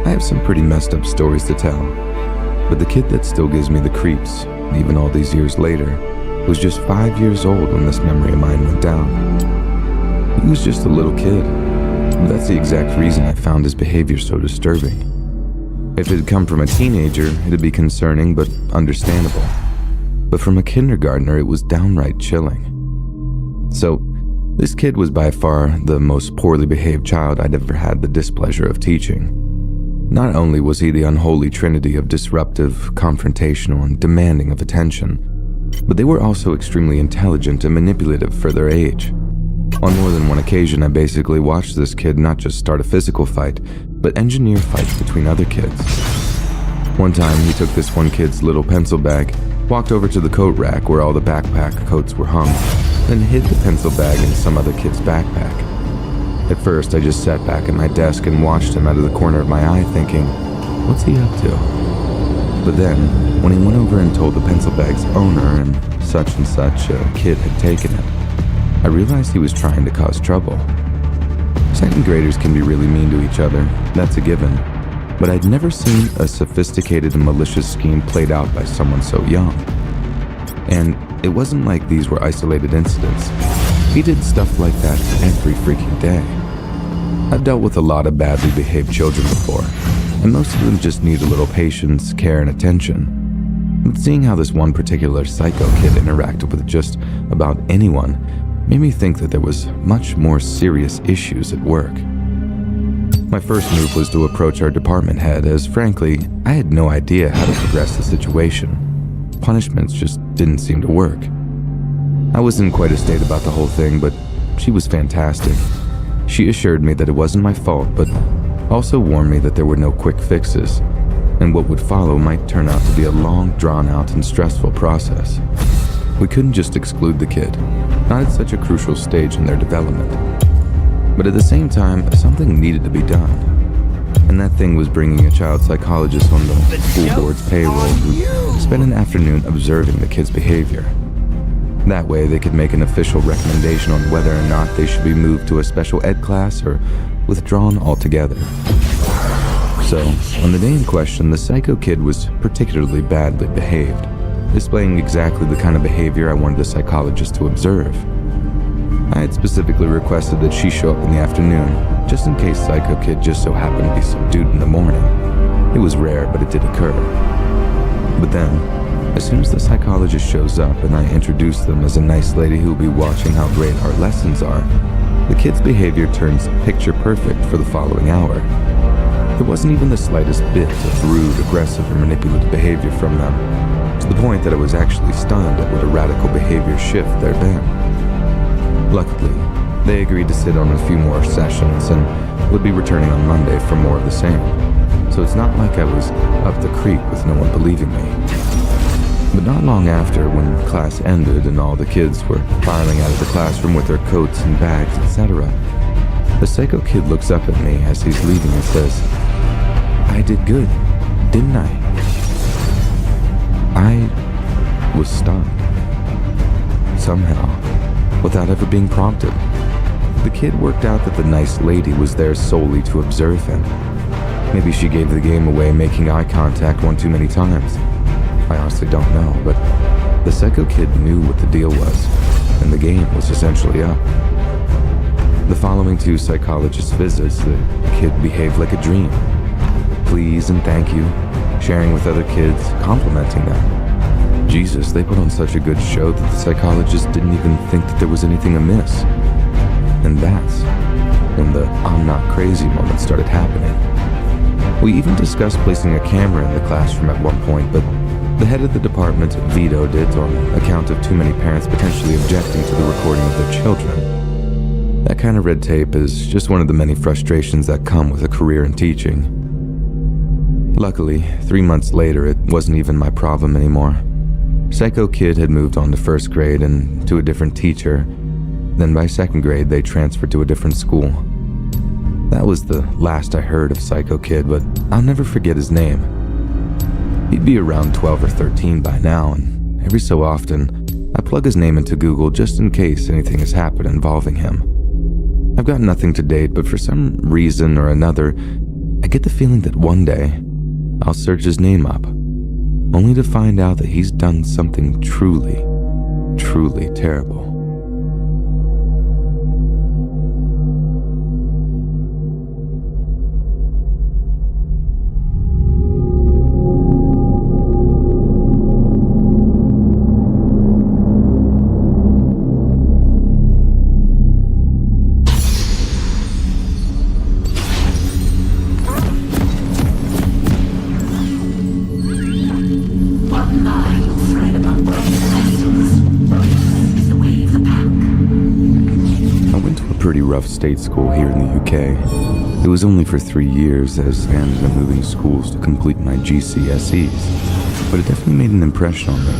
I have some pretty messed up stories to tell, but the kid that still gives me the creeps, even all these years later, was just 5 years old when this memory of mine went down. He was just a little kid, but that's the exact reason I found his behavior so disturbing. If it had come from a teenager, it'd be concerning but understandable. But from a kindergartner, it was downright chilling. So, this kid was by far the most poorly behaved child I'd ever had the displeasure of teaching. Not only was he the unholy trinity of disruptive, confrontational, and demanding of attention, but they were also extremely intelligent and manipulative for their age. On more than one occasion, I basically watched this kid not just start a physical fight, but engineer fights between other kids. One time, he took this one kid's little pencil bag, walked over to the coat rack where all the backpack coats were hung, then hid the pencil bag in some other kid's backpack. At first, I just sat back at my desk and watched him out of the corner of my eye thinking, what's he up to? But then, when he went over and told the pencil bag's owner and such a kid had taken it, I realized he was trying to cause trouble. Second graders can be really mean to each other, that's a given, but I'd never seen a sophisticated and malicious scheme played out by someone so young. And it wasn't like these were isolated incidents. He did stuff like that every freaking day. I've dealt with a lot of badly behaved children before, and most of them just need a little patience, care, and attention. But seeing how this one particular psycho kid interacted with just about anyone made me think that there was much more serious issues at work. My first move was to approach our department head, as frankly, I had no idea how to progress the situation. Punishments just didn't seem to work. I was in quite a state about the whole thing, but she was fantastic. She assured me that it wasn't my fault, but also warned me that there were no quick fixes, and what would follow might turn out to be a long, drawn-out, and stressful process. We couldn't just exclude the kid, not at such a crucial stage in their development. But at the same time, something needed to be done. And that thing was bringing a child psychologist on the school board's payroll who spent an afternoon observing the kid's behavior. That way, they could make an official recommendation on whether or not they should be moved to a special ed class or withdrawn altogether. So, on the day in question, the psycho kid was particularly badly behaved, displaying exactly the kind of behavior I wanted a psychologist to observe. I had specifically requested that she show up in the afternoon, just in case Psycho Kid just so happened to be subdued in the morning. It was rare, but it did occur. But then, as soon as the psychologist shows up and I introduce them as a nice lady who will be watching how great our lessons are, the kid's behavior turns picture perfect for the following hour. There wasn't even the slightest bit of rude, aggressive, or manipulative behavior from them, to the point that I was actually stunned at what a radical behavior shift there'd been. Luckily, they agreed to sit on a few more sessions and would be returning on Monday for more of the same, so it's not like I was up the creek with no one believing me. But not long after, when class ended and all the kids were filing out of the classroom with their coats and bags, etc., the psycho kid looks up at me as he's leaving and says, "I did good, didn't I?" I was stunned. Somehow, without ever being prompted, the kid worked out that the nice lady was there solely to observe him. Maybe she gave the game away making eye contact one too many times. I honestly don't know, but the psycho kid knew what the deal was, and the game was essentially up. The following two psychologist visits, the kid behaved like a dream. Please and thank you, sharing with other kids, complimenting them. Jesus, they put on such a good show that the psychologist didn't even think that there was anything amiss. And that's when the "I'm not crazy" moment started happening. We even discussed placing a camera in the classroom at one point, but the head of the department vetoed it on account of too many parents potentially objecting to the recording of their children. That kind of red tape is just one of the many frustrations that come with a career in teaching. Luckily, 3 months later, it wasn't even my problem anymore. Psycho Kid had moved on to first grade and to a different teacher. Then by second grade, they transferred to a different school. That was the last I heard of Psycho Kid, but I'll never forget his name. He'd be around 12 or 13 by now, and every so often, I plug his name into Google just in case anything has happened involving him. I've got nothing to date, but for some reason or another, I get the feeling that one day I'll search his name up, only to find out that he's done something truly, truly terrible. Pretty rough state school here in the UK. It was only for 3 years as I ended up moving schools to complete my GCSEs, but it definitely made an impression on me,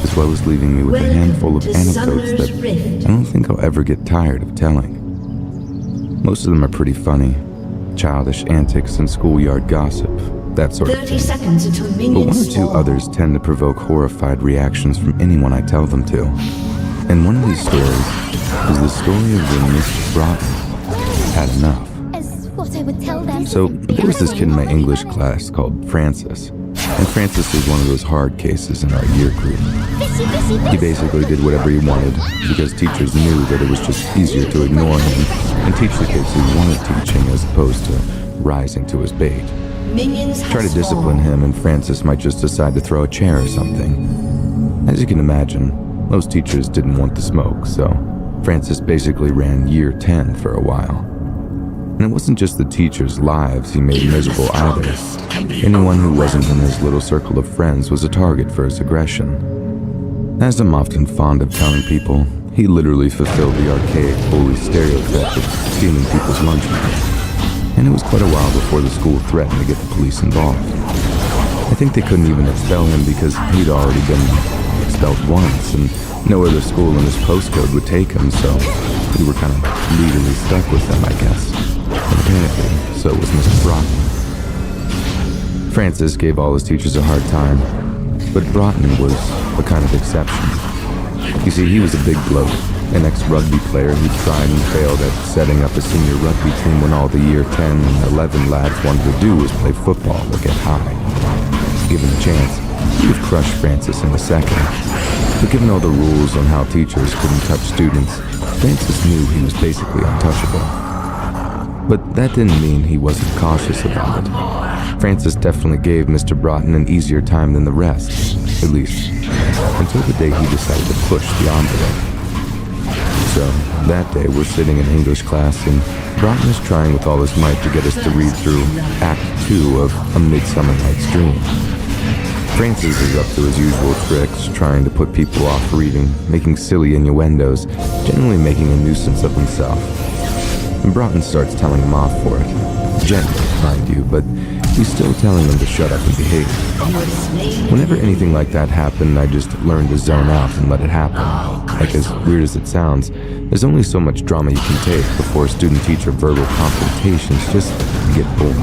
as well as leaving me with a handful of anecdotes that I don't think I'll ever get tired of telling. Most of them are pretty funny, childish antics and schoolyard gossip, that sort of 30 thing. seconds until But minions one or two spawn. others tend to provoke horrified reactions from anyone I tell them to. And one of these stories is the story of when Mr. Broughton had enough. As what I would tell them. So there was this kid in my English class called Francis. And Francis was one of those hard cases in our year group. He basically did whatever he wanted because teachers knew that it was just easier to ignore him and teach the kids who wanted teaching as opposed to rising to his bait. Minions have Try to discipline spawned. him and Francis might just decide to throw a chair or something. As you can imagine, most teachers didn't want the smoke, so Francis basically ran year 10 for a while. And it wasn't just the teachers' lives he made miserable either. Anyone who wasn't in his little circle of friends was a target for his aggression. As I'm often fond of telling people, he literally fulfilled the archaic bully stereotype of stealing people's lunch money. And it was quite a while before the school threatened to get the police involved. I think they couldn't even expel him because he'd already been expelled once, and no other school in his postcode would take him, so we were kind of legally stuck with them, I guess. And apparently, so was Mr. Broughton. Francis gave all his teachers a hard time, but Broughton was a kind of exception. You see, he was a big bloke, an ex-rugby player who tried and failed at setting up a senior rugby team when all the year 10 and 11 lads wanted to do was play football or get high. Given the chance, he would crush Francis in a second. But given all the rules on how teachers couldn't touch students, Francis knew he was basically untouchable. But that didn't mean he wasn't cautious about it. Francis definitely gave Mr. Broughton an easier time than the rest, at least until the day he decided to push the envelope. So, that day we're sitting in English class and Broughton is trying with all his might to get us to read through Act 2 of A Midsummer Night's Dream. Francis is up to his usual tricks, trying to put people off reading, making silly innuendos, generally making a nuisance of himself. And Broughton starts telling him off for it. Gently, mind you, but he's still telling him to shut up and behave. Whenever anything like that happened, I just learned to zone out and let it happen. Like, as weird as it sounds, there's only so much drama you can take before student-teacher verbal confrontations just get boring.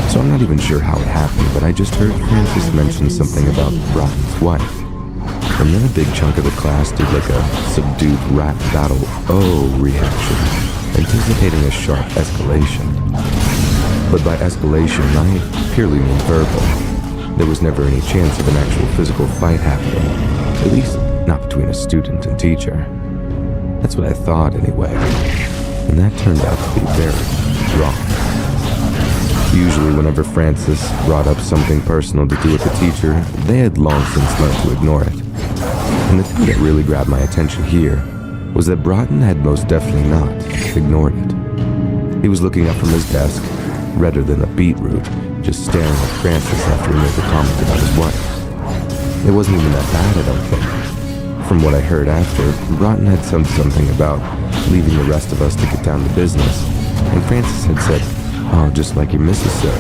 So I'm not even sure how it happened, but I just heard Francis mention something about Broughton's wife. And then a big chunk of the class did like a subdued rap battle reaction, anticipating a sharp escalation. But by escalation, I purely mean verbal. There was never any chance of an actual physical fight happening, at least not between a student and teacher. That's what I thought anyway, and that turned out to be very wrong. Usually whenever Francis brought up something personal to do with the teacher, they had long since learned to ignore it. And the thing that really grabbed my attention here was that Broughton had most definitely not ignored it. He was looking up from his desk, redder than a beetroot, just staring at Francis after he made the comment about his wife. It wasn't even that bad, I don't think. From what I heard after, Broughton had said something about leaving the rest of us to get down to business, and Francis had said, "Oh, just like your missus, sir."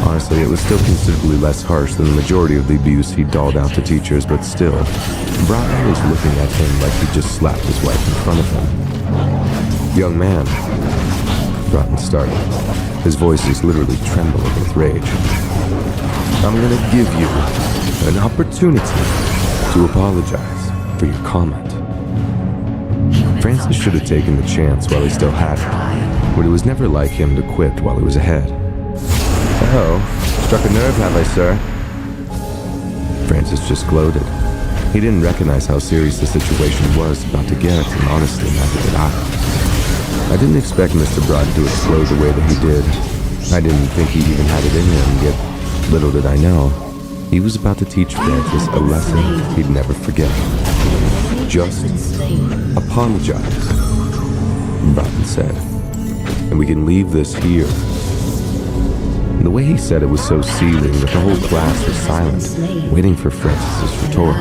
Honestly, it was still considerably less harsh than the majority of the abuse he doled out to teachers, but still, Broughton was looking at him like he just slapped his wife in front of him. "Young man," Broughton started. His voice was literally trembling with rage. "I'm gonna give you an opportunity to apologize for your comment." Francis should have taken the chance while he still had it. but it was never like him to quit while he was ahead. "Oh, struck a nerve, have I, sir?" Francis just gloated. He didn't recognize how serious the situation was about to get, and honestly, neither did I. I didn't expect Mr. Broughton to explode the way that he did. I didn't think he even had it in him, yet little did I know, he was about to teach Francis a lesson he'd never forget. "Just apologize," Broughton said, "and we can leave this here." And the way he said it was so searing that the whole class was silent, waiting for Francis's retort.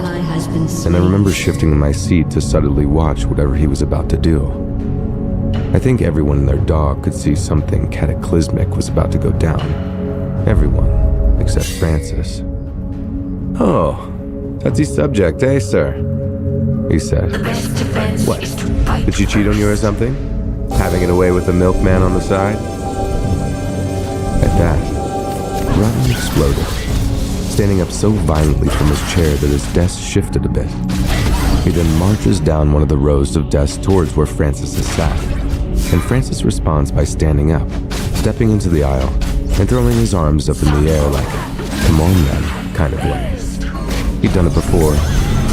And I remember shifting in my seat to subtly watch whatever he was about to do. I think everyone and their dog could see something cataclysmic was about to go down. Everyone, except Francis. "Oh, touchy subject, eh, sir?" he said. "What? Did she cheat on you or something? Having it away with the milkman on the side?" At that, Broughton exploded, standing up so violently from his chair that his desk shifted a bit. He then marches down one of the rows of desks towards where Francis is sat, and Francis responds by standing up, stepping into the aisle, and throwing his arms up in the air like, "Come on then," kind of way. He'd done it before,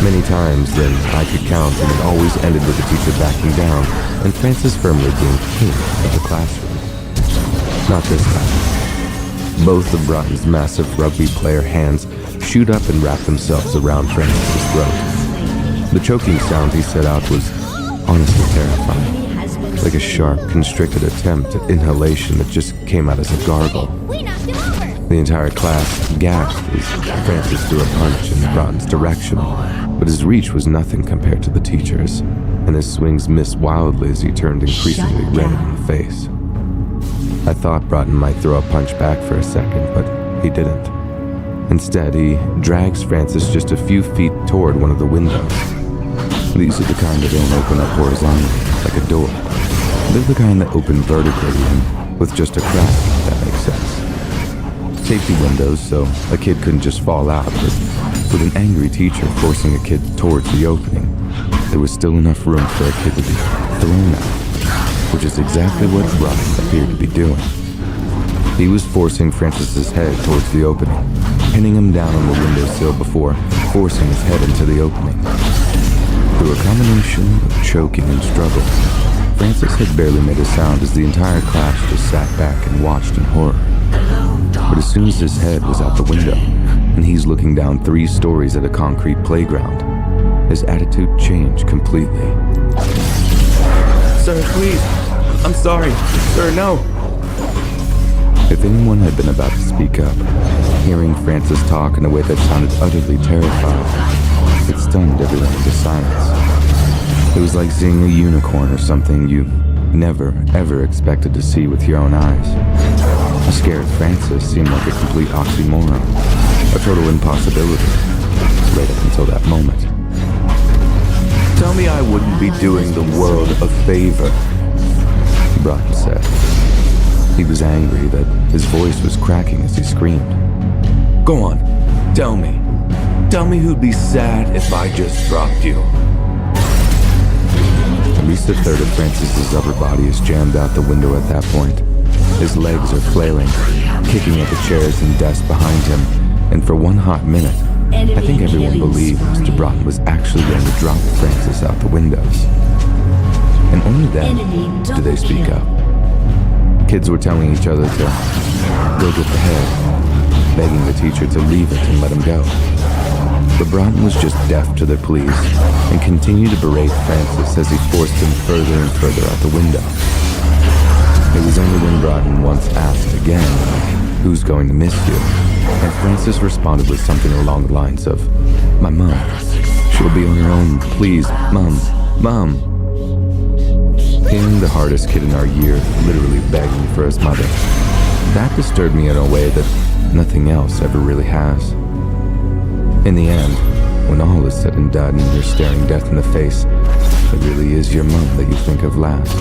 many times than I could count, and it always ended with the teacher backing down and Francis firmly being king of the classroom. Not this time. Both of Broughton's massive rugby player hands shoot up and wrap themselves around Francis's throat. The choking sound he set out was honestly terrifying, like a sharp, constricted attempt at inhalation that just came out as a gargle. We knocked him over. The entire class gasped as Francis threw a punch in Broughton's direction, but his reach was nothing compared to the teacher's, and his swings missed wildly as he turned increasingly red in the face. I thought Broughton might throw a punch back for a second, but he didn't. Instead, he drags Francis just a few feet toward one of the windows. These are the kind that don't open up horizontally, like a door. They're the kind that open vertically and with just a crack, if that makes sense. Safety windows, so a kid couldn't just fall out, but with an angry teacher forcing a kid towards the opening, there was still enough room for a kid to be thrown out, which is exactly what Broughton appeared to be doing. He was forcing Francis's head towards the opening, pinning him down on the windowsill before forcing his head into the opening. Through a combination of choking and struggle, Francis had barely made a sound as the entire class just sat back and watched in horror. But as soon as his head was out the window, and he's looking down 3 stories at a concrete playground, his attitude changed completely. "Sir, please, I'm sorry. Sir, no." If anyone had been about to speak up, hearing Francis talk in a way that sounded utterly terrified, it stunned everyone into silence. It was like seeing a unicorn or something you never, ever expected to see with your own eyes. A scared Francis seemed like a complete oxymoron, a total impossibility, right up until that moment. "Tell me I wouldn't be doing the world a favor," Broughton said. He was angry that his voice was cracking as he screamed. "Go on, tell me. Tell me who'd be sad if I just dropped you." At least a third of Francis's upper body is jammed out the window at that point. His legs are flailing, kicking at the chairs and desks behind him, and for one hot minute, I think everyone believed Mr. Broughton was actually going to drop Francis out the windows. And only then did they speak up. Kids were telling each other to go get the head, begging the teacher to leave it and let him go. But Broughton was just deaf to their pleas and continued to berate Francis as he forced him further and further out the window. It was only when Broughton once asked again, "Who's going to miss you?" and Francis responded with something along the lines of, "My mom. She'll be on her own. Please, Mom. Mom." Hearing the hardest kid in our year literally begging for his mother, that disturbed me in a way that nothing else ever really has. In the end, when all is said and done and you're staring death in the face, it really is your mom that you think of last.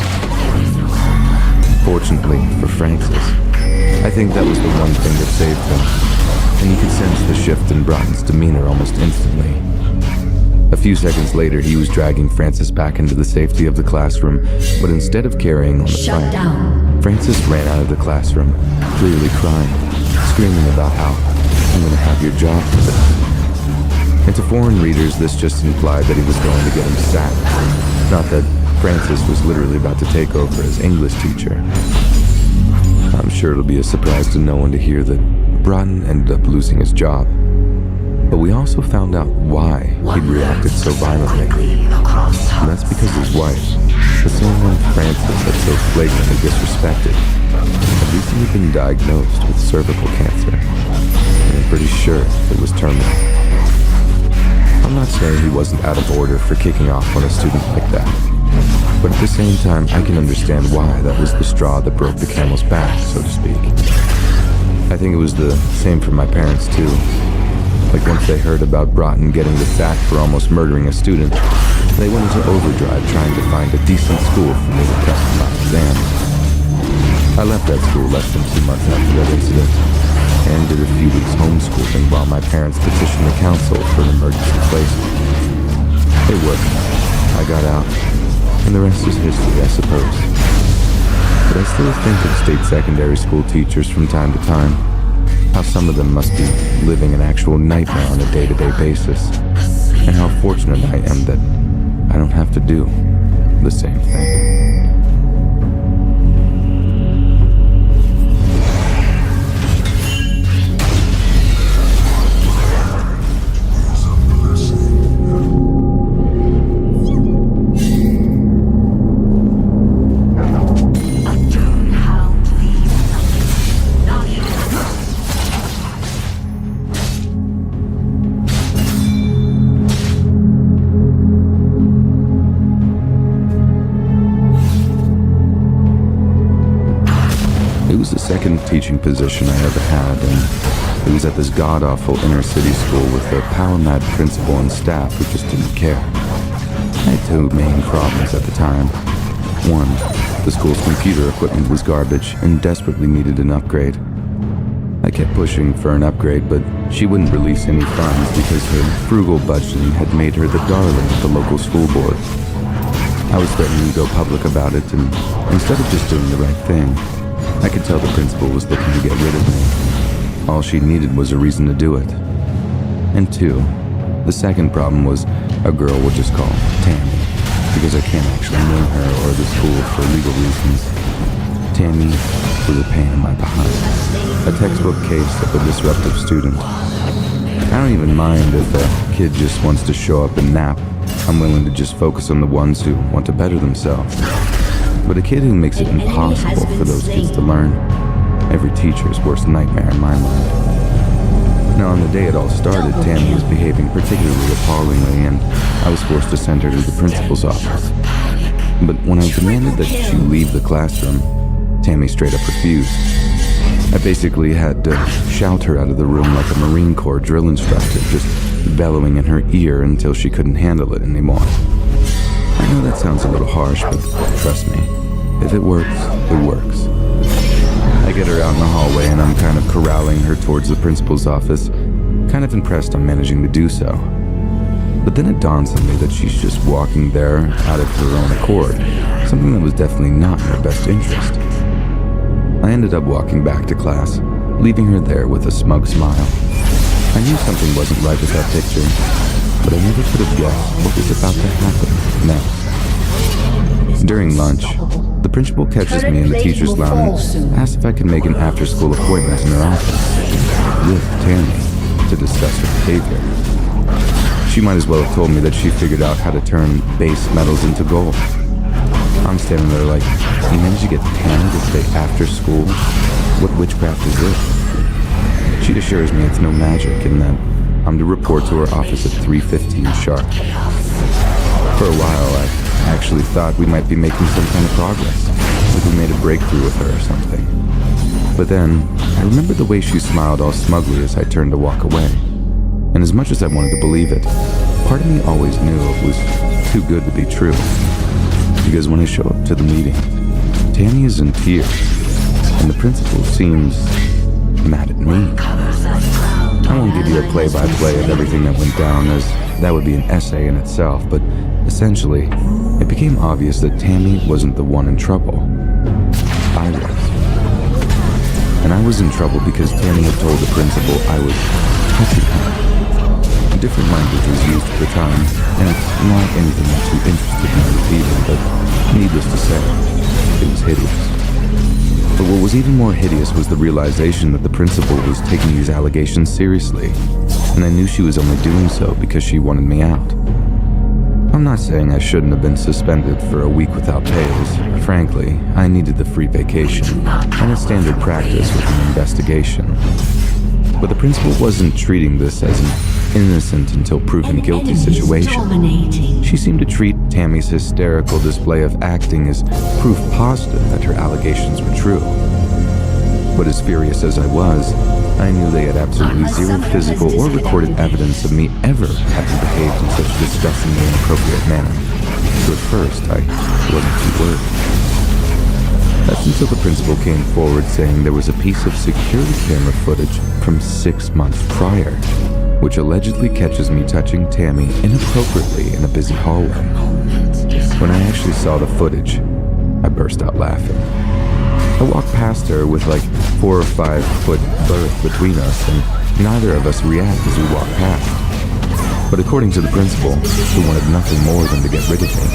Fortunately for Francis, I think that was the one thing that saved him, and you could sense the shift in Broughton's demeanor almost instantly. A few seconds later, he was dragging Francis back into the safety of the classroom, but instead of carrying on the fight, Frances ran out of the classroom, clearly crying, screaming about how I'm going to have your job for this. And to foreign readers, this just implied that he was going to get him sacked, not that Frances was literally about to take over as English teacher. I'm sure it'll be a surprise to no one to hear that Broughton ended up losing his job. But we also found out why he'd reacted so violently. And that's because his wife, the same one Frances had so flagrantly disrespected, had recently been diagnosed with cervical cancer. And I'm pretty sure it was terminal. I'm not saying he wasn't out of order for kicking off on a student like that. But at the same time, I can understand why that was the straw that broke the camel's back, so to speak. I think it was the same for my parents, too. Like once they heard about Broughton getting the sack for almost murdering a student, they went into overdrive trying to find a decent school for me to test my exams. I left that school less than 2 months after that incident, and did a few weeks homeschooling while my parents petitioned the council for an emergency placement. It worked. I got out, and the rest is history, I suppose. But I still think of state secondary school teachers from time to time, how some of them must be living an actual nightmare on a day-to-day basis, and how fortunate I am that I don't have to do the same thing. Second teaching position I ever had, and it was at this god-awful inner-city school with a power-mad principal and staff who just didn't care. I had two main problems at the time. One, the school's computer equipment was garbage and desperately needed an upgrade. I kept pushing for an upgrade, but she wouldn't release any funds because her frugal budgeting had made her the darling of the local school board. I was threatening to go public about it, and instead of just doing the right thing, I could tell the principal was looking to get rid of me. All she needed was a reason to do it. And two, the second problem was a girl we'll just call Tammy, because I can't actually name her or the school for legal reasons. Tammy was a pain in my behind, a textbook case of a disruptive student. I don't even mind if a kid just wants to show up and nap. I'm willing to just focus on the ones who want to better themselves. But a kid who makes it impossible for those kids to learn, every teacher's worst nightmare in my mind. Now, on the day it all started, Tammy was behaving particularly appallingly, and I was forced to send her to the principal's office. But when I demanded that she leave the classroom, Tammy straight up refused. I basically had to shout her out of the room like a Marine Corps drill instructor, just bellowing in her ear until she couldn't handle it anymore. I know that sounds a little harsh, but trust me, if it works, it works. I get her out in the hallway and I'm kind of corralling her towards the principal's office, kind of impressed I'm managing to do so. But then it dawns on me that she's just walking there out of her own accord, something that was definitely not in her best interest. I ended up walking back to class, leaving her there with a smug smile. I knew something wasn't right with that picture, but I never could have guessed what was about to happen next. During lunch, the principal catches me in the teacher's lounge and asks if I can make an after-school appointment in her office with Tammy to discuss her behavior. She might as well have told me that she figured out how to turn base metals into gold. I'm standing there like, you managed to get Tammy to stay after school? What witchcraft is this? She assures me it's no magic and that I'm to report to her office at 3:15 sharp. For a while, I actually thought we might be making some kind of progress, like we made a breakthrough with her or something. But then, I remembered the way she smiled all smugly as I turned to walk away. And as much as I wanted to believe it, part of me always knew it was too good to be true. Because when I show up to the meeting, Tammy is in tears, and the principal seems mad at me. I won't give you a play-by-play of everything that went down, as that would be an essay in itself, but essentially, it became obvious that Tammy wasn't the one in trouble. I I was. And I was in trouble because Tammy had told the principal I was touching her. Different language was used at the time, and it's not anything I'm too interested in repeating, but needless to say, it was hideous. But what was even more hideous was the realization that the principal was taking these allegations seriously, and I knew she was only doing so because she wanted me out. I'm not saying I shouldn't have been suspended for a week without pay, as frankly, I needed the free vacation, and it's standard practice with an investigation. But the principal wasn't treating this as an innocent until proven guilty situation. She seemed to treat Tammy's hysterical display of acting as proof positive that her allegations were true. But as furious as I was, I knew they had absolutely zero physical or recorded evidence of me ever having behaved in such a disgustingly inappropriate manner. So at first, I wasn't too worried. That's until the principal came forward saying there was a piece of security camera footage from 6 months prior, which allegedly catches me touching Tammy inappropriately in a busy hallway. When I actually saw the footage, I burst out laughing. I walked past her with like 4 or 5 foot berth between us, and neither of us react as we walk past. But according to the principal, who wanted nothing more than to get rid of me,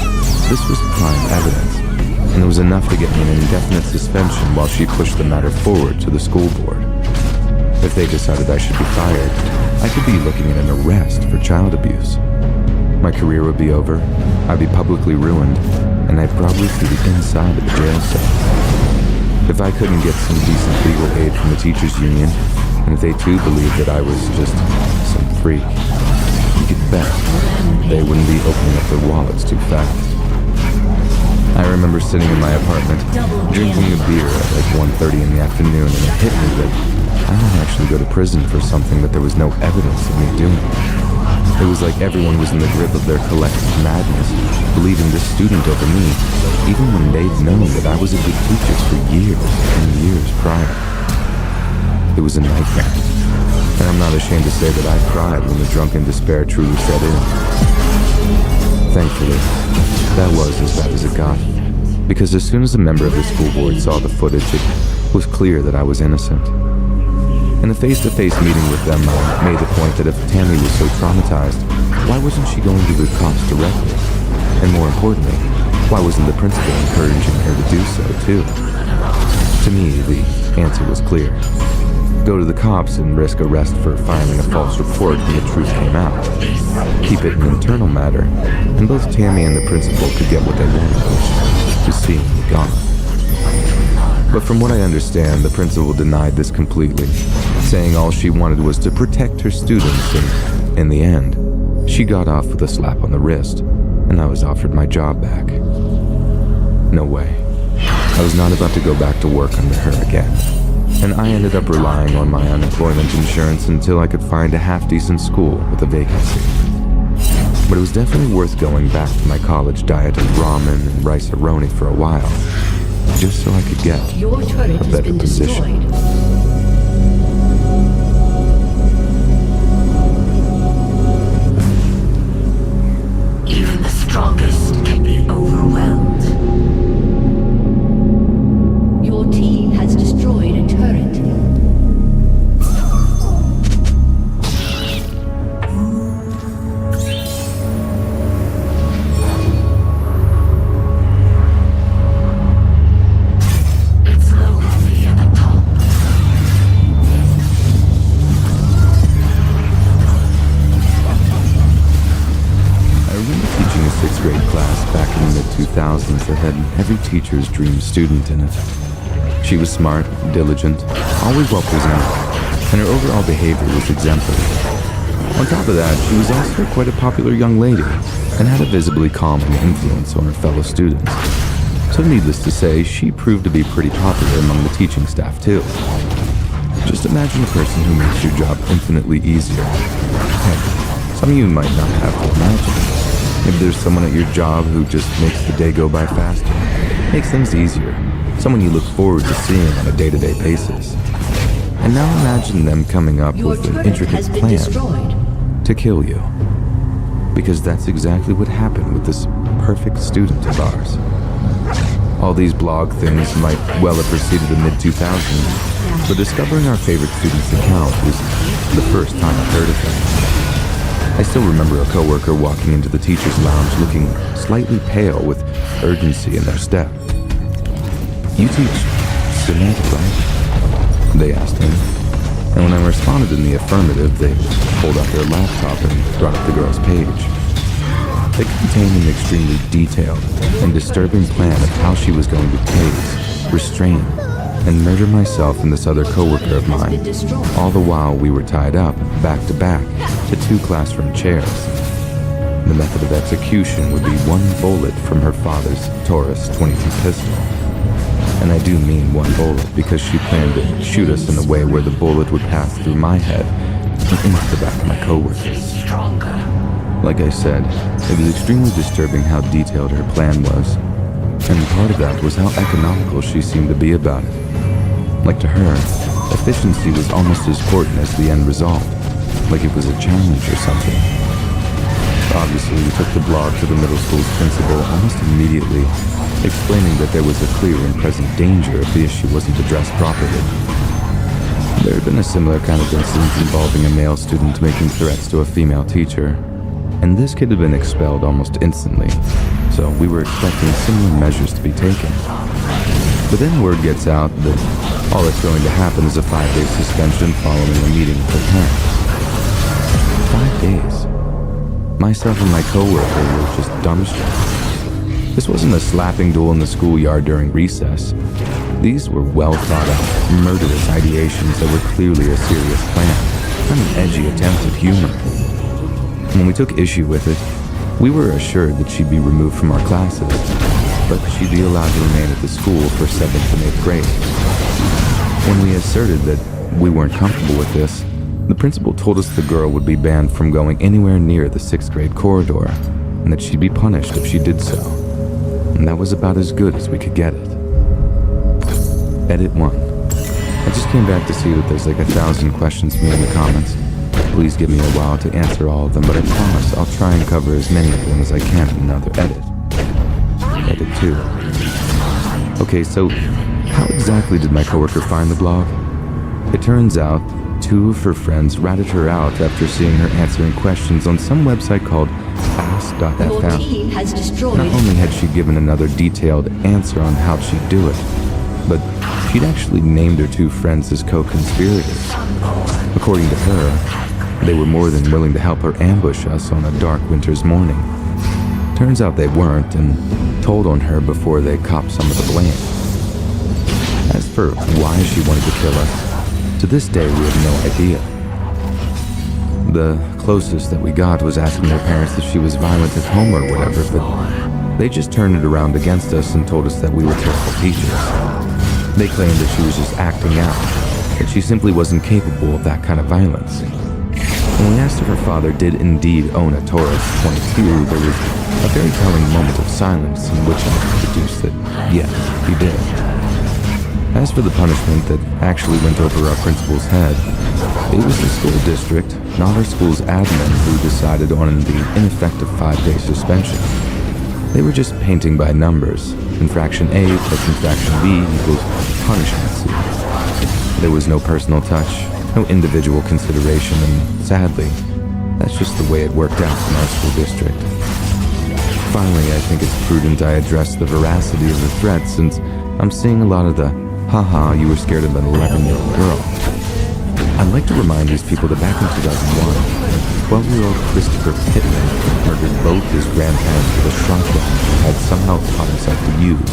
this was prime evidence, and it was enough to get me an indefinite suspension while she pushed the matter forward to the school board. If they decided I should be fired, I could be looking at an arrest for child abuse. My career would be over, I'd be publicly ruined, and I'd probably see the inside of the jail cell. If I couldn't get some decent legal aid from the teachers union, and if they too believed that I was just some freak, you could bet they wouldn't be opening up their wallets too fast. I remember sitting in my apartment, drinking a beer at like 1:30 in the afternoon, and it hit me that I might actually go to prison for something that there was no evidence of me doing. It was like everyone was in the grip of their collective madness, believing this student over me, even when they'd known that I was a good teacher for years and years prior. It was a nightmare, and I'm not ashamed to say that I cried when the drunken despair truly set in. Thankfully, that was as bad as it got, because as soon as a member of the school board saw the footage, it was clear that I was innocent. In a face-to-face meeting with them, I made the point that if Tammy was so traumatized, why wasn't she going to the cops directly? And more importantly, why wasn't the principal encouraging her to do so too? To me, the answer was clear. Go to the cops and risk arrest for filing a false report when the truth came out. Keep it an internal matter, and both Tammy and the principal could get what they wanted, which was seeing me gone. But from what I understand, the principal denied this completely, saying all she wanted was to protect her students, and in the end, she got off with a slap on the wrist, and I was offered my job back. No way. I was not about to go back to work under her again, and I ended up relying on my unemployment insurance until I could find a half-decent school with a vacancy. But it was definitely worth going back to my college diet of ramen and rice-a-roni for a while, just so I could get a better position. Even the strongest can be overwhelmed. Your team has destroyed a turret. That had every teacher's dream student in it. She was smart, diligent, always well presented, and her overall behavior was exemplary. On top of that, she was also quite a popular young lady, and had a visibly calming influence on her fellow students. So needless to say, she proved to be pretty popular among the teaching staff too. Just imagine a person who makes your job infinitely easier. Heck, some of you might not have to imagine. Maybe there's someone at your job who just makes the day go by faster, makes things easier, someone you look forward to seeing on a day-to-day basis. And now imagine them coming up with an intricate plan to kill you. Because that's exactly what happened with this perfect student of ours. All these blog things might well have preceded the mid-2000s, but discovering our favorite student's account was the first time I heard of him. I still remember a coworker walking into the teacher's lounge looking slightly pale with urgency in their step. "You teach semantic, right?" they asked him. And when I responded in the affirmative, they pulled out their laptop and brought up the girl's page. It contained an extremely detailed and disturbing plan of how she was going to tase, restrain, and murder myself and this other coworker of mine, all the while we were tied up, back to back, to 2 classroom chairs. The method of execution would be 1 bullet from her father's Taurus .22 pistol. And I do mean 1 bullet because she planned to shoot us in a way where the bullet would pass through my head and into the back of my coworker's. Like I said, it was extremely disturbing how detailed her plan was, and part of that was how economical she seemed to be about it. Like to her, efficiency was almost as important as the end result, like it was a challenge or something. Obviously, we took the blog to the middle school's principal almost immediately, explaining that there was a clear and present danger if the issue wasn't addressed properly. There had been a similar kind of incident involving a male student making threats to a female teacher, and this kid had been expelled almost instantly, so we were expecting similar measures to be taken. But then word gets out that all that's going to happen is a 5-day suspension following a meeting with her parents. 5 days. Myself and my coworker were just dumbstruck. This wasn't a slapping duel in the schoolyard during recess. These were well-thought-out, murderous ideations that were clearly a serious plan, not an edgy attempt at humor. When we took issue with it, we were assured that she'd be removed from our classes, but she'd be allowed to remain at the school for 7th and 8th grade. When we asserted that we weren't comfortable with this, the principal told us the girl would be banned from going anywhere near the 6th grade corridor, and that she'd be punished if she did so. And that was about as good as we could get it. Edit 1. I just came back to see that there's like 1,000 questions for me in the comments. Please give me a while to answer all of them, but I promise I'll try and cover as many of them as I can in another edit. Edit 2. Okay, so how exactly did my coworker find the blog? It turns out 2 of her friends ratted her out after seeing her answering questions on some website called Your Ask.fm. team has destroyed. Not only had she given another detailed answer on how she'd do it, but she'd actually named her 2 friends as co-conspirators. According to her, they were more than willing to help her ambush us on a dark winter's morning. Turns out they weren't, and told on her before they copped some of the blame. As for why she wanted to kill us, to this day we have no idea. The closest that we got was asking her parents if she was violent at home or whatever, but they just turned it around against us and told us that we were terrible teachers. They claimed that she was just acting out, that she simply wasn't capable of that kind of violence. When we asked if her father did indeed own a Taurus .22, there was a very telling moment of silence in which I deduced that, yes, he did. As for the punishment that actually went over our principal's head, it was the school district, not our school's admin, who decided on the ineffective 5-day suspension. They were just painting by numbers. Infraction A plus infraction B equals punishment C. There was no personal touch, no individual consideration, and sadly, that's just the way it worked out in our school district. Finally, I think it's prudent I address the veracity of the threat, since I'm seeing a lot of the, haha, you were scared of an 11-year-old girl. I'd like to remind these people that back in 2001, 12-year-old Christopher Pittman murdered both his grandparents with a shotgun he had somehow taught himself to use.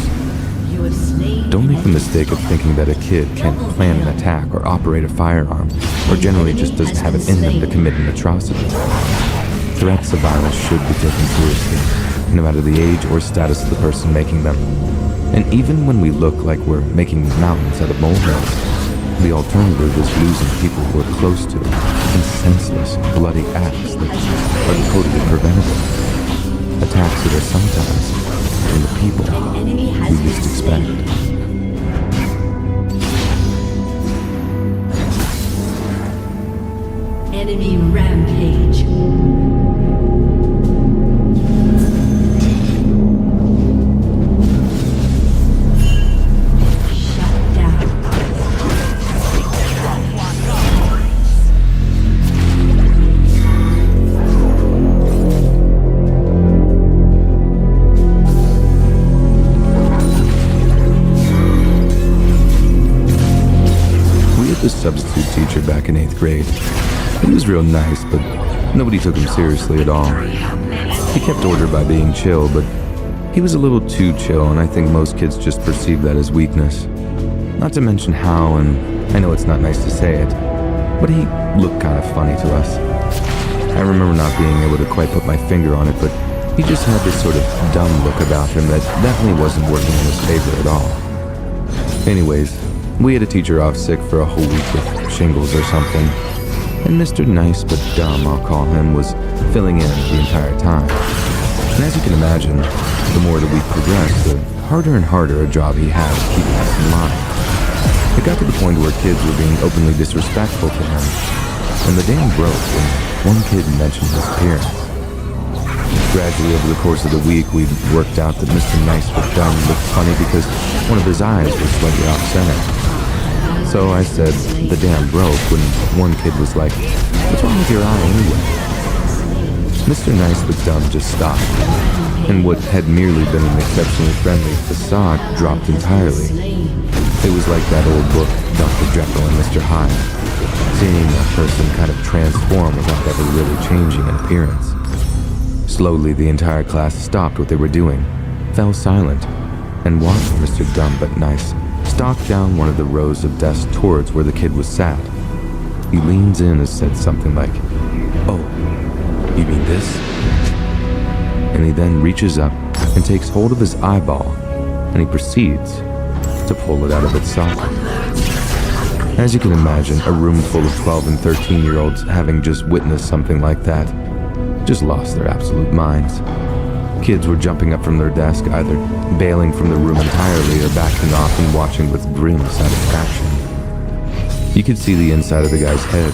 Don't make the mistake of thinking that a kid can't plan an attack or operate a firearm, or generally just doesn't have it in them to commit an atrocity. Threats of violence should be taken seriously, no matter the age or status of the person making them. And even when we look like we're making mountains out of molehills, the alternative is losing people we're close to in senseless, bloody acts that are totally preventable. Attacks that are sometimes from the people we least expect. Enemy rampage. the substitute teacher back in 8th grade. He was real nice, but nobody took him seriously at all. He kept order by being chill, but he was a little too chill, and I think most kids just perceive that as weakness. Not to mention how, and I know it's not nice to say it, but he looked kind of funny to us. I remember not being able to quite put my finger on it, but he just had this sort of dumb look about him that definitely wasn't working in his favor at all. Anyways, we had a teacher off sick for a whole week with shingles or something, and Mr. Nice but Dumb, I'll call him, was filling in the entire time. And as you can imagine, the more the week progressed, the harder and harder a job he had to keep us in line. It got to the point where kids were being openly disrespectful to him, and the dam broke when one kid mentioned his appearance. Gradually, over the course of the week, we worked out that Mr. Nice but Dumb looked funny because one of his eyes was slightly off-center. So I said the dam broke when one kid was like, "What's wrong with your eye anyway?" Mr. Nice but Dumb just stopped, and what had merely been an exceptionally friendly facade dropped entirely. It was like that old book, Dr. Jekyll and Mr. Hyde, seeing a person kind of transform without ever really changing in appearance. Slowly, the entire class stopped what they were doing, fell silent, and watched Mr. Dumb but Nice stalk down one of the rows of desks towards where the kid was sat. He leans in and said something like, "Oh, you mean this?" And he then reaches up and takes hold of his eyeball, and he proceeds to pull it out of its socket. As you can imagine, a room full of 12 and 13-year-olds having just witnessed something like that just lost their absolute minds. Kids were jumping up from their desk, either bailing from the room entirely or backing off and watching with grim satisfaction. You could see the inside of the guy's head.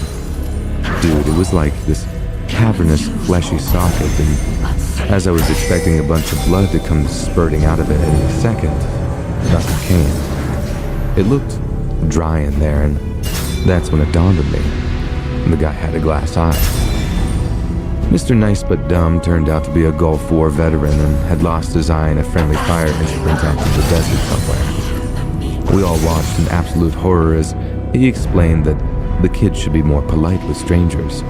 Dude, it was like this cavernous, fleshy socket, and as I was expecting a bunch of blood to come spurting out of it any second, nothing came. It looked dry in there, and that's when it dawned on me. The guy had a glass eye. Mr. Nice but Dumb turned out to be a Gulf War veteran and had lost his eye in a friendly fire incident out in the desert somewhere. We all watched in absolute horror as he explained that the kids should be more polite with strangers,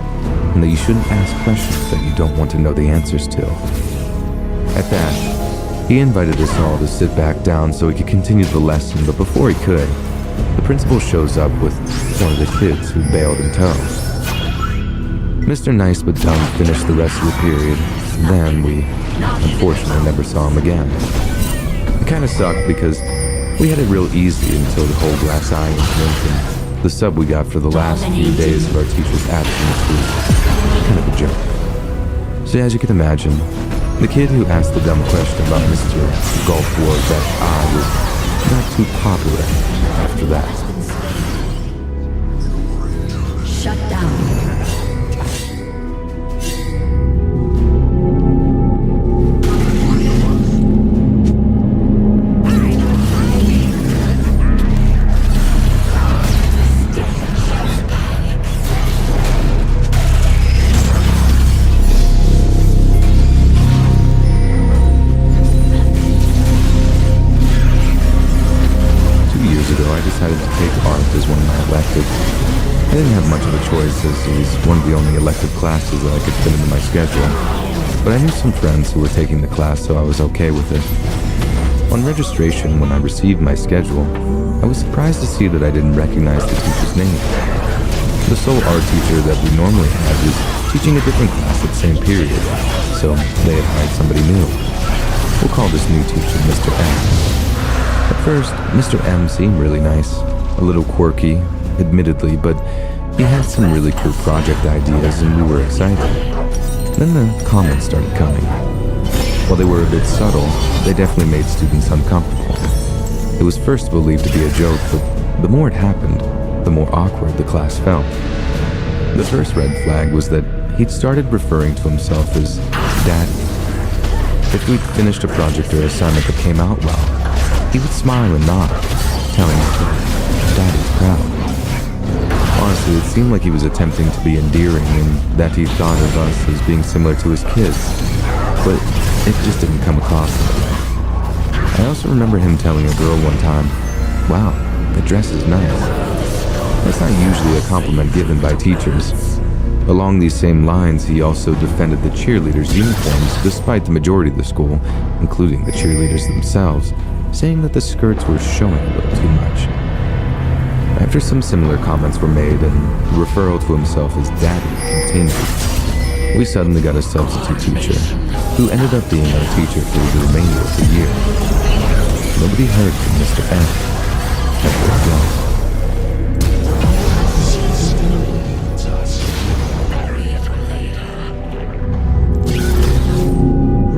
and that you shouldn't ask questions that you don't want to know the answers to. At that, he invited us all to sit back down so he could continue the lesson, but before he could, the principal shows up with one of the kids who bailed in tow. Mr. Nice but Dumb finished the rest of the period, then we unfortunately never saw him again. It kind of sucked because we had it real easy until the whole glass eye incident, and the sub we got for the last few days of our teacher's absence was kind of a joke. So as you can imagine, the kid who asked the dumb question about Mr. Gulf War eye was not too popular after that. Shut down. 2 years ago, I decided to take art as one of my electives. I didn't have much of a choice as it was one of the only elective classes that I could fit into my schedule. But I knew some friends who were taking the class, so I was okay with it. On registration, when I received my schedule, I was surprised to see that I didn't recognize the teacher's name. The sole art teacher that we normally had was teaching a different class at the same period, so they had hired somebody new. We'll call this new teacher Mr. M. At first, Mr. M seemed really nice, a little quirky, admittedly, but he had some really cool project ideas and we were excited. Then the comments started coming. While they were a bit subtle, they definitely made students uncomfortable. It was first believed to be a joke, but the more it happened, the more awkward the class felt. The first red flag was that he'd started referring to himself as Daddy. If we'd finished a project or assignment that came out well, he would smile and nod, telling us that Daddy's proud. Honestly, it seemed like he was attempting to be endearing and that he thought of us as being similar to his kids, but it just didn't come across that way. I also remember him telling a girl one time, "Wow, the dress is nice." That's not usually a compliment given by teachers. Along these same lines, he also defended the cheerleaders' uniforms despite the majority of the school, including the cheerleaders themselves, saying that the skirts were showing a little too much. After some similar comments were made and the referral to himself as Daddy continued, we suddenly got a substitute teacher, who ended up being our teacher for the remainder of the year. Nobody heard from Mr. F ever again.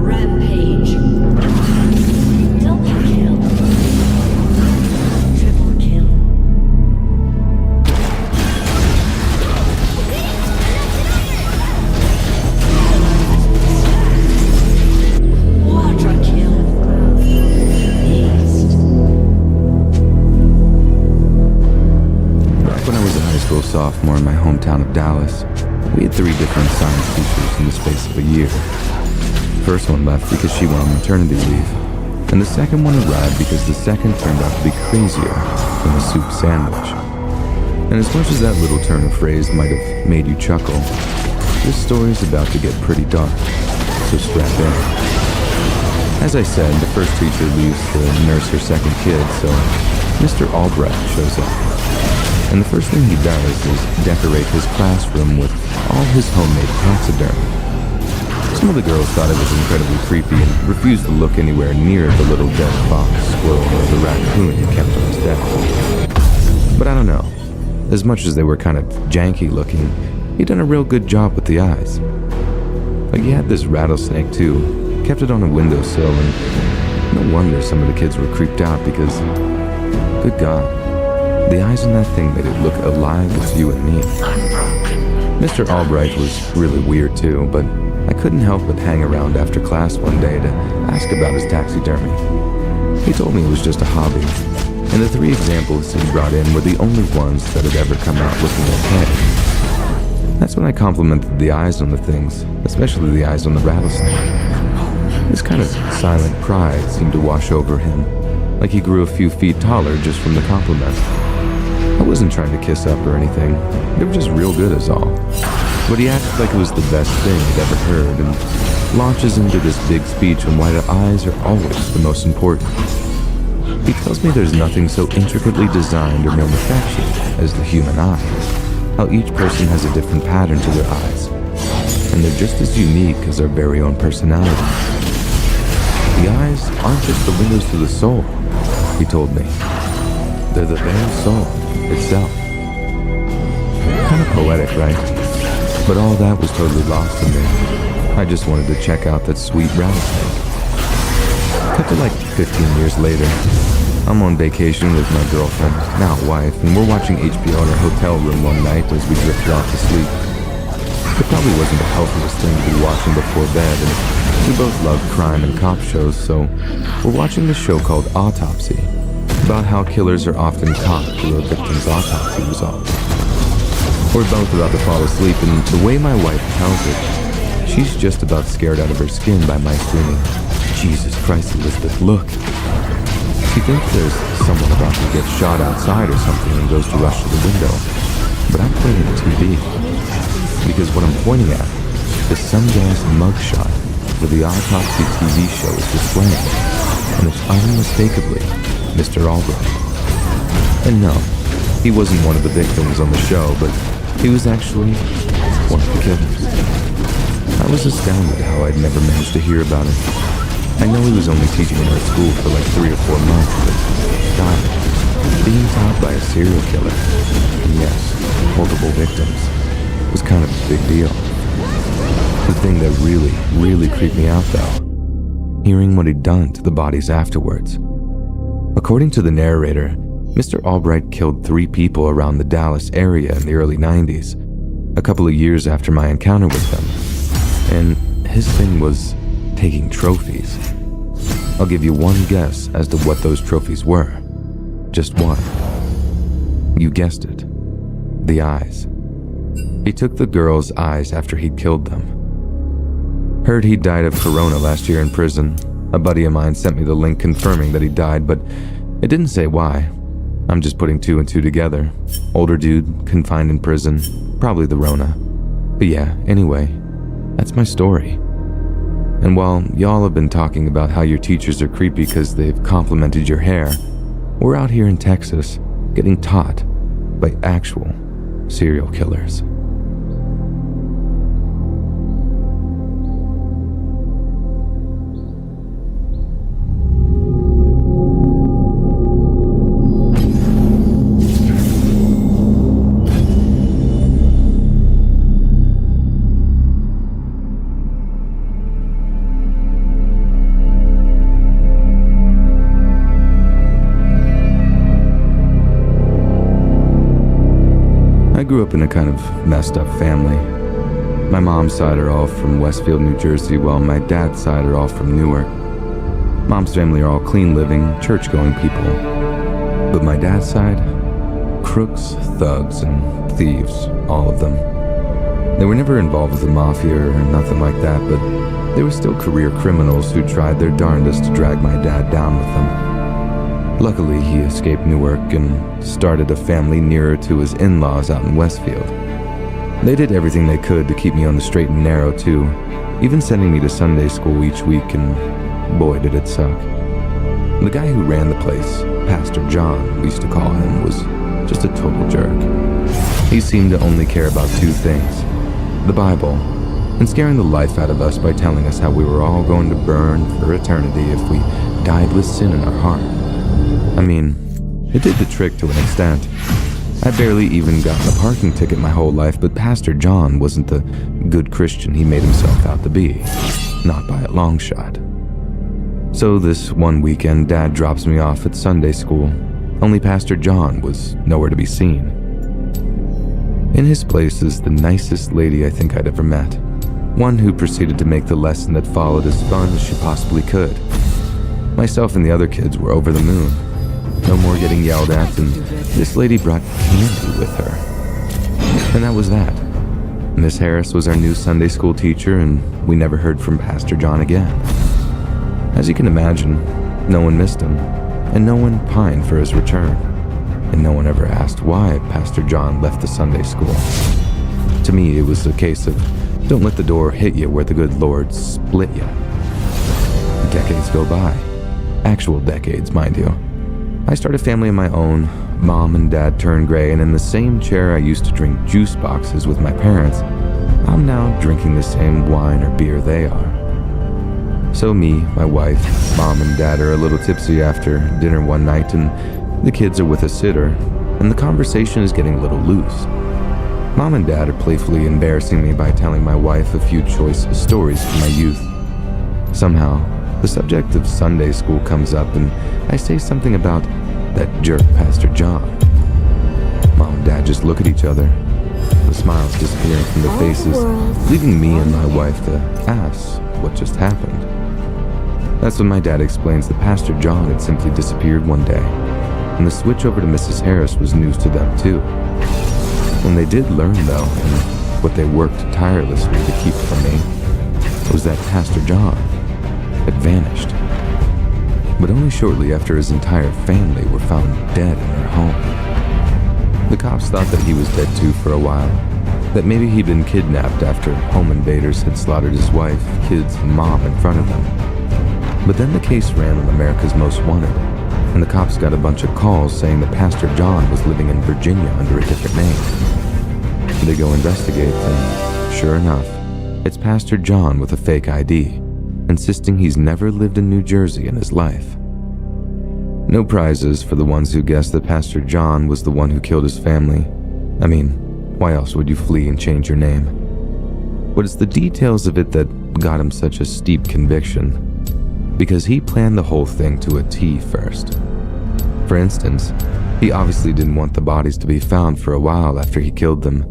Rampage. Double kill. Triple kill. Quadra kill. Aced. Back when I was a high school sophomore in my hometown of Dallas, we had 3 different science teachers in the space of a year. First one left because she went on maternity leave, and the second one arrived because the second turned out to be crazier than a soup sandwich. And as much as that little turn of phrase might have made you chuckle, this story is about to get pretty dark, so strap in. As I said, the first teacher leaves to nurse her second kid, so Mr. Albright shows up. And the first thing he does is decorate his classroom with all his homemade taxidermy. Some of the girls thought it was incredibly creepy and refused to look anywhere near the little dead fox, squirrel, or the raccoon he kept on his desk. But I don't know. As much as they were kind of janky looking, he'd done a real good job with the eyes. Like he had this rattlesnake too, kept it on a windowsill, and no wonder some of the kids were creeped out because, good God, the eyes on that thing made it look alive with you and me. Mr. Albright was really weird too, but I couldn't help but hang around after class one day to ask about his taxidermy. He told me it was just a hobby, and the 3 examples he brought in were the only ones that had ever come out looking okay. That's when I complimented the eyes on the things, especially the eyes on the rattlesnake. This kind of silent pride seemed to wash over him, like he grew a few feet taller just from the compliment. I wasn't trying to kiss up or anything, they were just real good as all. But he acted like it was the best thing he'd ever heard and launches into this big speech on why the eyes are always the most important. He tells me there's nothing so intricately designed or manufactured as the human eye, how each person has a different pattern to their eyes, and they're just as unique as our very own personality. The eyes aren't just the windows to the soul, he told me. They're the very soul itself. Kind of poetic, right? But all that was totally lost to me. I just wanted to check out that sweet rattlesnake. Cut to like 15 years later. I'm on vacation with my girlfriend, now wife, and we're watching HBO in our hotel room one night as we drifted off to sleep. It probably wasn't the healthiest thing to be watching before bed, and we both love crime and cop shows, so we're watching this show called Autopsy, about how killers are often caught through a victim's autopsy results. We're both about to fall asleep, and the way my wife tells it, she's just about scared out of her skin by my screaming, "Jesus Christ, Elizabeth, look!" She thinks there's someone about to get shot outside or something and goes to rush to the window. But I'm pointing at the TV, because what I'm pointing at is some guy's mugshot where the autopsy TV show is displaying, and it's unmistakably Mr. Albright. And no, he wasn't one of the victims on the show, but he was actually one of the killers. I was astounded how I'd never managed to hear about him. I know he was only teaching in our school for like 3 or 4 months, but God, being taught by a serial killer, and yes, multiple victims, was kind of a big deal. The thing that really creeped me out though, hearing what he'd done to the bodies afterwards. According to the narrator, Mr. Albright killed 3 people around the Dallas area in the early 90s, a couple of years after my encounter with him. And his thing was taking trophies. I'll give you one guess as to what those trophies were. Just one. You guessed it. The eyes. He took the girls' eyes after he'd killed them. Heard he died of corona last year in prison. A buddy of mine sent me the link confirming that he died, but it didn't say why. I'm just putting two and two together. Older dude, confined in prison, probably the Rona. But yeah, anyway, that's my story. And while y'all have been talking about how your teachers are creepy because they've complimented your hair, we're out here in Texas getting taught by actual serial killers. I grew up in a kind of messed up family. My mom's side are all from Westfield, New Jersey, while my dad's side are all from Newark. Mom's family are all clean living, church-going people. But my dad's side, crooks, thugs, and thieves, all of them. They were never involved with the mafia or nothing like that, but they were still career criminals who tried their darndest to drag my dad down with them. Luckily, he escaped Newark and started a family nearer to his in-laws out in Westfield. They did everything they could to keep me on the straight and narrow, too, even sending me to Sunday school each week, and boy, did it suck. The guy who ran the place, Pastor John, we used to call him, was just a total jerk. He seemed to only care about two things: the Bible, and scaring the life out of us by telling us how we were all going to burn for eternity if we died with sin in our heart. I mean, it did the trick to an extent. I barely even gotten a parking ticket my whole life, but Pastor John wasn't the good Christian he made himself out to be. Not by a long shot. So this one weekend, Dad drops me off at Sunday school. Only Pastor John was nowhere to be seen. In his place is the nicest lady I think I'd ever met. One who proceeded to make the lesson that followed as fun as she possibly could. Myself and the other kids were over the moon. No more getting yelled at, and this lady brought candy with her. And that was that. Miss Harris was our new Sunday school teacher, and we never heard from Pastor John again. As you can imagine, no one missed him, and no one pined for his return, and no one ever asked why Pastor John left the Sunday school. To me, it was a case of, don't let the door hit you where the good Lord split you. Decades go by. Actual decades, mind you. I started a family of my own. Mom and Dad turned gray, and in the same chair I used to drink juice boxes with my parents, I'm now drinking the same wine or beer they are. So me, my wife, Mom, and Dad are a little tipsy after dinner one night, and the kids are with a sitter, and the conversation is getting a little loose. Mom and Dad are playfully embarrassing me by telling my wife a few choice stories from my youth. Somehow, the subject of Sunday school comes up, and I say something about that jerk Pastor John. Mom and Dad just look at each other, the smiles disappearing from their faces, leaving me and my wife to ask what just happened. That's when my dad explains that Pastor John had simply disappeared one day, and the switch over to Mrs. Harris was news to them too. When they did learn, though, and what they worked tirelessly to keep from me, was that Pastor John had vanished. But only shortly after his entire family were found dead in their home. The cops thought that he was dead too for a while, that maybe he'd been kidnapped after home invaders had slaughtered his wife, kids, and mom in front of them. But then the case ran on America's Most Wanted, and the cops got a bunch of calls saying that Pastor John was living in Virginia under a different name. They go investigate, and sure enough, it's Pastor John with a fake ID, insisting he's never lived in New Jersey in his life. No prizes for the ones who guessed that Pastor John was the one who killed his family. I mean, why else would you flee and change your name? But it's the details of it that got him such a steep conviction, because he planned the whole thing to a T first. For instance, he obviously didn't want the bodies to be found for a while after he killed them,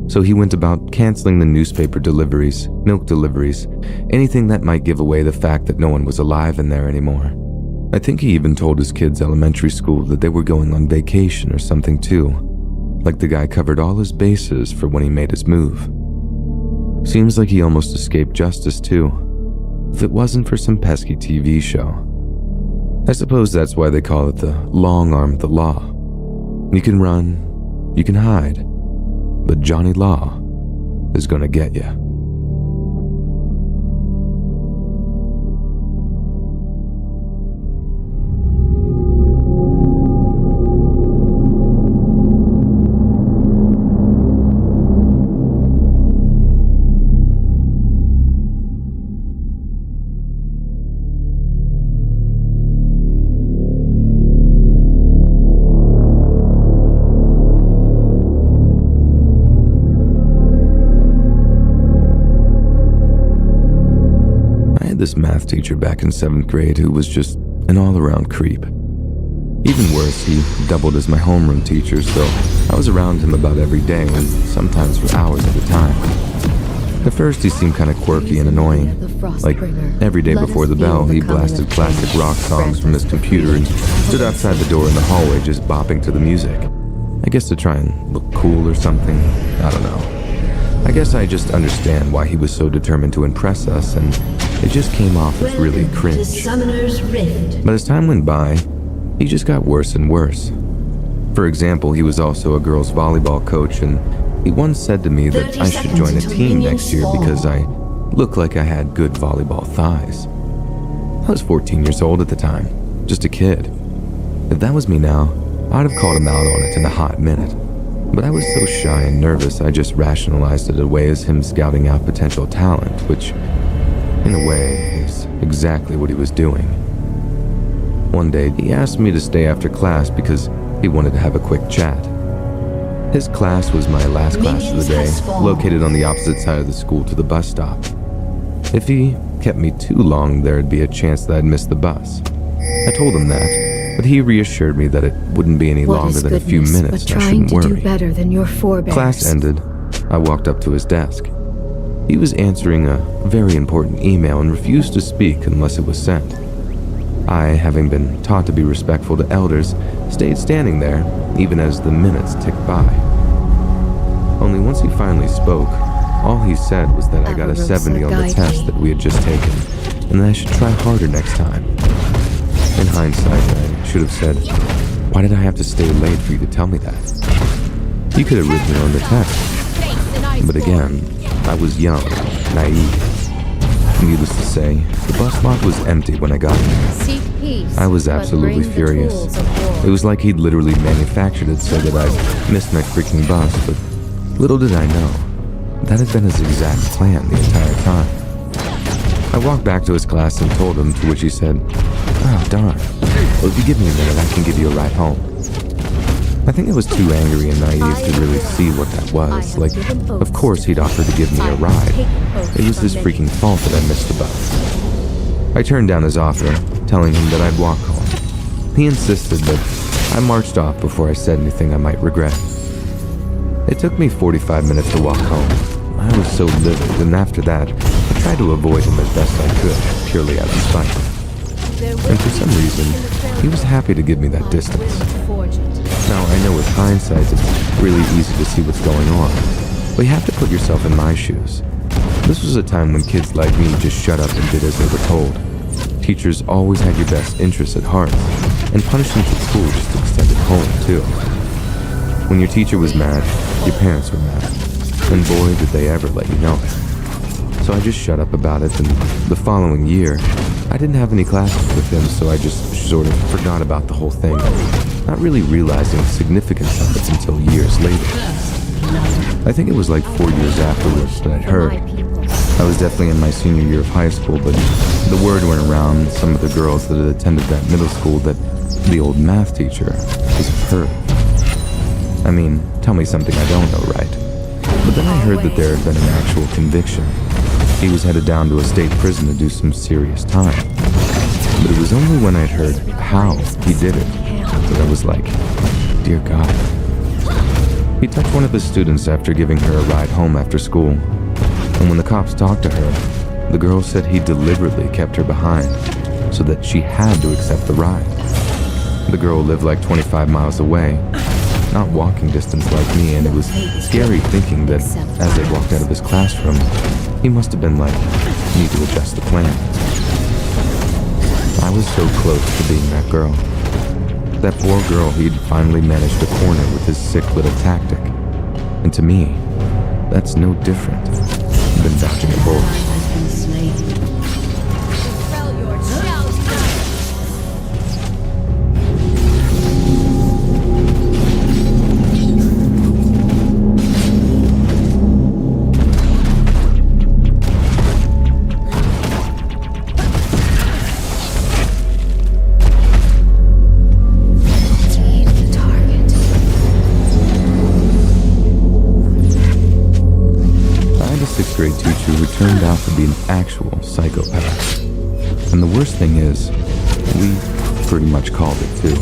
so he went about canceling the newspaper deliveries, milk deliveries, anything that might give away the fact that no one was alive in there anymore. I think he even told his kids' elementary school that they were going on vacation or something too. Like the guy covered all his bases for when he made his move. Seems like he almost escaped justice too, if it wasn't for some pesky TV show. I suppose that's why they call it the long arm of the law. You can run, you can hide, but Johnny Law is gonna get you. This math teacher back in 7th grade who was just an all-around creep. Even worse, he doubled as my homeroom teacher, so I was around him about every day and sometimes for hours at a time. At first, he seemed kind of quirky and annoying. Like, every day before the bell, he blasted classic rock songs from his computer and stood outside the door in the hallway just bopping to the music. I guess to try and look cool or something. I don't know. I guess I just understand why he was so determined to impress us, and it just came off as really cringe. But as time went by, he just got worse and worse. For example, he was also a girls' volleyball coach, and he once said to me that I should join a team next year because I looked like I had good volleyball thighs. I was 14 years old at the time, just a kid. If that was me now, I'd have called him out on it in a hot minute. But I was so shy and nervous, I just rationalized it away as him scouting out potential talent, which, in a way, is exactly what he was doing. One day, he asked me to stay after class because he wanted to have a quick chat. His class was my last class of the day, located on the opposite side of the school to the bus stop. If he kept me too long, there'd be a chance that I'd miss the bus. I told him that, but he reassured me that it wouldn't be any longer than a few minutes and I shouldn't worry. Better than your forebears. Class ended. I walked up to his desk. He was answering a very important email and refused to speak unless it was sent. I, having been taught to be respectful to elders, stayed standing there even as the minutes ticked by. Only once he finally spoke, all he said was that I got a 70 on the test that we had just taken and that I should try harder next time. In hindsight, I should have said, "Why did I have to stay late for you to tell me that? You could have written it on the text." But again, I was young, naive. Needless to say, the bus lot was empty when I got there. I was absolutely furious. It was like he'd literally manufactured it so that I'd missed my freaking bus, but little did I know, that had been his exact plan the entire time. I walked back to his class and told him, to which he said, "Oh, darn. Well, if you give me a minute, I can give you a ride home." I think I was too angry and naive to really see what that was. Like, of course he'd offer to give me a ride. It was his freaking fault that I missed the bus. I turned down his offer, telling him that I'd walk home. He insisted, but I marched off before I said anything I might regret. It took me 45 minutes to walk home. I was so livid, and after that, I tried to avoid him as best I could, purely out of spite. And for some reason, he was happy to give me that distance. Now, I know with hindsight, it's really easy to see what's going on, but you have to put yourself in my shoes. This was a time when kids like me just shut up and did as they were told. Teachers always had your best interests at heart, and punishments at school just extended home, too. When your teacher was mad, your parents were mad, and boy, did they ever let you know it. So I just shut up about it, and the following year, I didn't have any classes with him, so I just sort of forgot about the whole thing, not really realizing the significance of it until years later. I think it was like 4 years afterwards that I'd heard. I was definitely in my senior year of high school, but the word went around some of the girls that had attended that middle school that the old math teacher was a perv. I mean, tell me something I don't know, right? But then I heard that there had been an actual conviction. He was headed down to a state prison to do some serious time. But it was only when I'd heard how he did it that I was like, dear God. He touched one of his students after giving her a ride home after school. And when the cops talked to her, the girl said he deliberately kept her behind so that she had to accept the ride. The girl lived like 25 miles away, not walking distance like me, and it was scary thinking that as they walked out of his classroom, he must have been like, need to adjust the plan. I was so close to being that girl. That poor girl he'd finally managed to corner with his sick little tactic. And to me, that's no different than dodging a bullet. Has been slain. Sixth grade teacher who turned out to be an actual psychopath. And the worst thing is, we pretty much called it too.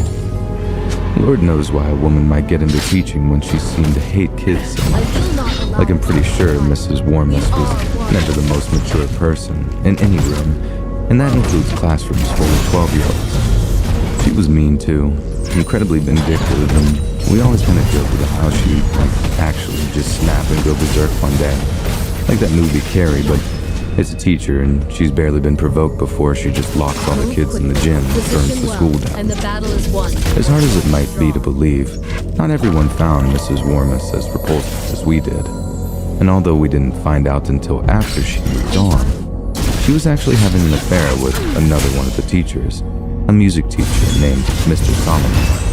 Lord knows why a woman might get into teaching when she seemed to hate kids so much. Like I'm pretty sure Mrs. Warmus was never the most mature person in any room, and that includes classrooms full of 12-year-olds. She was mean too, incredibly vindictive, and we always kind of joked about how she'd actually just snap and go berserk one day. Like that movie Carrie, but it's a teacher and she's barely been provoked before she just locks all the kids in the gym and burns the school down. And the battle is won. As hard as it might be to believe, not everyone found Mrs. Warmus as repulsive as we did. And although we didn't find out until after she moved on, she was actually having an affair with another one of the teachers, a music teacher named Mr. Solomon.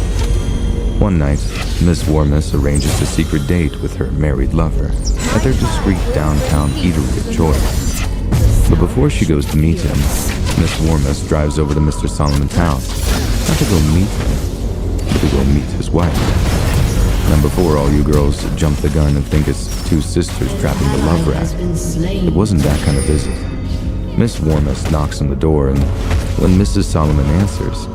One night, Miss Warmus arranges a secret date with her married lover at their discreet downtown eatery of choice. But before she goes to meet him, Miss Warmus drives over to Mr. Solomon's house, not to go meet him, but to go meet his wife. Now before all you girls jump the gun and think it's two sisters trapping the love rat, it wasn't that kind of visit. Miss Warmus knocks on the door, and when Mrs. Solomon answers,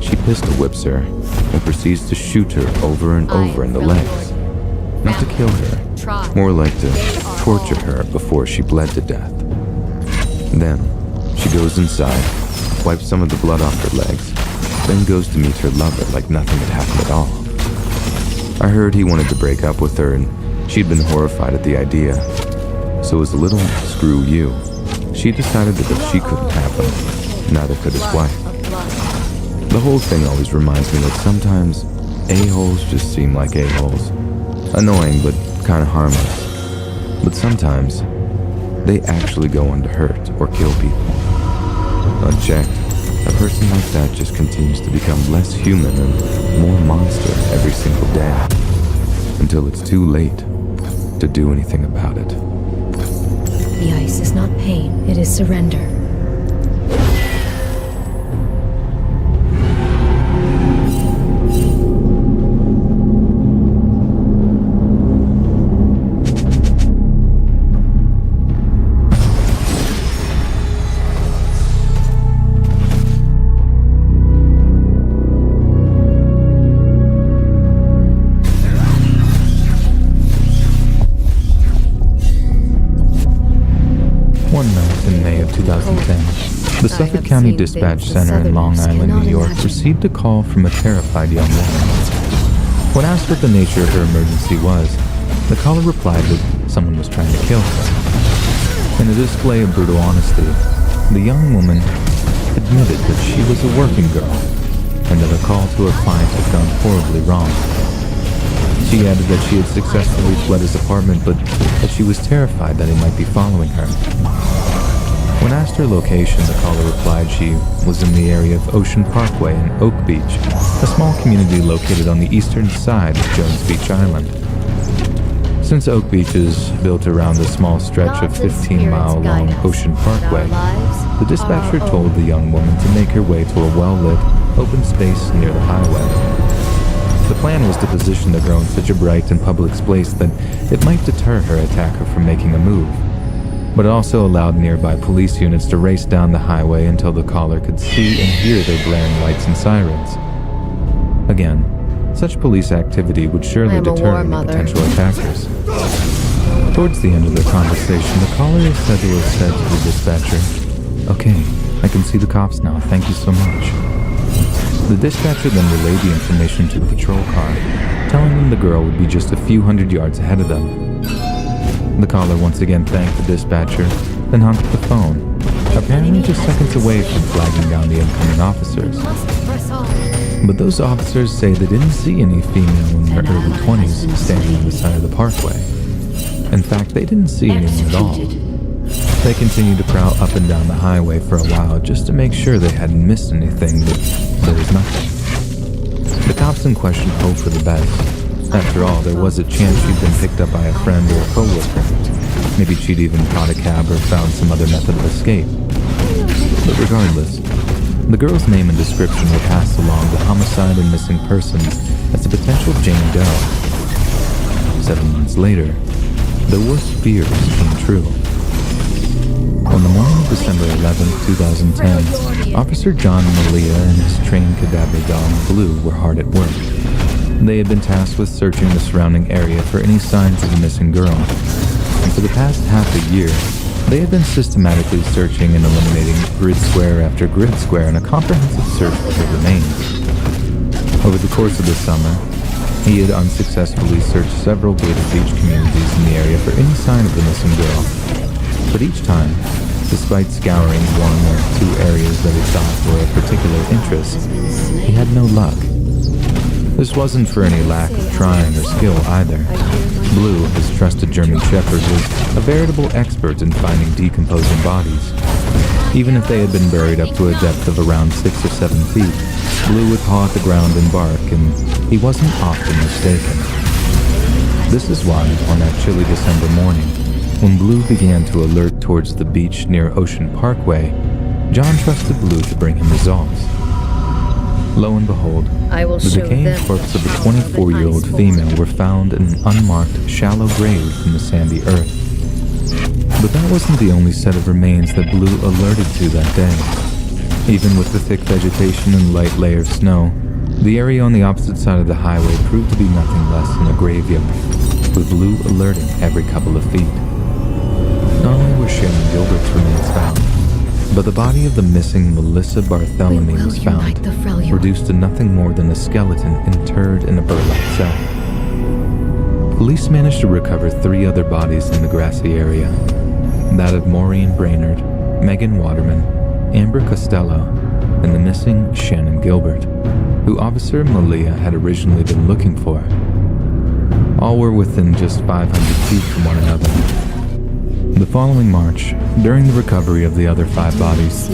she pistol whips her and proceeds to shoot her over and over in the legs. Not to kill her, more like to torture her before she bled to death. Then, she goes inside, wipes some of the blood off her legs, then goes to meet her lover like nothing had happened at all. I heard he wanted to break up with her, and she'd been horrified at the idea. So as a little screw you, she decided that if she couldn't have him, neither could his wife. The whole thing always reminds me that sometimes a-holes just seem like a-holes. Annoying, but kind of harmless. But sometimes, they actually go on to hurt or kill people. Unchecked, a person like that just continues to become less human and more monster every single day, until it's too late to do anything about it. The ice is not pain, it is surrender. One night in May of 2010, the Suffolk County Dispatch Center in Long Island, New York, received a call from a terrified young woman. When asked what the nature of her emergency was, the caller replied that someone was trying to kill her. In a display of brutal honesty, the young woman admitted that she was a working girl and that a call to her client had gone horribly wrong. She added that she had successfully fled his apartment, but that she was terrified that he might be following her. When asked her location, the caller replied she was in the area of Ocean Parkway in Oak Beach, a small community located on the eastern side of Jones Beach Island. Since Oak Beach is built around a small stretch of 15-mile-long Ocean Parkway, the dispatcher told the young woman to make her way to a well-lit, open space near the highway. The plan was to position the girl in such a bright and public place that it might deter her attacker from making a move, but it also allowed nearby police units to race down the highway until the caller could see and hear their blaring lights and sirens. Again, such police activity would surely deter any potential attackers. Towards the end of their conversation, the caller is said to have said to the dispatcher, "Okay, I can see the cops now, thank you so much." The dispatcher then relayed the information to the patrol car, telling them the girl would be just a few hundred yards ahead of them. The caller once again thanked the dispatcher, then hung up the phone, apparently just seconds away from flagging down the incoming officers. But those officers say they didn't see any female in their early 20s standing on the side of the parkway. In fact, they didn't see anyone at all. They continued to prowl up and down the highway for a while just to make sure they hadn't missed anything, but there was nothing. The cops in question hoped for the best. After all, there was a chance she'd been picked up by a friend or a co-worker. Maybe she'd even caught a cab or found some other method of escape. But regardless, the girl's name and description were passed along to homicide and missing persons as a potential Jane Doe. 7 months later, their worst fears came true. On the morning of December 11, 2010, Officer John Malia and his trained cadaver dog, Blue, were hard at work. They had been tasked with searching the surrounding area for any signs of the missing girl. And for the past half a year, they had been systematically searching and eliminating grid square after grid square in a comprehensive search for her remains. Over the course of the summer, he had unsuccessfully searched several gated beach communities in the area for any sign of the missing girl. But each time, despite scouring 1 or 2 areas that he thought were of particular interest, he had no luck. This wasn't for any lack of trying or skill either. Blue, his trusted German Shepherd, was a veritable expert in finding decomposing bodies. Even if they had been buried up to a depth of around 6 or 7 feet, Blue would paw at the ground and bark, and he wasn't often mistaken. This is why, on that chilly December morning, when Blue began to alert towards the beach near Ocean Parkway, John trusted Blue to bring him results. Lo and behold, the decaying corpse of a 24-year-old female were found in an unmarked, shallow grave in the sandy earth. But that wasn't the only set of remains that Blue alerted to that day. Even with the thick vegetation and light layer of snow, the area on the opposite side of the highway proved to be nothing less than a graveyard, with Blue alerting every couple of feet. Not only were Shannon Gilbert's remains found, but the body of the missing Melissa Barthélemy was found, reduced to nothing more than a skeleton interred in a burlap sack. Police managed to recover 3 other bodies in the grassy area, that of Maureen Brainerd, Megan Waterman, Amber Costello, and the missing Shannon Gilbert, who Officer Malia had originally been looking for. All were within just 500 feet from one another. The following March, during the recovery of the other 5 bodies,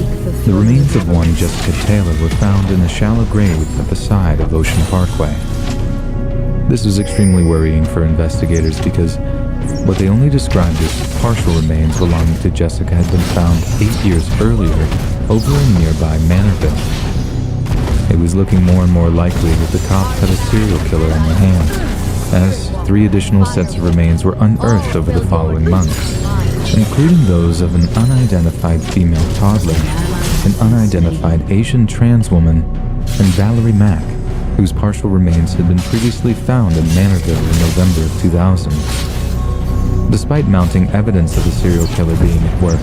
the remains of one Jessica Taylor were found in a shallow grave at the side of Ocean Parkway. This was extremely worrying for investigators because what they only described as partial remains belonging to Jessica had been found 8 years earlier over in nearby Manorville. It was looking more and more likely that the cops had a serial killer on their hands, as 3 additional sets of remains were unearthed over the following months, including those of an unidentified female toddler, an unidentified Asian trans woman, and Valerie Mack, whose partial remains had been previously found in Manorville in November of 2000. Despite mounting evidence of the serial killer being at work,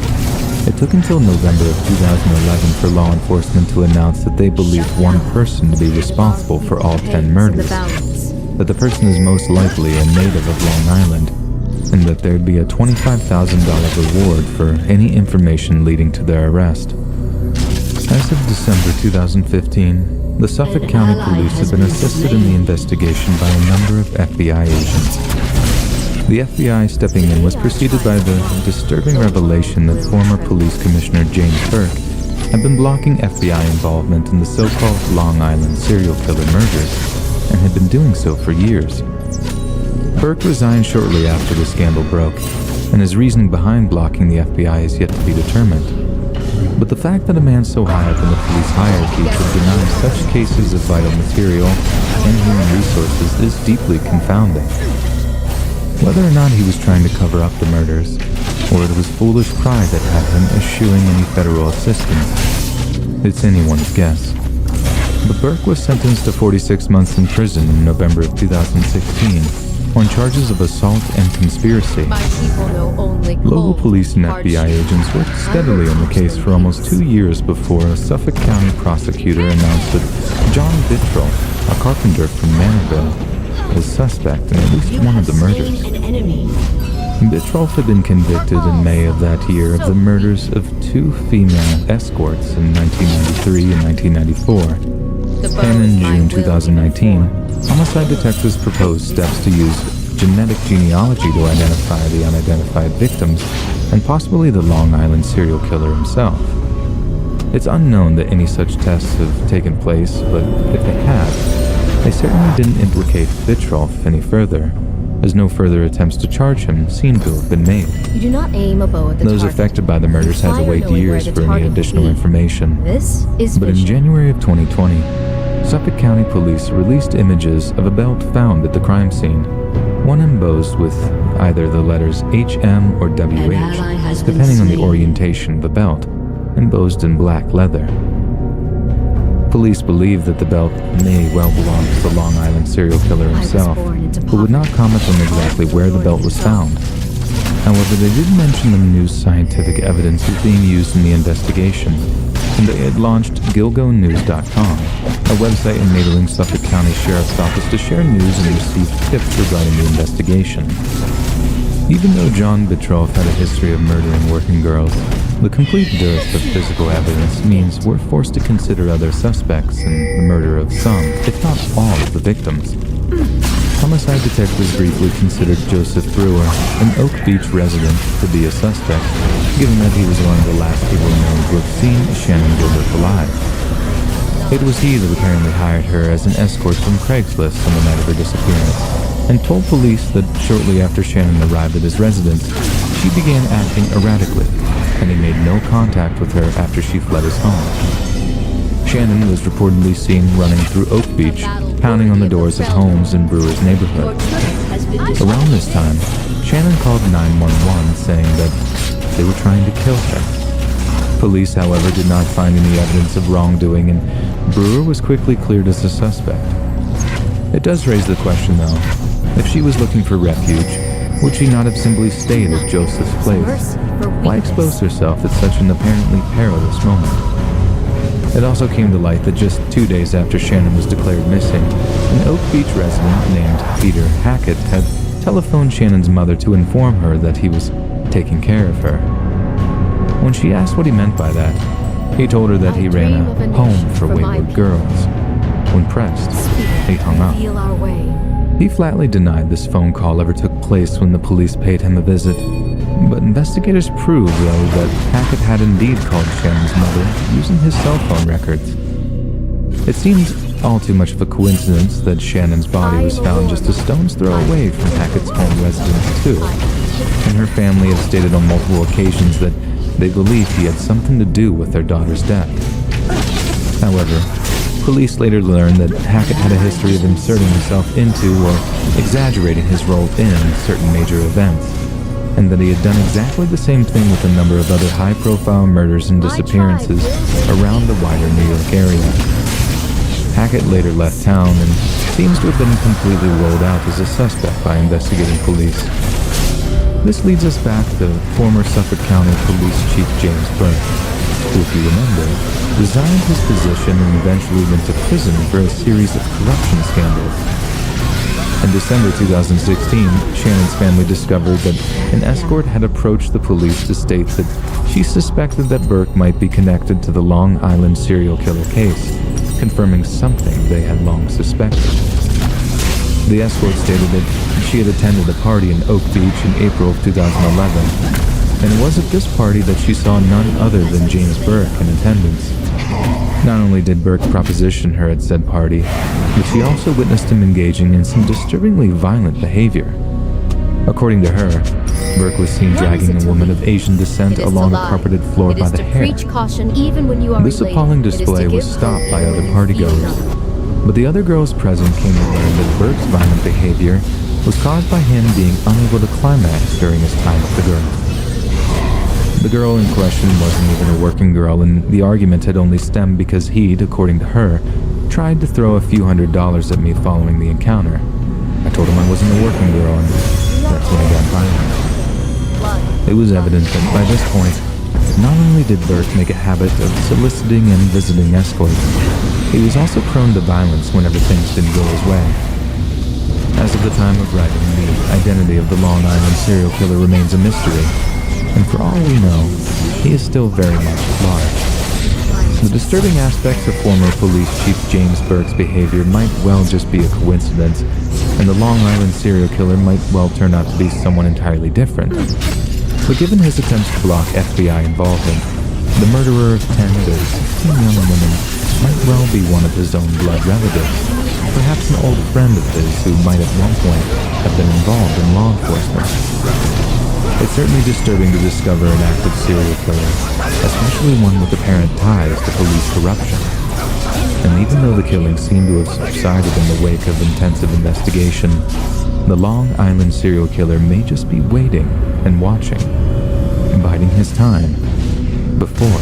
it took until November of 2011 for law enforcement to announce that they believed one person to be responsible for all 10 murders, that the person is most likely a native of Long Island, and that there'd be a $25,000 reward for any information leading to their arrest. As of December 2015, the Suffolk County Police had been assisted in the investigation by a number of FBI agents. The FBI stepping in was preceded by the disturbing revelation that former Police Commissioner James Burke had been blocking FBI involvement in the so-called Long Island serial killer murders, and had been doing so for years. Burke resigned shortly after the scandal broke, and his reasoning behind blocking the FBI is yet to be determined. But the fact that a man so high up in the police hierarchy could deny such cases of vital material and human resources is deeply confounding. Whether or not he was trying to cover up the murders, or it was foolish pride that had him eschewing any federal assistance, it's anyone's guess. But Burke was sentenced to 46 months in prison in November of 2016 on charges of assault and conspiracy. Local police and FBI agents worked steadily on the case for almost 2 years before a Suffolk County prosecutor announced that John Vittrell, a carpenter from Manorville, was suspect in at least one of the murders. Bitrolf had been convicted in May of that year of the murders of 2 female escorts in 1993 and 1994. And in June 2019, homicide detectives proposed steps to use genetic genealogy to identify the unidentified victims and possibly the Long Island serial killer himself. It's unknown that any such tests have taken place, but if they have, they certainly didn't implicate Bitrolf any further, as no further attempts to charge him seem to have been made. You do not aim a bow at the Those target. affected by the murders had to Fire wait knowing years where the for any target will additional be. information. This is But in vision. January of 2020, Suffolk County Police released images of a belt found at the crime scene, one embossed with either the letters HM or An ally WH, has been depending on the slain. orientation of the belt, embossed in black leather. Police believe that the belt may well belong to the Long Island serial killer himself, but would not comment on exactly where the belt was found. However, they did mention the new scientific evidence is being used in the investigation, and they had launched GilgoNews.com, a website enabling Suffolk County Sheriff's Office to share news and receive tips regarding the investigation. Even though John Bitrolf had a history of murdering working girls, the complete dearth of physical evidence means we're forced to consider other suspects in the murder of some, if not all, of the victims. Homicide detectives briefly considered Joseph Brewer, an Oak Beach resident, to be a suspect, given that he was one of the last people known to have seen Shannon Gilbert alive. It was he that apparently hired her as an escort from Craigslist on the night of her disappearance, and told police that shortly after Shannon arrived at his residence, she began acting erratically, and he made no contact with her after she fled his home. Shannon was reportedly seen running through Oak Beach, pounding on the doors of homes in Brewer's neighborhood. Around this time, Shannon called 911 saying that they were trying to kill her. Police, however, did not find any evidence of wrongdoing, and Brewer was quickly cleared as a suspect. It does raise the question, though, if she was looking for refuge, would she not have simply stayed at Joseph's place? Why expose herself at such an apparently perilous moment? It also came to light that just 2 days after Shannon was declared missing, an Oak Beach resident named Peter Hackett had telephoned Shannon's mother to inform her that he was taking care of her. When she asked what he meant by that, he told her that he ran a home for wayward girls. When pressed, he hung up. Feel our way. He flatly denied this phone call ever took place when the police paid him a visit, but investigators proved, though, that Hackett had indeed called Shannon's mother using his cell phone records. It seemed all too much of a coincidence that Shannon's body was found just a stone's throw away from Hackett's home residence, too, and her family have stated on multiple occasions that they believe he had something to do with their daughter's death. However, police later learned that Hackett had a history of inserting himself into or exaggerating his role in certain major events, and that he had done exactly the same thing with a number of other high-profile murders and disappearances around the wider New York area. Hackett later left town and seems to have been completely rolled out as a suspect by investigating police. This leads us back to former Suffolk County Police Chief James Burke, who, if you remember, resigned his position and eventually went to prison for a series of corruption scandals. In December 2016, Shannon's family discovered that an escort had approached the police to state that she suspected that Burke might be connected to the Long Island serial killer case, confirming something they had long suspected. The escort stated that she had attended a party in Oak Beach in April of 2011, and it was at this party that she saw none other than James Burke in attendance. Not only did Burke proposition her at said party, but she also witnessed him engaging in some disturbingly violent behavior. According to her, Burke was seen dragging a woman of Asian descent along a carpeted floor by the hair. This appalling display was stopped by other partygoers, but the other girls present came to learn that Burke's violent behavior was caused by him being unable to climax during his time with the girl. The girl in question wasn't even a working girl, and the argument had only stemmed because he'd, according to her, tried to throw a few $100s at me following the encounter. I told him I wasn't a working girl, and that's when I got violent. It was evident that by this point, not only did Burke make a habit of soliciting and visiting escorts, he was also prone to violence whenever things didn't go his way. As of the time of writing, the identity of the Long Island serial killer remains a mystery, and for all we know, he is still very much at large. The disturbing aspects of former police chief James Burke's behavior might well just be a coincidence, and the Long Island serial killer might well turn out to be someone entirely different. But given his attempts to block FBI involvement, the murderer of 10 to 16 young women might well be one of his own blood relatives, perhaps an old friend of his who might at one point have been involved in law enforcement. It's certainly disturbing to discover an active serial killer, especially one with apparent ties to police corruption. And even though the killings seem to have subsided in the wake of intensive investigation, the Long Island serial killer may just be waiting and watching, biding his time before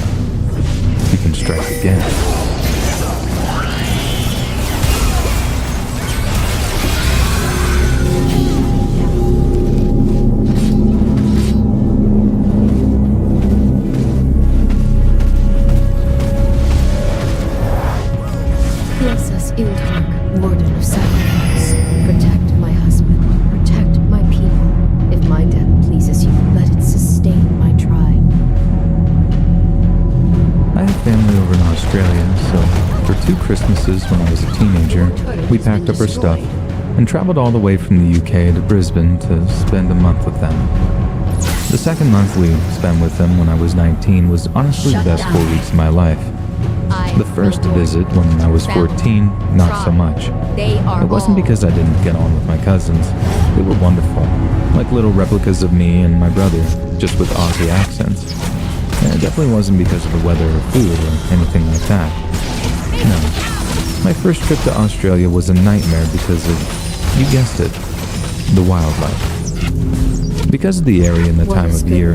he can strike again. Princess Indhark, Warden of Sacrifice, protect my husband, protect my people. If my death pleases you, let it sustain my tribe. I have family over in Australia, so for 2 Christmases when I was a teenager, we packed up our stuff and traveled all the way from the UK to Brisbane to spend a month with them. The second month we spent with them when I was 19 was honestly the best 4 weeks of my life. The first visit when I was 14, not so much. It wasn't because I didn't get on with my cousins. They were wonderful, like little replicas of me and my brother, just with Aussie accents. And it definitely wasn't because of the weather or food or anything like that. No. My first trip to Australia was a nightmare because of, you guessed it, the wildlife. Because of the area and the time of year,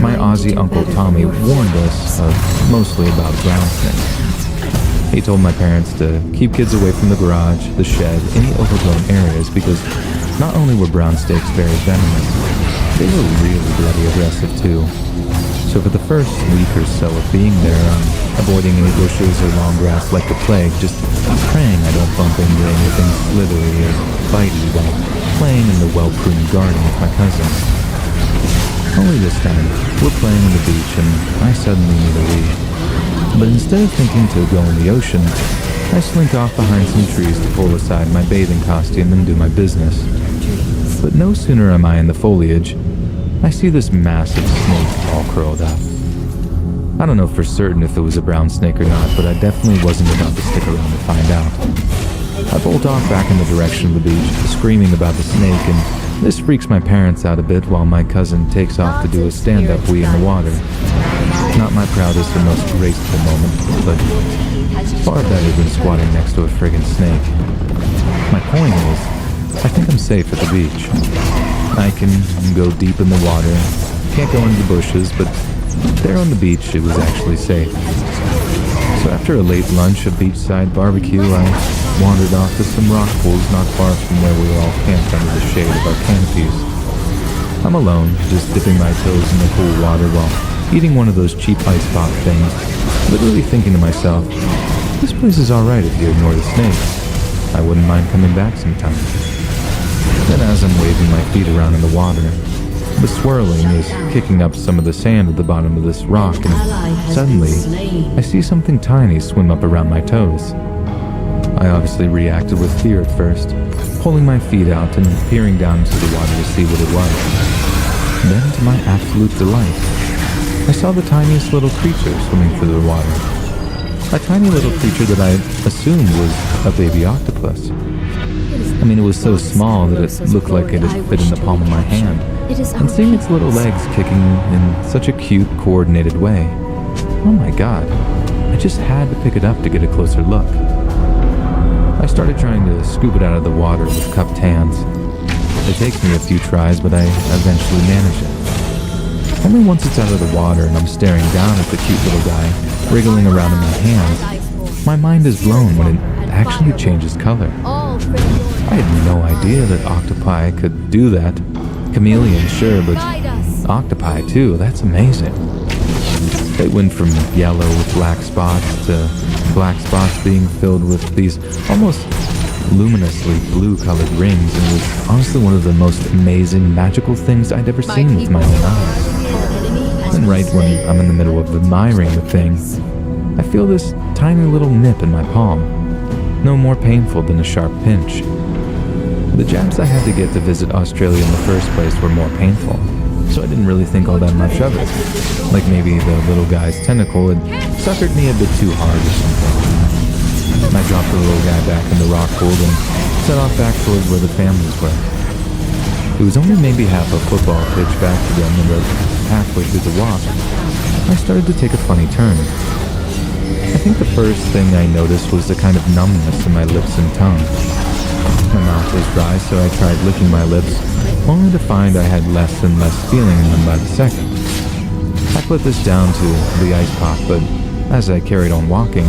my Aussie Uncle Tommy warned us mostly about ground snakes. He told my parents to keep kids away from the garage, the shed, any overgrown areas because not only were brown snakes very venomous, they were really bloody aggressive too. So for the first week or so of being there, avoiding any bushes or long grass like the plague, just praying I don't bump into anything slithery or bitey while playing in the well-pruned garden with my cousins. Only this time, we're playing on the beach and I suddenly need a leave. But instead of thinking to go in the ocean, I slink off behind some trees to pull aside my bathing costume and do my business. But no sooner am I in the foliage, I see this massive snake all curled up. I don't know for certain if it was a brown snake or not, but I definitely wasn't about to stick around to find out. I bolt off back in the direction of the beach, screaming about the snake, and this freaks my parents out a bit while my cousin takes off to do a stand-up wee in the water. Not my proudest or most graceful moment, but far better than squatting next to a friggin' snake. My point is, I think I'm safe at the beach. I can go deep in the water, can't go into the bushes, but there on the beach it was actually safe. So after a late lunch, a beachside barbecue, I wandered off to some rock pools not far from where we were all camped under the shade of our canopies. I'm alone, just dipping my toes in the cool water while eating one of those cheap ice pop things, literally thinking to myself, this place is alright if you ignore the snakes. I wouldn't mind coming back sometime. Then as I'm waving my feet around in the water, the swirling is kicking up some of the sand at the bottom of this rock, and suddenly, I see something tiny swim up around my toes. I obviously reacted with fear at first, pulling my feet out and peering down into the water to see what it was. Then, to my absolute delight, I saw the tiniest little creature swimming through the water. A tiny little creature that I assumed was a baby octopus. I mean, it was so small that it looked like it had fit in the palm of my hand. And seeing its little legs kicking in such a cute, coordinated way, oh my god, I just had to pick it up to get a closer look. I started trying to scoop it out of the water with cupped hands. It takes me a few tries, but I eventually manage it. Only once it's out of the water and I'm staring down at the cute little guy, wriggling around in my hands, my mind is blown when it actually changes color. I had no idea that octopi could do that. Chameleons, sure, but octopi too, that's amazing. They went from yellow with black spots to black spots being filled with these almost luminously blue-colored rings, and was honestly one of the most amazing, magical things I'd ever seen with my own eyes. And right when I'm in the middle of admiring the thing, I feel this tiny little nip in my palm, no more painful than a sharp pinch. The jabs I had to get to visit Australia in the first place were more painful, so I didn't really think all that much of it. Like maybe the little guy's tentacle had suckered me a bit too hard or something. I dropped the little guy back in the rock pool and set off back towards where the families were. It was only maybe half a football pitch back to them, and halfway through the walk, I started to take a funny turn. I think the first thing I noticed was the kind of numbness in my lips and tongue. My mouth was dry, so I tried licking my lips, only to find I had less and less feeling in them by the second. I put this down to the ice pop, but as I carried on walking,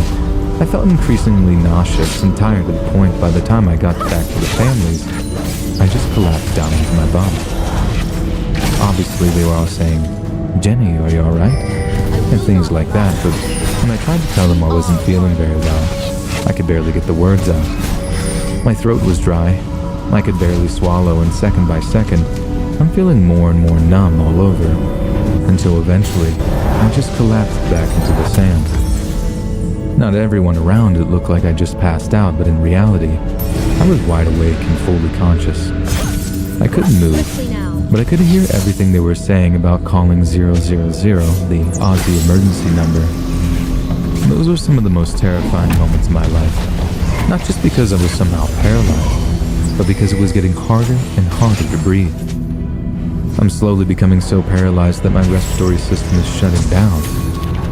I felt increasingly nauseous and tired to the point by the time I got back to the families, I just collapsed down into my bum. Obviously, they were all saying, "Jenny, are you alright?" and things like that, but when I tried to tell them I wasn't feeling very well, I could barely get the words out. My throat was dry, I could barely swallow, and second by second, I'm feeling more and more numb all over, until eventually, I just collapsed back into the sand. Not everyone around it looked like I just passed out, but in reality, I was wide awake and fully conscious. I couldn't move, but I could hear everything they were saying about calling 000, the Aussie emergency number. Those were some of the most terrifying moments of my life. Not just because I was somehow paralyzed, but because it was getting harder and harder to breathe. I'm slowly becoming so paralyzed that my respiratory system is shutting down,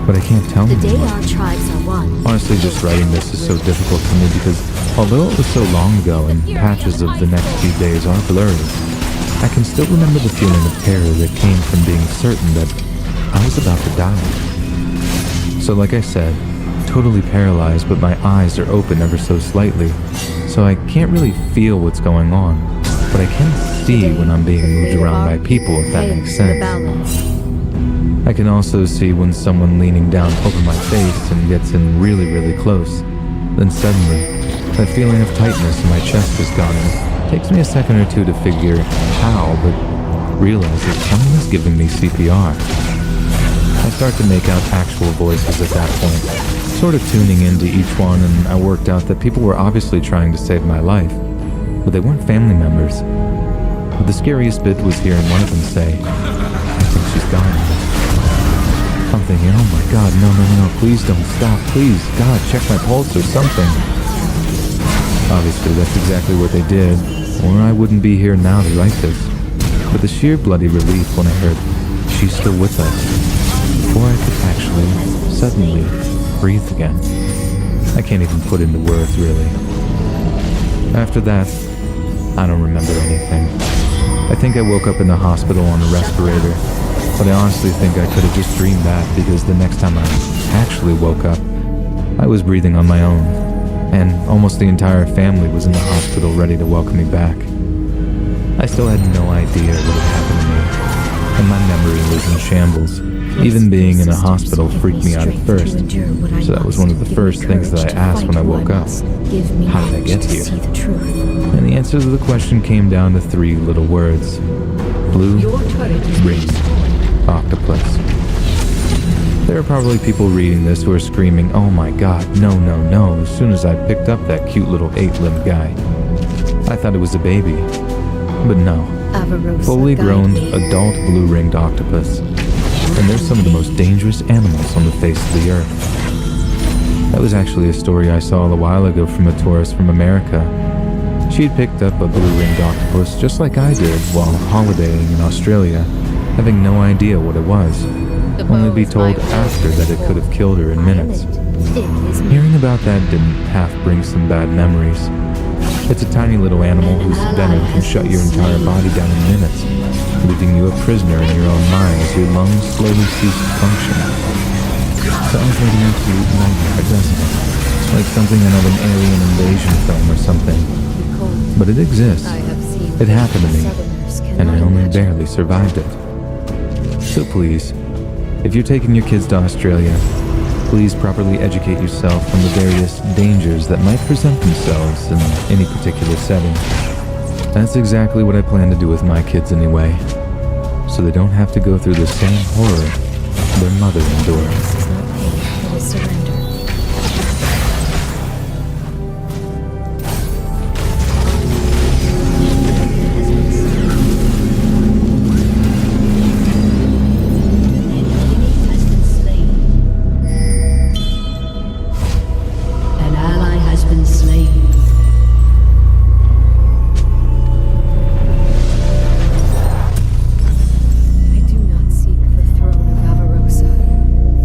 but I can't tell The day anyone. our tribes are one. Honestly, just writing this is so difficult for me because although it was so long ago and patches of the next few days are blurry, I can still remember the feeling of terror that came from being certain that I was about to die. So like I said, totally paralyzed, but my eyes are open ever so slightly, so I can't really feel what's going on, but I can see when I'm being moved around by people, if that makes sense. I can also see when someone leaning down over my face and gets in really, really close. Then suddenly, that feeling of tightness in my chest is gone, and it takes me a second or two to figure how, but realize that someone is giving me CPR. I start to make out actual voices at that point, sort of tuning into each one, and I worked out that people were obviously trying to save my life, but they weren't family members. But the scariest bit was hearing one of them say, "I think she's dying." I'm thinking, oh my god, no, please don't stop, please, God, check my pulse or something. Obviously, that's exactly what they did, or I wouldn't be here now to write this. But the sheer bloody relief when I heard, "She's still with us," before I could actually, suddenly, breathe again. I can't even put into words, really. After that, I don't remember anything. I think I woke up in the hospital on a respirator, but I honestly think I could have just dreamed that because the next time I actually woke up, I was breathing on my own, and almost the entire family was in the hospital ready to welcome me back. I still had no idea what had happened to me, and my memory was in shambles. Even being in a hospital freaked me out at first, so that was one of the first things that I asked when I woke up. How did I get here? And the answer to the question came down to 3 little words. Blue ring octopus. There are probably people reading this who are screaming, "Oh my god, no," as soon as I picked up that cute little 8-limbed guy. I thought it was a baby, but no. Fully grown adult blue-ringed octopus. And they're some of the most dangerous animals on the face of the earth. That was actually a story I saw a while ago from a tourist from America. She had picked up a blue-ringed octopus just like I did while holidaying in Australia, having no idea what it was, only to be told after that it could have killed her in minutes. Hearing about that didn't half bring some bad memories. It's a tiny little animal whose venom can shut your entire body down in minutes, leaving you a prisoner in your own mind as your lungs slowly cease to function. Sounds like an absolute nightmare, doesn't it? Like something out of an alien invasion film or something. But it exists. It happened to me, and I only barely survived it. So please, if you're taking your kids to Australia, Please properly educate yourself on the various dangers that might present themselves in any particular setting. That's exactly what I plan to do with my kids anyway, so they don't have to go through the same horror their mother endured. This is not pain, it is surrender. An ally has been slain. I do not seek the throne of Avarosa.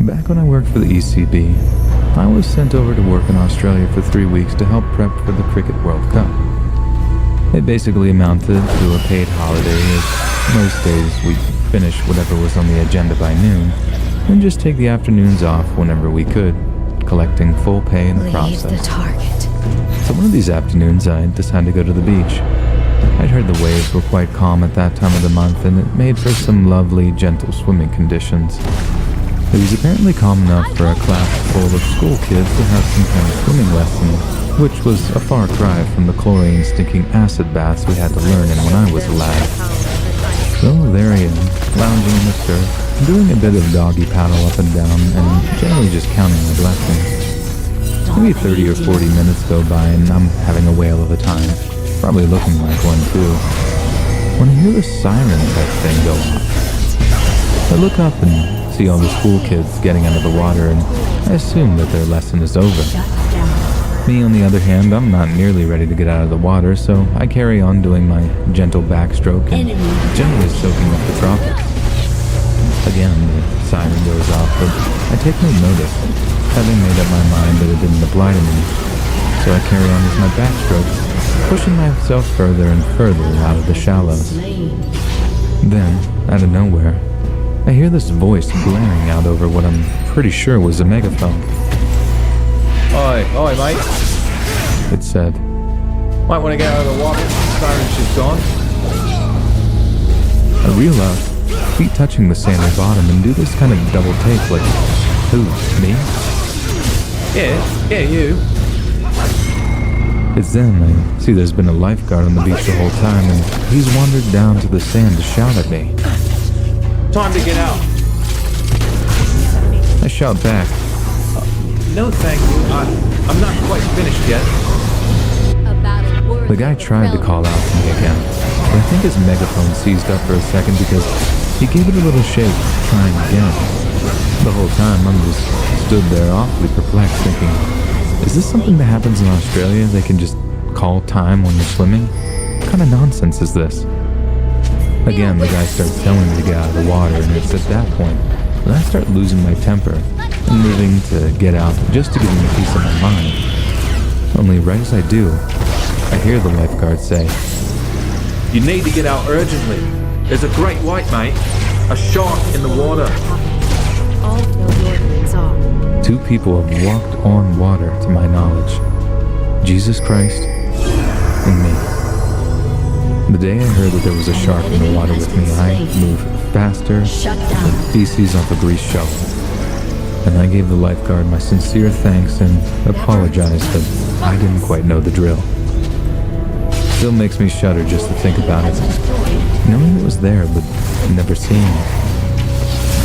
Back when I worked for the ECB, I was sent over to work in Australia for 3 weeks to help prep for the Cricket World Cup. It basically amounted to a paid holiday, as most days we'd finish whatever was on the agenda by noon, and just take the afternoons off whenever we could, collecting full pay in the Leave process. the target. So one of these afternoons, I decided to go to the beach. I'd heard the waves were quite calm at that time of the month, and it made for some lovely, gentle swimming conditions. It was apparently calm enough for a class full of school kids to have some kind of swimming lesson, which was a far cry from the chlorine-stinking acid baths we had to learn in when I was a lad. So there I am, lounging in the surf, doing a bit of doggy paddle up and down, and generally just counting my blessings. Maybe 30 or 40 minutes go by, and I'm having a whale of a time. Probably looking like one, too. When I hear the siren type thing go off, I look up and see all the school kids getting out of the water, and I assume that their lesson is over. Me, on the other hand, I'm not nearly ready to get out of the water, so I carry on doing my gentle backstroke and generally soaking up the tropics. Again, the siren goes off, but I take no notice, having made up my mind that it didn't apply to me. So I carry on with my backstroke, pushing myself further and further out of the shallows. Then, out of nowhere, I hear this voice blaring out over what I'm pretty sure was a megaphone. Oi, mate. It said, Might want to get out of the water. Siren's just gone. I reel out, feet touching the sandy bottom, and do this kind of double take like, who, me? Yeah, you. It's then I see there's been a lifeguard on the beach the whole time, and he's wandered down to the sand to shout at me. Time to get out. I shout back, No, thank you. I'm not quite finished yet. the guy tried to call out to me again, but I think his megaphone seized up for a second because he gave it a little shake, trying again. The whole time I'm just stood there awfully perplexed, thinking, is this something that happens in Australia? They can just call time when you're swimming? What kind of nonsense is this? Again, the guy starts telling me to get out of the water, and it's at that point that I start losing my temper and moving to get out just to give him a piece of my mind. Only right as I do, I hear the lifeguard say, You need to get out urgently. There's a great white, mate. A shark in the water. All Nordlands are. 2 people have walked on water to my knowledge. Jesus Christ and me. The day I heard that there was a shark in the water with me, I moved faster than feces off a grease shovel. And I gave the lifeguard my sincere thanks and apologized that I didn't quite know the drill. Still makes me shudder just to think about it, knowing it was there but never seeing it.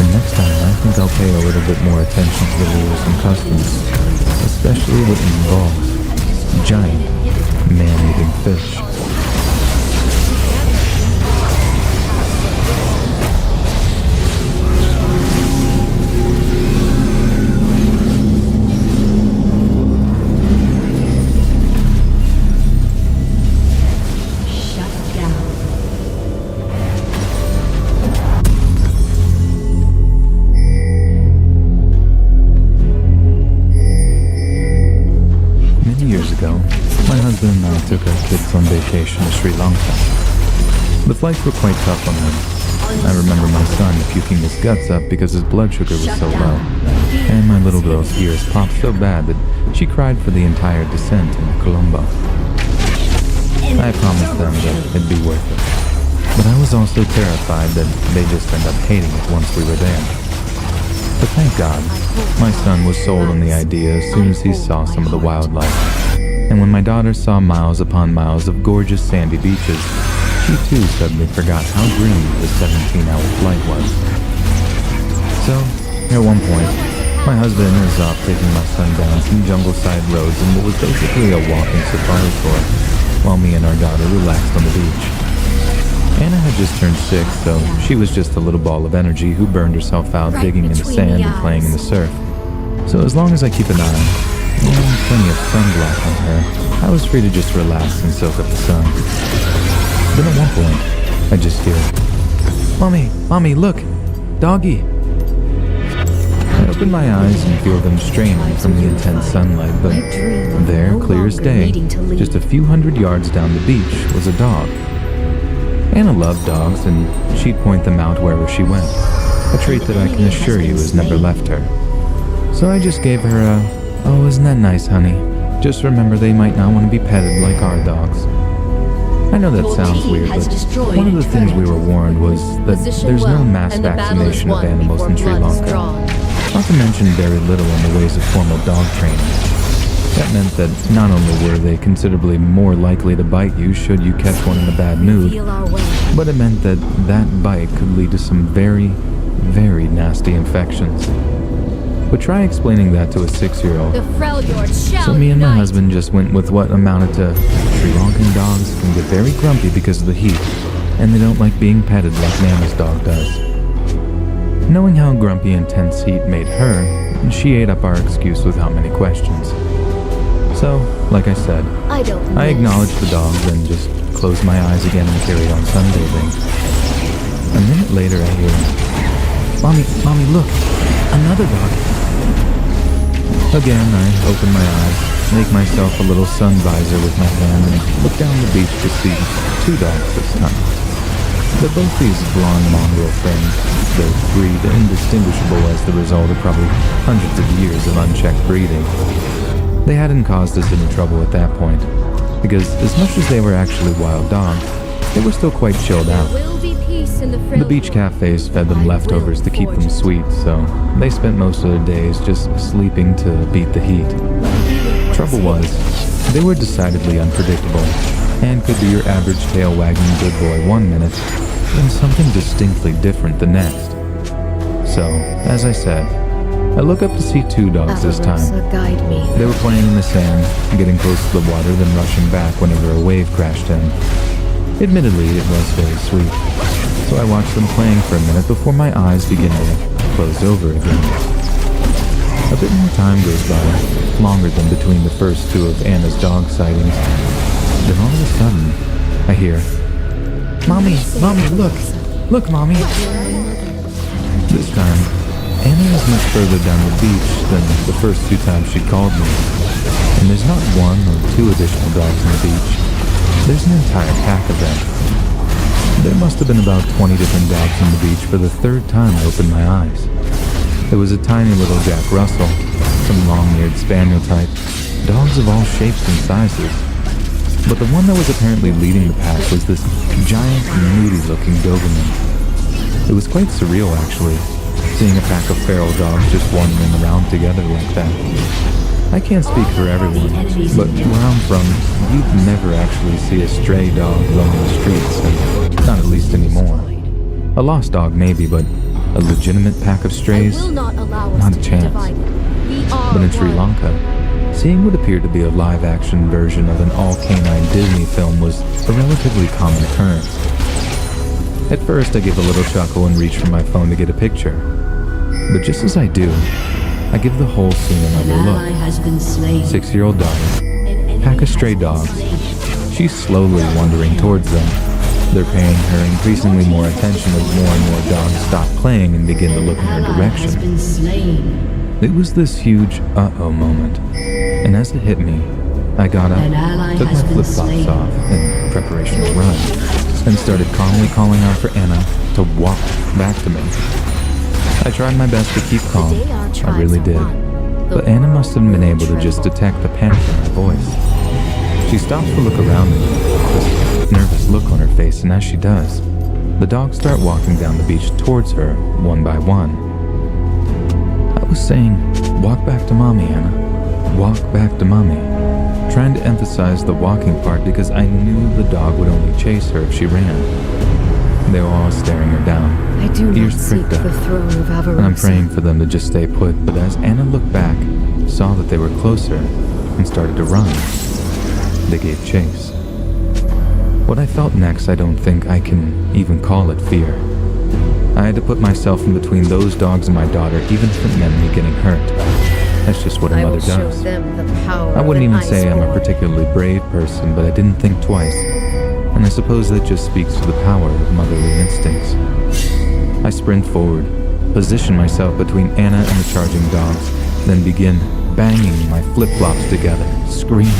And next time I think I'll pay a little bit more attention to the rules and customs, especially what involves giant man-eating fish. My husband and I took our kids on vacation to Sri Lanka. The flights were quite tough on him. I remember my son puking his guts up because his blood sugar was so low, and my little girl's ears popped so bad that she cried for the entire descent into Colombo. I promised them that it'd be worth it, but I was also terrified that they'd just end up hating it once we were there. But thank God, my son was sold on the idea as soon as he saw some of the wildlife. And when my daughter saw miles upon miles of gorgeous sandy beaches, she too suddenly forgot how grim the 17-hour flight was. So, at one point, my husband was off taking my son down some jungle-side roads in what was basically a walking safari tour, while me and our daughter relaxed on the beach. Anna had just turned 6, so she was just a little ball of energy who burned herself out digging in the sand and playing in the surf. So as long as I keep an eye and plenty of sunblock on her, I was free to just relax and soak up the sun. Then at one point, I just hear, Mommy, look! Doggy! I open my eyes and feel them straining from the intense sunlight, but there, clear as day, just a few hundred yards down the beach, was a dog. Anna loved dogs, and she'd point them out wherever she went, a trait that I can assure you has never left her. So I just gave her a, "Oh, isn't that nice, honey? Just remember they might not want to be petted like our dogs." I know that sounds weird, but one of the things we were warned was that there's no mass vaccination of animals in Sri Lanka, not to mention very little in the ways of formal dog training. That meant that not only were they considerably more likely to bite you should you catch one in a bad mood, but it meant that that bite could lead to some very, very nasty infections. But try explaining that to a 6-year-old. So me and my husband just went with what amounted to Sri Lankan dogs can get very grumpy because of the heat, and they don't like being petted like Nana's dog does. Knowing how grumpy intense heat made her, she ate up our excuse without many questions. So, like I said, I acknowledged the dogs and just closed my eyes again and carried on sunbathing. A minute later I hear, Mommy, look! Another dog! Again, I open my eyes, make myself a little sun visor with my hand, and look down the beach to see 2 dogs this time. They're both these blonde mongrel things, their breed indistinguishable as the result of probably hundreds of years of unchecked breeding. They hadn't caused us any trouble at that point, because as much as they were actually wild dogs, they were still quite chilled out. The beach cafes fed them leftovers to keep them sweet, so they spent most of their days just sleeping to beat the heat. Trouble was, they were decidedly unpredictable, and could be your average tail-wagging good boy one minute, and something distinctly different the next. So, as I said, I look up to see 2 dogs this time. They were playing in the sand, getting close to the water, then rushing back whenever a wave crashed in. Admittedly, it was very sweet, so I watched them playing for a minute before my eyes began to close over again. A bit more time goes by, longer than between the first 2 of Anna's dog sightings. Then all of a sudden, I hear, Mommy, look, Mommy! This time, Anna is much further down the beach than the first 2 times she called me, and there's not 1 or 2 additional dogs on the beach. There's an entire pack of them. There must have been about 20 different dogs on the beach for the 3rd time I opened my eyes. There was a tiny little Jack Russell, some long-eared spaniel type, dogs of all shapes and sizes. But the one that was apparently leading the pack was this giant, moody-looking Doberman. It was quite surreal, actually, seeing a pack of feral dogs just wandering around together like that. I can't speak for everyone, but where I'm from, you'd never actually see a stray dog roaming the streets, and not at least anymore. A lost dog maybe, but a legitimate pack of strays? Not a chance. But in Sri Lanka, seeing what appeared to be a live-action version of an all-canine Disney film was a relatively common occurrence. At first, I gave a little chuckle and reached for my phone to get a picture. But just as I do, I give the whole scene another look. 6-year-old daughter, pack of stray dogs. She's slowly wandering towards them. They're paying her increasingly more attention as more and more dogs stop playing and begin to look in her direction. It was this huge uh-oh moment, and as it hit me, I got up, took my flip-flops off in preparation to run, and started calmly calling out for Anna to walk back to me. I tried my best to keep calm, I really did, but Anna must have been able to just detect the panic in my voice. She stops to look around me, this nervous look on her face, and as she does, the dogs start walking down the beach towards her, one by one. was saying, "Walk back to mommy, Anna. Walk back to mommy." Trying to emphasize the walking part because I knew the dog would only chase her if she ran. They were all staring her down, I do not ears seek pricked the up, throne of Avarosa. and I'm praying for them to just stay put, but as Anna looked back, saw that they were closer, and started to run, they gave chase. What I felt next, I don't think I can even call it fear. I had to put myself in between those dogs and my daughter, even if it meant me getting hurt. That's just what a I mother will show does. them the power I wouldn't of even an say I'm a iceborn. particularly brave person, but I didn't think twice. And I suppose that just speaks to the power of motherly instincts. I sprint forward, position myself between Anna and the charging dogs, then begin banging my flip-flops together, screaming.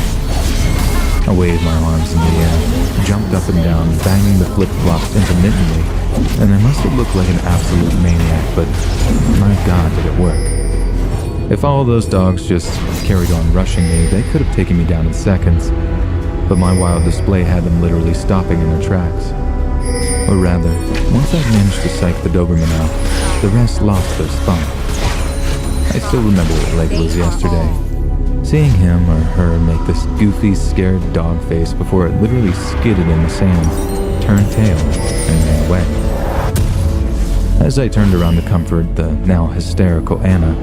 I waved my arms in the air, jumped up and down, banging the flip-flops intermittently, and I must have looked like an absolute maniac, but my God, did it work. If all those dogs just carried on rushing me, they could have taken me down in seconds, but my wild display had them literally stopping in their tracks. Or rather, once I managed to psych the Doberman out, the rest lost their spunk. I still remember what like was yesterday. Seeing him or her make this goofy, scared dog face before it literally skidded in the sand, turned tail, and ran away. As I turned around to comfort the now hysterical Anna,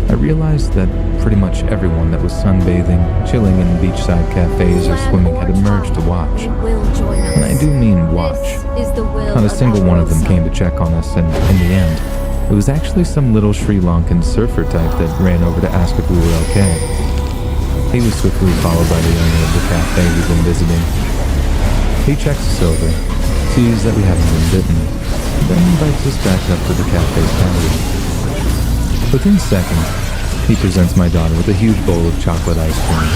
I realized that pretty much everyone that was sunbathing, chilling in beachside cafes, or swimming had emerged to watch. And I do mean watch. Not a single one of them came to check on us, and in the end, it was actually some little Sri Lankan surfer type that ran over to ask if we were okay. He was swiftly followed by the owner of the cafe we've been visiting. He checks us over, sees that we haven't been bitten, then invites us back up to the cafe's patio. Within seconds, he presents my daughter with a huge bowl of chocolate ice cream,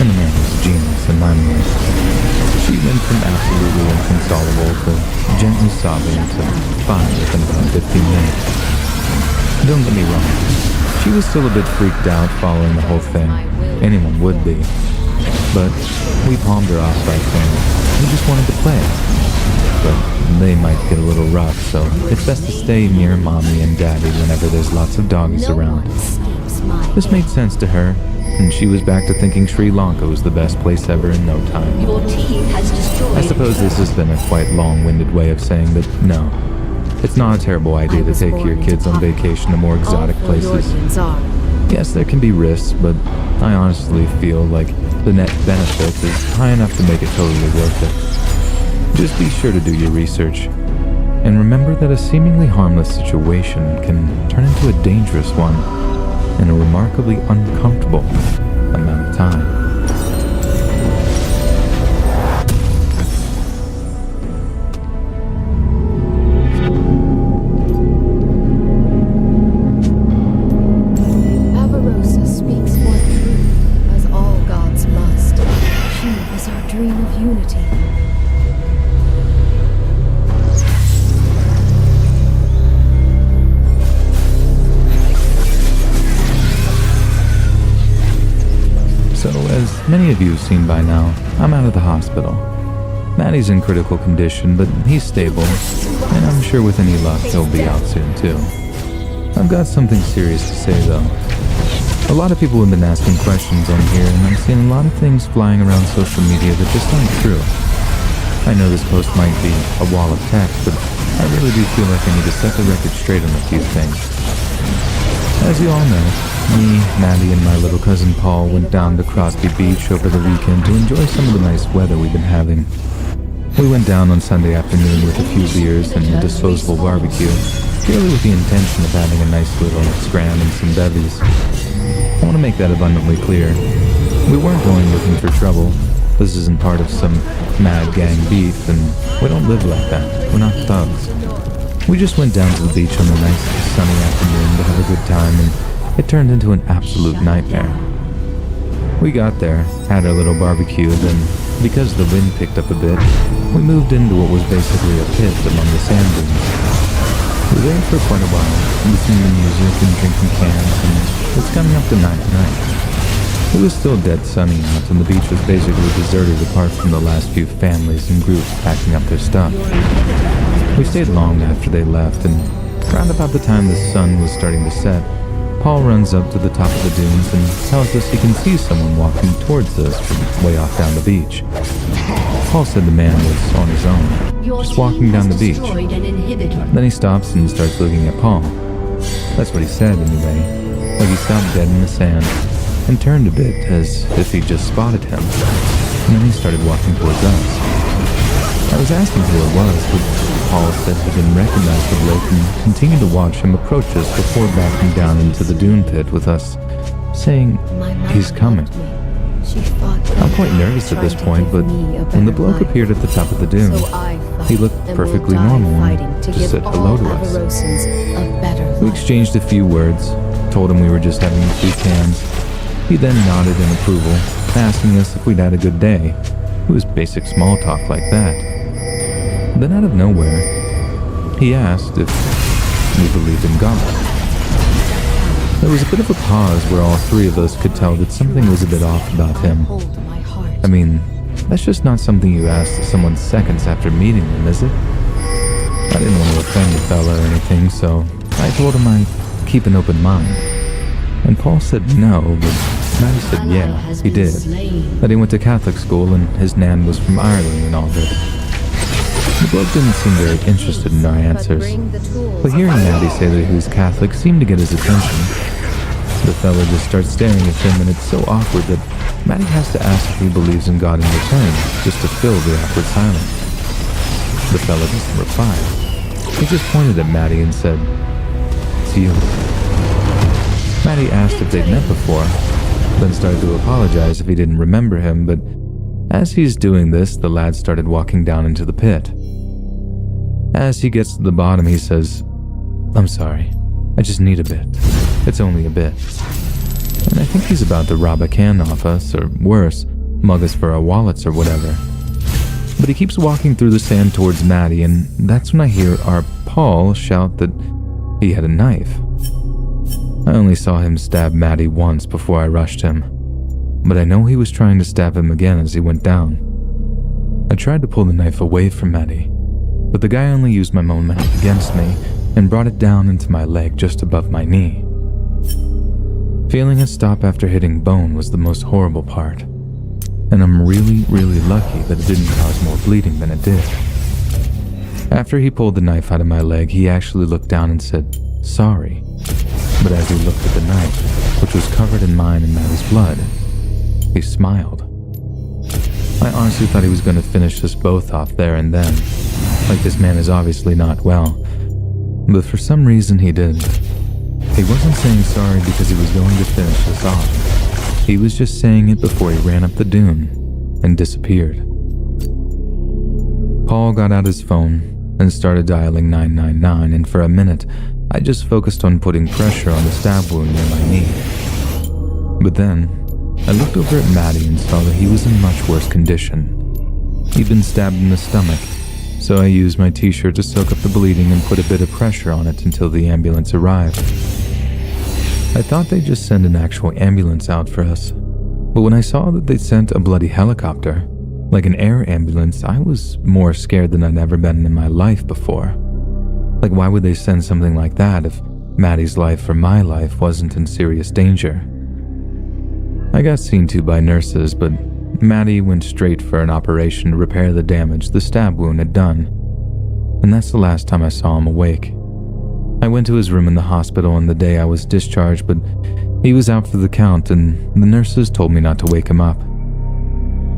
and the man was a genius in my mind. She went from absolutely inconsolable to gently sobbing to fine within about 15 minutes. Don't get me wrong, she was still a bit freaked out following the whole thing. Anyone would be. But we palmed her off by saying we just wanted to play. But they might get a little rough, so it's best to stay near mommy and daddy whenever there's lots of doggies around. This made sense to her, and she was back to thinking Sri Lanka was the best place ever in no time. Your team has destroyed I suppose this has been a quite long-winded way of saying that no, it's not a terrible idea to take your kids on vacation to more exotic places. Yes, there can be risks, but I honestly feel like the net benefit is high enough to make it totally worth it. Just be sure to do your research, and remember that a seemingly harmless situation can turn into a dangerous one in a remarkably uncomfortable amount of time. Avarosa speaks forth truth, as all gods must. She is our dream of unity. So, as many of you have seen by now, I'm out of the hospital. Maddie's in critical condition, but he's stable, and I'm sure with any luck he'll be out soon too. I've got something serious to say though. A lot of people have been asking questions on here, and I'm seeing a lot of things flying around social media that just aren't true. I know this post might be a wall of text, but I really do feel like I need to set the record straight on a few things. As you all know, me, Maddie, and my little cousin Paul went down to Crosby Beach over the weekend to enjoy some of the nice weather we've been having. We went down on Sunday afternoon with a few beers and a disposable barbecue, purely with the intention of having a nice little scram and some bevies. I want to make that abundantly clear. We weren't going looking for trouble. This isn't part of some mad gang beef, and we don't live like that. We're not thugs. We just went down to the beach on a nice sunny afternoon to have a good time, and it turned into an absolute nightmare. We got there, had our little barbecue, then, because the wind picked up a bit, we moved into what was basically a pit among the sand dunes. We were there for quite a while, listening to music and drinking cans, and it's coming up to 9 at night. It was still dead sunny out, and the beach was basically deserted apart from the last few families and groups packing up their stuff. We stayed long after they left, and round about the time the sun was starting to set, Paul runs up to the top of the dunes and tells us he can see someone walking towards us from way off down the beach. Paul said the man was on his own, Your just team walking down has the beach. destroyed an inhibitor. Then he stops and starts looking at Paul. That's what he said anyway, like he stopped dead in the sand and turned a bit as if he just spotted him. And then he started walking towards us. I was asking who it was, but Paul said he didn't recognize the bloke and continued to watch him approach us before backing down into the dune pit with us, saying My mother he's coming. helped me. She fought I'm quite nervous at this point, but when the bloke appeared at the top of the dune, he looked perfectly normal and just said hello to us. We exchanged a few words, told him we were just having a few cans. He then nodded in approval, asking us if we'd had a good day. It was basic small talk like that. Then out of nowhere, he asked if we believed in God. There was a bit of a pause where all three of us could tell that something was a bit off about him. I mean, that's just not something you ask someone seconds after meeting them, is it? I didn't want to offend the fella or anything, so I told him I'd keep an open mind. And Paul said no, but Maddie said yeah, he did. That he went to Catholic school and his nan was from Ireland and all that. The bloke didn't seem very interested in our answers, but hearing Maddie say that he was Catholic seemed to get his attention. The fella just starts staring at him, and it's so awkward that Maddie has to ask if he believes in God in return, just to fill the awkward silence. The fella doesn't reply. He just pointed at Maddie and said, "It's you." Maddie asked if they'd met before, then started to apologize if he didn't remember him, but as he's doing this, the lad started walking down into the pit. As he gets to the bottom, he says, "I'm sorry, I just need a bit. It's only a bit." And I think he's about to rob a can off us, or worse, mug us for our wallets or whatever. But he keeps walking through the sand towards Maddie, and that's when I hear our Paul shout that he had a knife. I only saw him stab Maddie once before I rushed him, but I know he was trying to stab him again as he went down. I tried to pull the knife away from Maddie, but the guy only used my momentum against me and brought it down into my leg just above my knee. Feeling it stop after hitting bone was the most horrible part, and I'm really, really lucky that it didn't cause more bleeding than it did. After he pulled the knife out of my leg, he actually looked down and said, "Sorry." But as he looked at the knife, which was covered in mine and Maddie's blood, he smiled. I honestly thought he was going to finish us both off there and then, like this man is obviously not well, but for some reason he didn't. He wasn't saying sorry because he was going to finish us off. He was just saying it before he ran up the dune and disappeared. Paul got out his phone and started dialing 999, and for a minute, I just focused on putting pressure on the stab wound near my knee. But then, I looked over at Maddie and saw that he was in much worse condition. He'd been stabbed in the stomach, so I used my t-shirt to soak up the bleeding and put a bit of pressure on it until the ambulance arrived. I thought they'd just send an actual ambulance out for us, but when I saw that they'd sent a bloody helicopter, like an air ambulance, I was more scared than I'd ever been in my life before. Like, why would they send something like that if Maddie's life or my life wasn't in serious danger? I got seen to by nurses, but Maddie went straight for an operation to repair the damage the stab wound had done, and that's the last time I saw him awake. I went to his room in the hospital on the day I was discharged, but he was out for the count, and the nurses told me not to wake him up.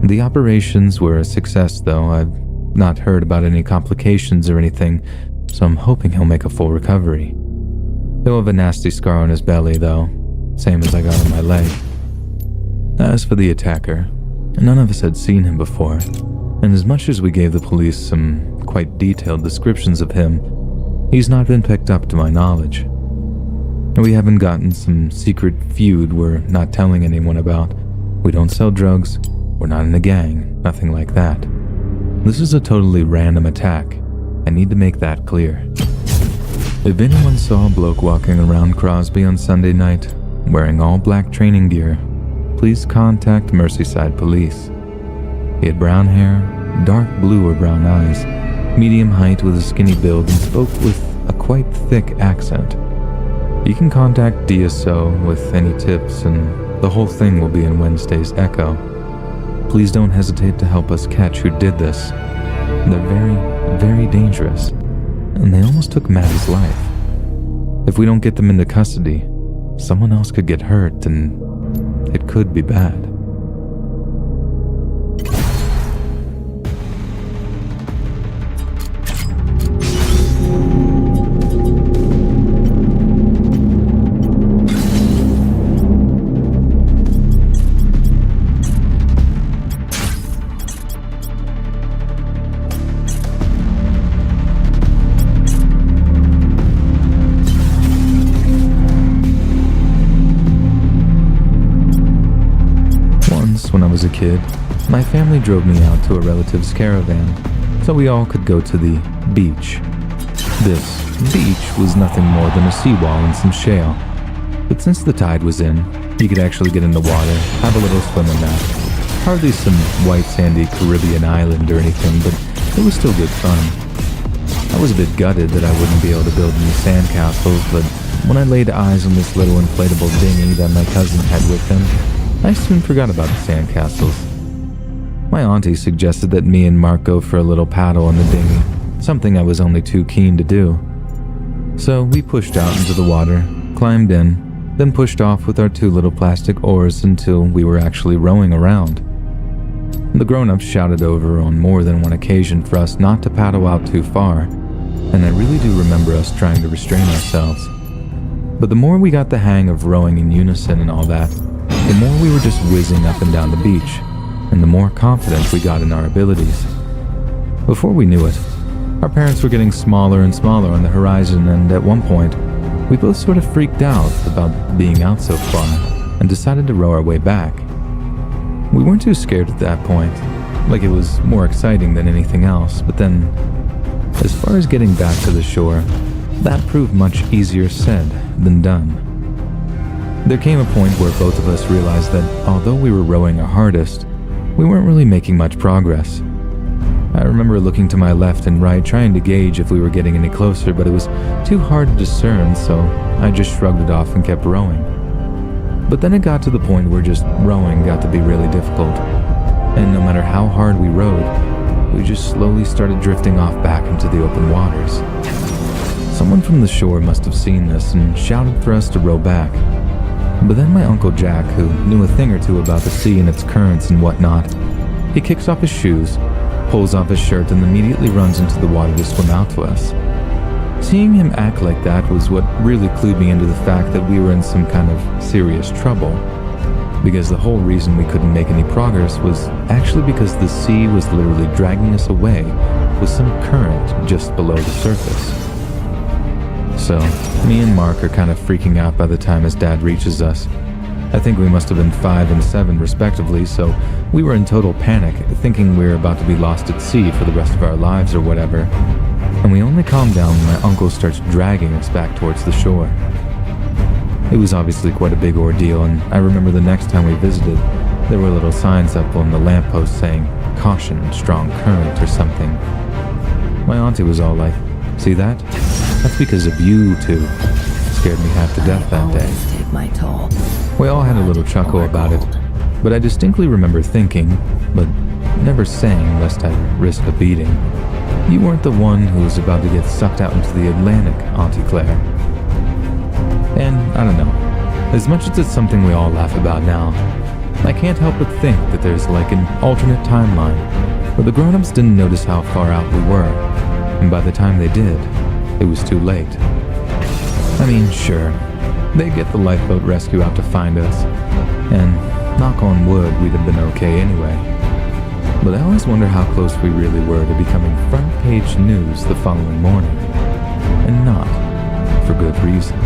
The operations were a success, though. I've not heard about any complications or anything, so I'm hoping he'll make a full recovery. He'll have a nasty scar on his belly, though, same as I got on my leg. As for the attacker, none of us had seen him before, and as much as we gave the police some quite detailed descriptions of him, he's not been picked up to my knowledge. We haven't gotten some secret feud we're not telling anyone about. We don't sell drugs, we're not in a gang, nothing like that. This is a totally random attack. I need to make that clear. If anyone saw a bloke walking around Crosby on Sunday night, wearing all black training gear, please contact Merseyside Police. He had brown hair, dark blue or brown eyes, medium height with a skinny build, and spoke with a quite thick accent. You can contact DSO with any tips, and the whole thing will be in Wednesday's Echo. Please don't hesitate to help us catch who did this. They're very, very dangerous, and they almost took Maddie's life. If we don't get them into custody, someone else could get hurt, and it could be bad. When I was a kid, my family drove me out to a relative's caravan so we all could go to the beach. This beach was nothing more than a seawall and some shale. But since the tide was in, you could actually get in the water, have a little swim in that. Hardly some white sandy Caribbean island or anything, but it was still good fun. I was a bit gutted that I wouldn't be able to build any sandcastles, but when I laid eyes on this little inflatable dinghy that my cousin had with him, I soon forgot about the sandcastles. My auntie suggested that me and Mark go for a little paddle on the dinghy, something I was only too keen to do. So we pushed out into the water, climbed in, then pushed off with our 2 little plastic oars until we were actually rowing around. The grown-ups shouted over on more than one occasion for us not to paddle out too far, and I really do remember us trying to restrain ourselves. But the more we got the hang of rowing in unison and all that, the more we were just whizzing up and down the beach, and the more confident we got in our abilities. Before we knew it, our parents were getting smaller and smaller on the horizon, and at one point, we both sort of freaked out about being out so far, and decided to row our way back. We weren't too scared at that point, like it was more exciting than anything else, but then, as far as getting back to the shore, that proved much easier said than done. There came a point where both of us realized that although we were rowing our hardest, we weren't really making much progress. I remember looking to my left and right trying to gauge if we were getting any closer, but it was too hard to discern, so I just shrugged it off and kept rowing. But then it got to the point where just rowing got to be really difficult, and no matter how hard we rowed, we just slowly started drifting off back into the open waters. Someone from the shore must have seen this and shouted for us to row back. But then my Uncle Jack, who knew a thing or two about the sea and its currents and whatnot, he kicks off his shoes, pulls off his shirt, and immediately runs into the water to swim out to us. Seeing him act like that was what really clued me into the fact that we were in some kind of serious trouble, because the whole reason we couldn't make any progress was actually because the sea was literally dragging us away with some current just below the surface. So, me and Mark are kind of freaking out by the time his dad reaches us. I think we must have been 5 and 7 respectively, so we were in total panic, thinking we were about to be lost at sea for the rest of our lives or whatever. And we only calmed down when my uncle starts dragging us back towards the shore. It was obviously quite a big ordeal, and I remember the next time we visited, there were little signs up on the lamppost saying, "Caution, strong current," or something. My auntie was all like, "See that? That's because of you two." Scared me half to death that day. Take my toll. We all had a little chuckle about it, but I distinctly remember thinking, but never saying lest I'd risk a beating, "You weren't the one who was about to get sucked out into the Atlantic, Auntie Claire." And I don't know, as much as it's something we all laugh about now, I can't help but think that there's like an alternate timeline where the grown-ups didn't notice how far out we were, and by the time they did, it was too late. I mean, sure, they'd get the lifeboat rescue out to find us, and knock on wood, we'd have been okay anyway. But I always wonder how close we really were to becoming front-page news the following morning, and not for good reasons.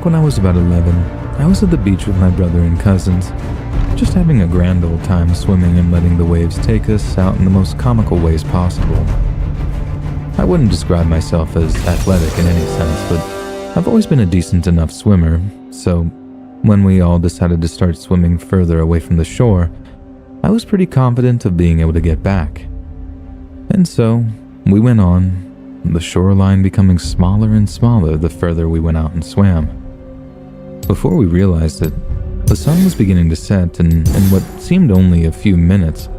When I was about 11, I I was at the beach with my brother and cousins, just having a grand old time swimming and letting the waves take us out in the most comical ways possible. I wouldn't describe myself as athletic in any sense, but I've always been a decent enough swimmer, so when we all decided to start swimming further away from the shore, I was pretty confident of being able to get back. And so, we went on, the shoreline becoming smaller and smaller the further we went out and swam. Before we realized it, the sun was beginning to set, and in what seemed only a few minutes,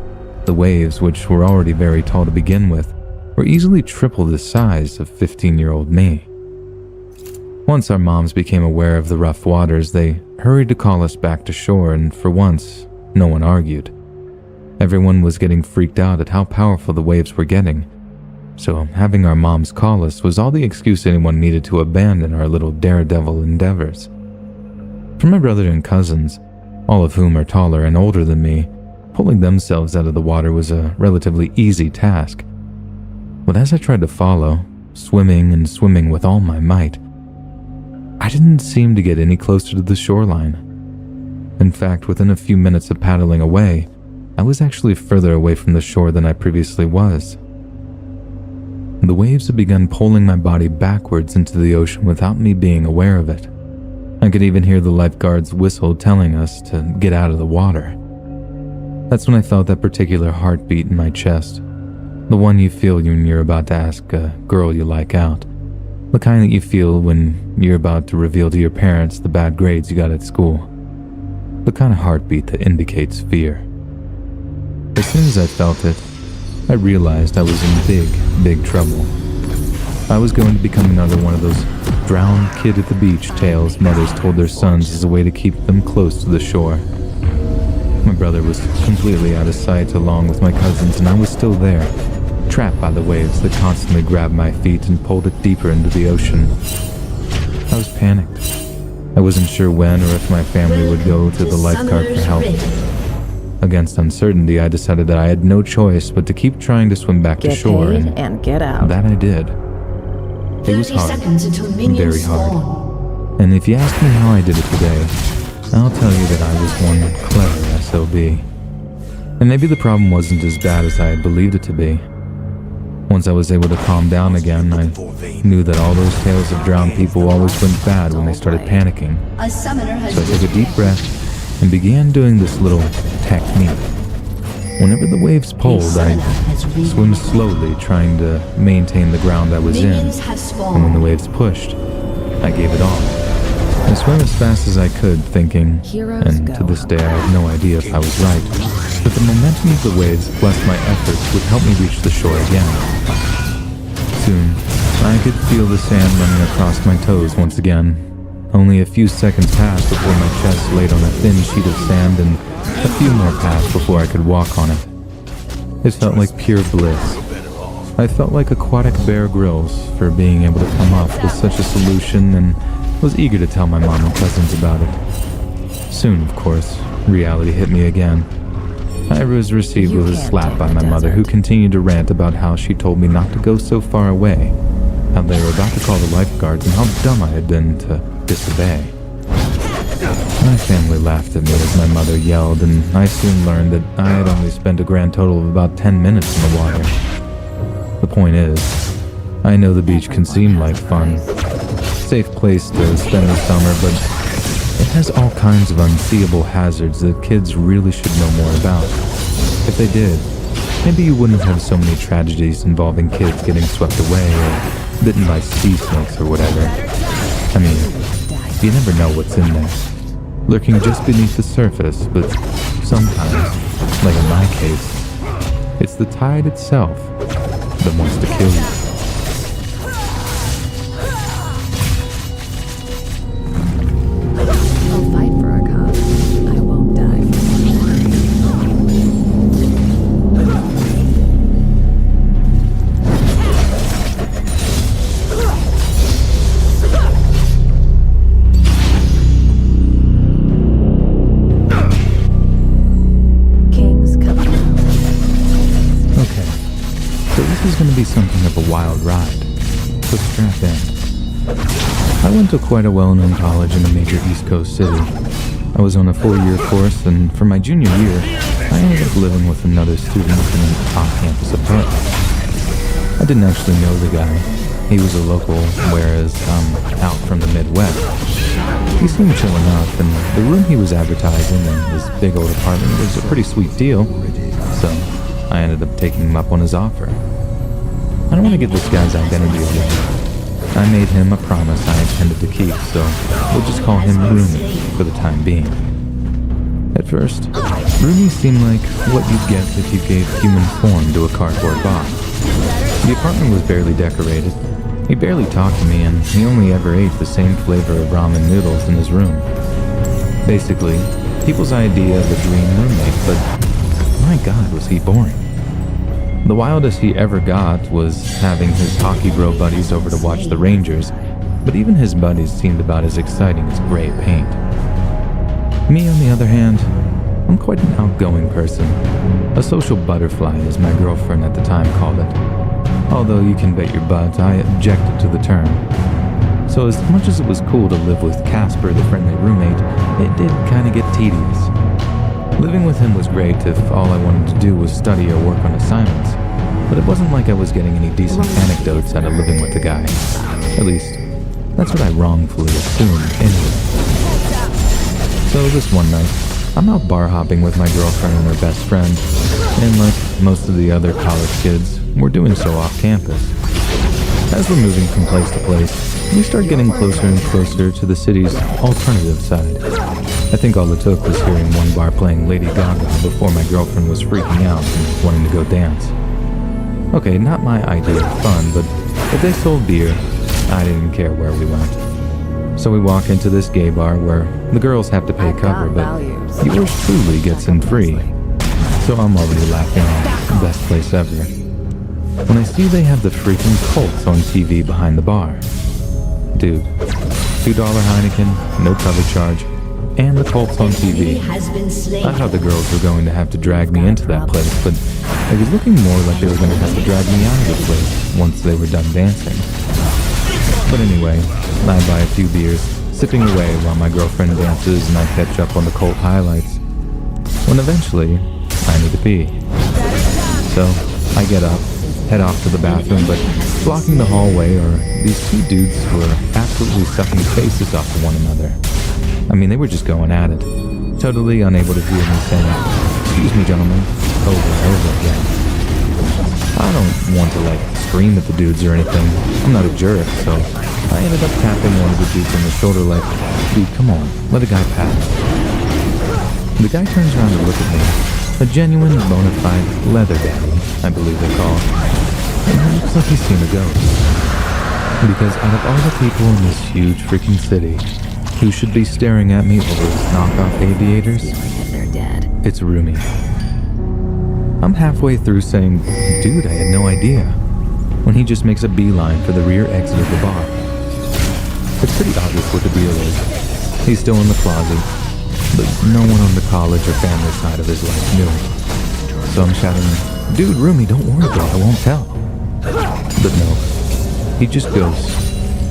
the waves, which were already very tall to begin with, were easily triple the size of 15-year-old me. Once our moms became aware of the rough waters, they hurried to call us back to shore, and for once, no one argued. Everyone was getting freaked out at how powerful the waves were getting, so having our moms call us was all the excuse anyone needed to abandon our little daredevil endeavors. For my brother and cousins, all of whom are taller and older than me, pulling themselves out of the water was a relatively easy task. But as I tried to follow, swimming and swimming with all my might, I didn't seem to get any closer to the shoreline. In fact, within a few minutes of paddling away, I was actually further away from the shore than I previously was. The waves had begun pulling my body backwards into the ocean without me being aware of it. I could even hear the lifeguard's whistle telling us to get out of the water. That's when I felt that particular heartbeat in my chest, the one you feel when you're about to ask a girl you like out. The kind that you feel when you're about to reveal to your parents the bad grades you got at school. The kind of heartbeat that indicates fear. As soon as I felt it, I realized I was in big, big trouble. I was going to become another one of those drowned kid at the beach tales mothers told their sons as a way to keep them close to the shore. My brother was completely out of sight along with my cousins, and I was still there, trapped by the waves that constantly grabbed my feet and pulled it deeper into the ocean. I was panicked. I wasn't sure when or if my family would go to the lifeguard for help. Against uncertainty, I decided that I had no choice but to keep trying to swim back to shore, and get out. That I did. It was hard, very hard. And if you ask me how I did it today, I'll tell you that I was one clever SOB. And maybe the problem wasn't as bad as I had believed it to be. Once I was able to calm down again, I knew that all those tales of drowned people always went bad when they started panicking. So I took a deep breath and began doing this little technique. Whenever the waves pulled, I swim slowly, trying to maintain the ground I was in. And when the waves pushed, I gave it all. I swam as fast as I could, thinking, and to this day I have no idea if I was right, that the momentum of the waves plus my efforts would help me reach the shore again. Soon, I could feel the sand running across my toes once again. Only a few seconds passed before my chest laid on a thin sheet of sand, and a few more passed before I could walk on it. It felt like pure bliss. I felt like aquatic Bear Grylls for being able to come up with such a solution, and was eager to tell my mom and cousins about it. Soon, of course, reality hit me again. I was received with a slap by my mother, who continued to rant about how she told me not to go so far away, how they were about to call the lifeguards, and how dumb I had been to disobey. My family laughed at me as my mother yelled, and I soon learned that I had only spent a grand total of about 10 minutes in the water. The point is, I know the beach can seem like fun, safe place to spend the summer, but it has all kinds of unseeable hazards that kids really should know more about. If they did, maybe you wouldn't have so many tragedies involving kids getting swept away or bitten by sea snakes or whatever. I mean, you never know what's in there, lurking just beneath the surface, but sometimes, like in my case, it's the tide itself that wants to kill you. I'll fight for our cause. I won't die. Kings come around. Okay, so this is going to be something of a wild ride, so strap in. I went to quite a well-known college in a major East Coast city. I was on a 4-year course, and for my junior year, I ended up living with another student in an off-campus apartment. I didn't actually know the guy. He was a local, whereas I'm out from the Midwest. He seemed chill enough, and the room he was advertising in his big old apartment was a pretty sweet deal, so I ended up taking him up on his offer. I don't want to give this guy's identity away. I made him a promise I intended to keep, so we'll just call him Rumi for the time being. At first, Rumi seemed like what you'd get if you gave human form to a cardboard box. The apartment was barely decorated. He barely talked to me, and he only ever ate the same flavor of ramen noodles in his room. Basically, people's idea of a dream roommate, but my God, was he boring. The wildest he ever got was having his hockey bro buddies over to watch the Rangers, but even his buddies seemed about as exciting as gray paint. Me, on the other hand, I'm quite an outgoing person. A social butterfly, as my girlfriend at the time called it. Although you can bet your butt I objected to the term. So as much as it was cool to live with Casper, the friendly roommate, it did kind of get tedious. Living with him was great if all I wanted to do was study or work on assignments, but it wasn't like I was getting any decent anecdotes out of living with the guy. At least, that's what I wrongfully assumed anyway. So this one night, I'm out bar hopping with my girlfriend and her best friend, and like most of the other college kids, we're doing so off campus. As we're moving from place to place, we start getting closer and closer to the city's alternative side. I think all it took was hearing one bar playing Lady Gaga before my girlfriend was freaking out and wanting to go dance. Okay, not my idea of fun, but if they sold beer, I didn't care where we went. So we walk into this gay bar where the girls have to pay cover, but yours truly gets in free. So I'm already laughing at the best place ever. When I see they have the freaking Colts on TV behind the bar. Dude, $2 Heineken, no cover charge, and the Colts on TV. I thought the girls were going to have to drag me into that place, but it was looking more like they were going to have to drag me out of the place once they were done dancing. But anyway, I buy a few beers, sipping away while my girlfriend dances and I catch up on the Colt highlights. When eventually, I need to pee. So, I get up, head off to the bathroom, but blocking the hallway are these two dudes who are absolutely sucking faces off of one another. I mean, they were just going at it, totally unable to hear me saying, "Excuse me, gentlemen," over and over again. I don't want to, scream at the dudes or anything. I'm not a jerk, so I ended up tapping one of the dudes on the shoulder like, "Dude, come on, let a guy pass." The guy turns around to look at me, a genuine, bona fide leather daddy, I believe they're called, and it looks like he's seen a ghost. Because out of all the people in this huge freaking city who should be staring at me over his knockoff aviators, it's Rumi. I'm halfway through saying, "Dude, I had no idea," when he just makes a beeline for the rear exit of the bar. It's pretty obvious what the deal is. He's still in the closet, but no one on the college or family side of his life knew. So I'm shouting, "Dude, Rumi, don't worry, bro, I won't tell." But no, he just goes,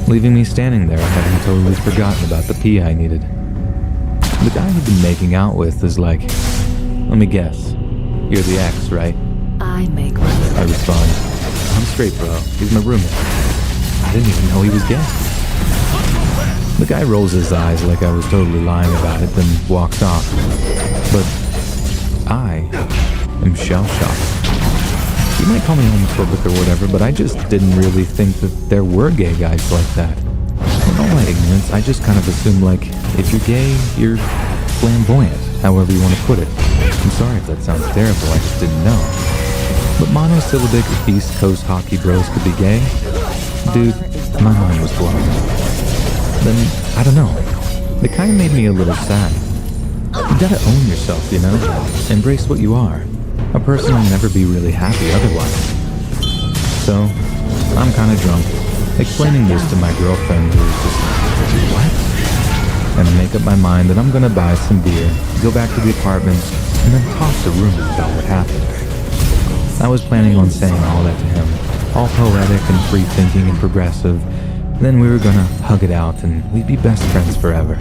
leaving me standing there having totally forgotten about the pee I needed. The guy he'd been making out with is like, "Let me guess, you're the ex, right?" I make one. I respond, "I'm straight, bro. He's my roommate." I didn't even know he was gay. The guy rolls his eyes like I was totally lying about it, then walks off. But I am shell-shocked. You might call me homophobic or whatever, but I just didn't really think that there were gay guys like that. In all my ignorance, I just kind of assumed, if you're gay, you're flamboyant, however you want to put it. I'm sorry if that sounds terrible, I just didn't know. But monosyllabic East Coast hockey bros could be gay? Dude, my mind was blown. Then, I don't know, it kind of made me a little sad. You gotta own yourself, you know? Embrace what you are. A person will never be really happy otherwise. So, I'm kind of drunk, explaining this to my girlfriend who's just like, "What?" And I make up my mind that I'm gonna buy some beer, go back to the apartment, and then talk to Rumi about what happened. I was planning on saying all that to him, all poetic and free-thinking and progressive, Then we were gonna hug it out and we'd be best friends forever.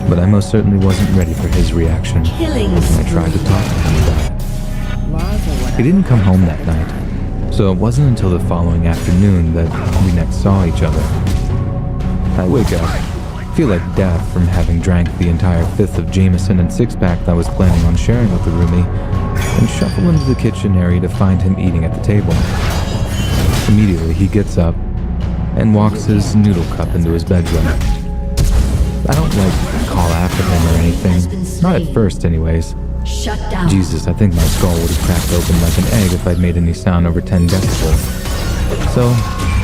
But I most certainly wasn't ready for his reaction. Killing I tried to talk to him about it. He didn't come home that night, so it wasn't until the following afternoon that we next saw each other. I wake up, feel like death from having drank the entire fifth of Jameson and six-pack that I was planning on sharing with the roomie, and shuffle into the kitchen area to find him eating at the table. Immediately, he gets up and walks his noodle cup into his bedroom. I don't call after him or anything, not at first anyways. Shut down. Jesus, I think my skull would have cracked open like an egg if I'd made any sound over 10 decibels. So,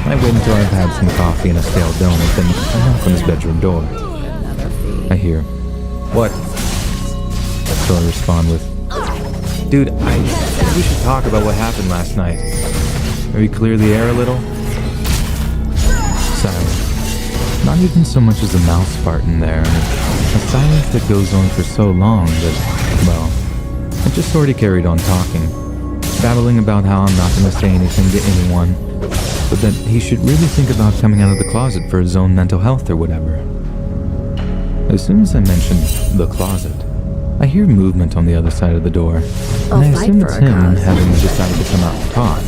I wait until I've had some coffee and a stale donut, then I knock on his bedroom door. I hear, "What?" So I respond with, "Dude, I think we should talk about what happened last night. Maybe clear the air a little?" Silence. Not even so much as a mouse fart in there, and a silence that goes on for so long that, well, I just sort of carried on talking, babbling about how I'm not going to say anything to anyone, but that he should really think about coming out of the closet for his own mental health or whatever. As soon as I mentioned the closet, I hear movement on the other side of the door, and I assume it's him having decided to come out and talk,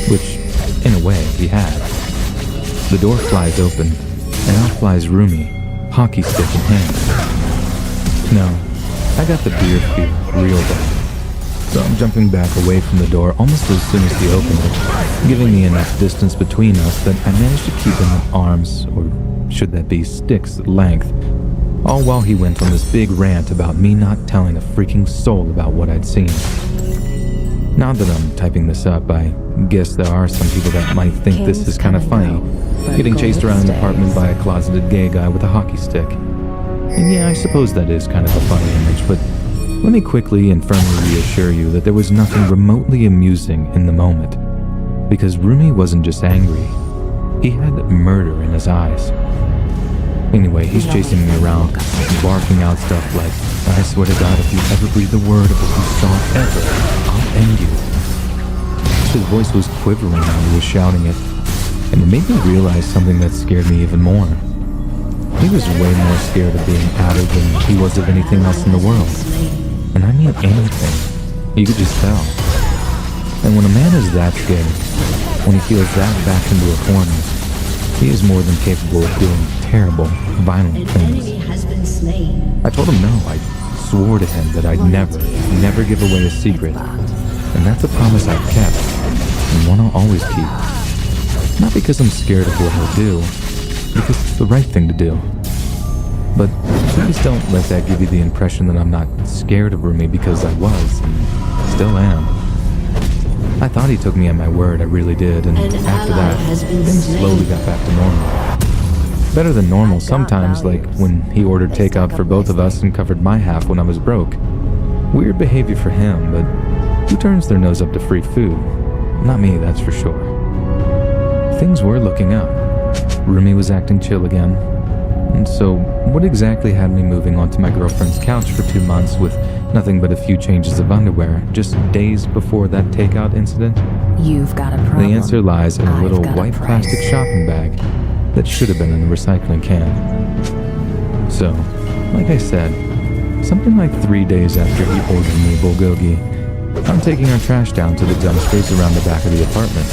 which, in a way, he had. The door flies open, and out flies Rumi, hockey stick in hand. No, I got the beer feel real bad. So I'm jumping back away from the door almost as soon as he opened it, giving me enough distance between us that I managed to keep him at arm's, or should that be stick's, length, all while he went on this big rant about me not telling a freaking soul about what I'd seen. Now that I'm typing this up, I guess there are some people that might think this is kind of funny, getting chased around an apartment by a closeted gay guy with a hockey stick. And yeah, I suppose that is kind of a funny image, but let me quickly and firmly reassure you that there was nothing remotely amusing in the moment. Because Rumi wasn't just angry, he had murder in his eyes. Anyway, he's chasing me around, barking out stuff like, "I swear to God, if you ever breathe a word of what you saw ever, I'll end you." His voice was quivering when he was shouting it, and it made me realize something that scared me even more. He was way more scared of being outed than he was of anything else in the world. And I mean anything. You could just tell. And when a man is that scared, when he feels that backed into a corner, he is more than capable of doing terrible, violent things. I told him no. I swore to him that I'd never give away a secret. And that's a promise I've kept, and one I'll always keep. Not because I'm scared of what he'll do, because it's the right thing to do. But please don't let that give you the impression that I'm not scared of Rumi, because I was, and still am. I thought he took me at my word, I really did, and after that, things slowly got back to normal. Better than normal sometimes, like when he ordered takeout for both of us and covered my half when I was broke. Weird behavior for him, but who turns their nose up to free food? Not me, that's for sure. Things were looking up. Rumi was acting chill again. And so, what exactly had me moving onto my girlfriend's couch for 2 months with nothing but a few changes of underwear, just days before that takeout incident? You've got a problem. The answer lies in a little I've got a white price. plastic shopping bag that should have been in the recycling can. So, like I said, something like 3 days after he ordered me bulgogi, I'm taking our trash down to the dumpsters around the back of the apartment.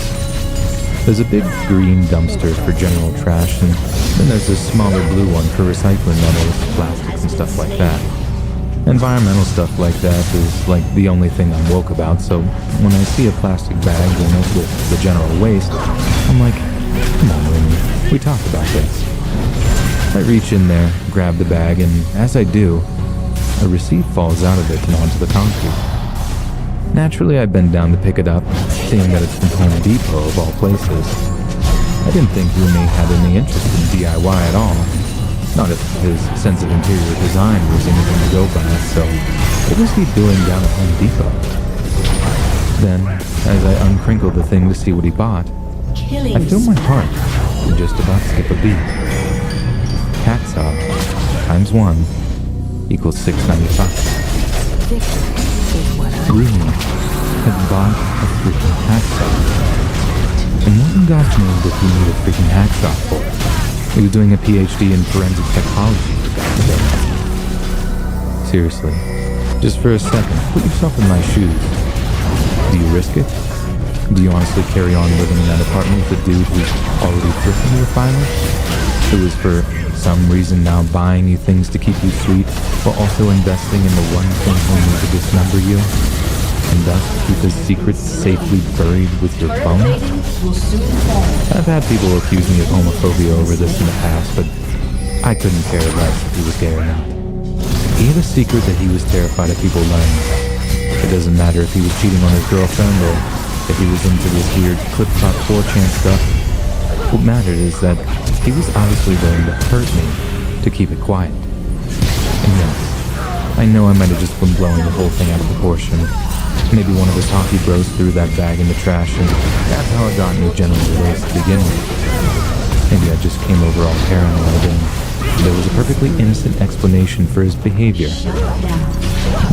There's a big green dumpster for general trash, and then there's a smaller blue one for recycling metals, plastics, and stuff like that. Environmental stuff like that is like the only thing I'm woke about, so when I see a plastic bag in it with the general waste, I'm like, come on, Rumi, we talked about this. I reach in there, grab the bag, and as I do, a receipt falls out of it and onto the concrete. Naturally, I bend down to pick it up, seeing that it's from Home Depot of all places. I didn't think Rumi had any interest in DIY at all. Not if his sense of interior design was anything to go by, so what was he doing down at Home Depot? Then, as I uncrinkle the thing to see what he bought, I feel my heart just about skip a beat. Hacksaw times 1 equals $6.95. Rumi had bought a freaking hacksaw. And what in Some gods named that he needed a freaking hacksaw for. He was doing a PhD in forensic psychology, for God's sake. Seriously, just for a second, put yourself in my shoes. Do you risk it? Do you honestly carry on living in that apartment with a dude who's already thrifting your finally? Who is for some reason now buying you things to keep you sweet, while also investing in the one thing only to dismember you? And thus keep his secrets safely buried with your phone? I've had people accuse me of homophobia over this in the past, but I couldn't care less if he was gay or not. He had a secret that he was terrified of people learning. It doesn't matter if he was cheating on his girlfriend or if he was into this weird clip-clop 4chan stuff. What mattered is that he was obviously willing to hurt me to keep it quiet. And yes, I know I might have just been blowing the whole thing out of proportion. Maybe one of his hockey bros threw that bag in the trash, and that's how it got me generally raised to begin with. Maybe I just came over all paranoid, and there was a perfectly innocent explanation for his behavior.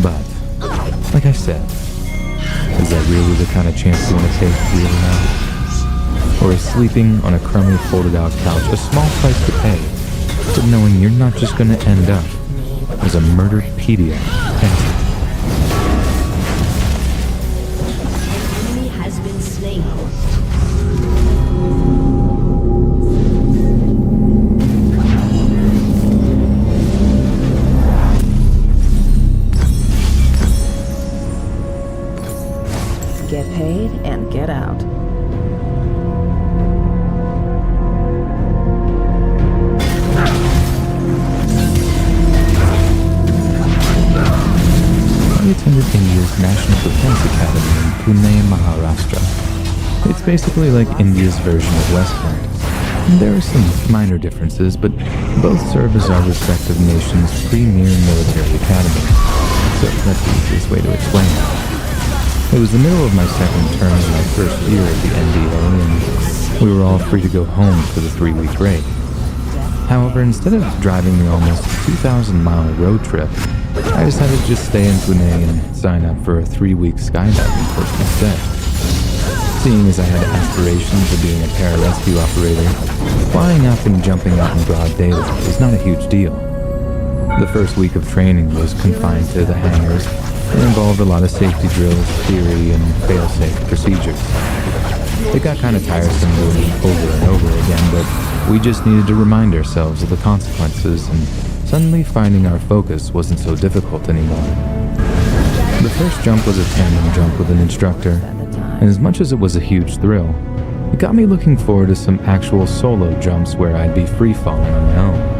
But, like I said, is that really the kind of chance you want to take really now? Or is sleeping on a crummy folded-out couch a small price to pay, but knowing you're not just going to end up as a murdered pediatric? Enemy has been slain. Get paid and get out. I attended India's National Defense Academy in Pune, Maharashtra. It's basically like India's version of West Point. And there are some minor differences, but both serve as our respective nations' premier military academy. So that's the easiest way to explain it. It was the middle of my second term in my first year at the NDA, and we were all free to go home for the 3-week break. However, instead of driving the almost 2,000-mile road trip, I decided to just stay in Pune and sign up for a 3-week skydiving course instead. Seeing as I had aspirations of being a pararescue operator, flying up and jumping out in broad daylight was not a huge deal. The first week of training was confined to the hangars and involved a lot of safety drills, theory, and fail-safe procedures. It got kind of tiresome doing it over and over again, but we just needed to remind ourselves of the consequences, and suddenly finding our focus wasn't so difficult anymore. The first jump was a tandem jump with an instructor, and as much as it was a huge thrill, it got me looking forward to some actual solo jumps where I'd be free-falling on my own.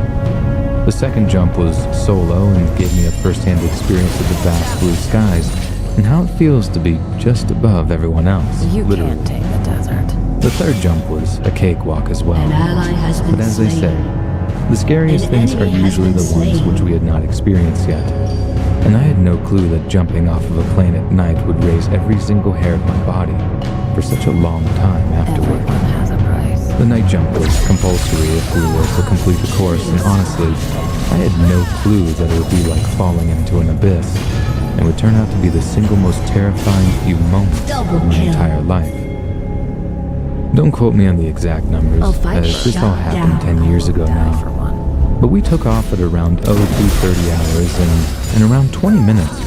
The second jump was solo and gave me a first-hand experience of the vast blue skies and how it feels to be just above everyone else, You literally. can't take the desert. The third jump was a cakewalk as well. An ally has been But as I slain. said, the scariest An things are enemy has usually been the ones slain. which we had not experienced yet. And I had no clue that jumping off of a plane at night would raise every single hair of my body for such a long time afterward. Everyone has a price. The night jump was compulsory if we were to complete the course, and honestly, I had no clue that it would be like falling into an abyss, and would turn out to be the single most terrifying few moments Double of my kill. entire life. Don't quote me on the exact numbers, Oh, fight as this shut all happened down. 10 years ago Die for now. one. But we took off at around 0230 hours, and in around 20 minutes,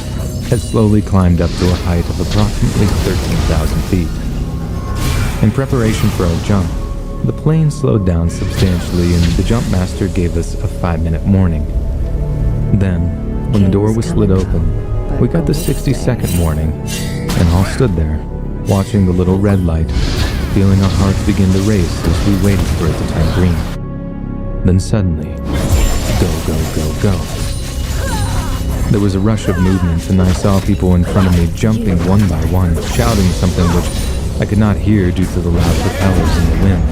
had slowly climbed up to a height of approximately 13,000 feet. In preparation for our jump, the plane slowed down substantially, and the jump master gave us a 5-minute warning. Then, when the door was slid open, we got the 60-second warning, and all stood there, watching the little red light, feeling our hearts begin to race as we waited for it to turn green. Then suddenly, go, go, go, go. There was a rush of movement, and I saw people in front of me jumping one by one, shouting something which I could not hear due to the loud propellers in the wind.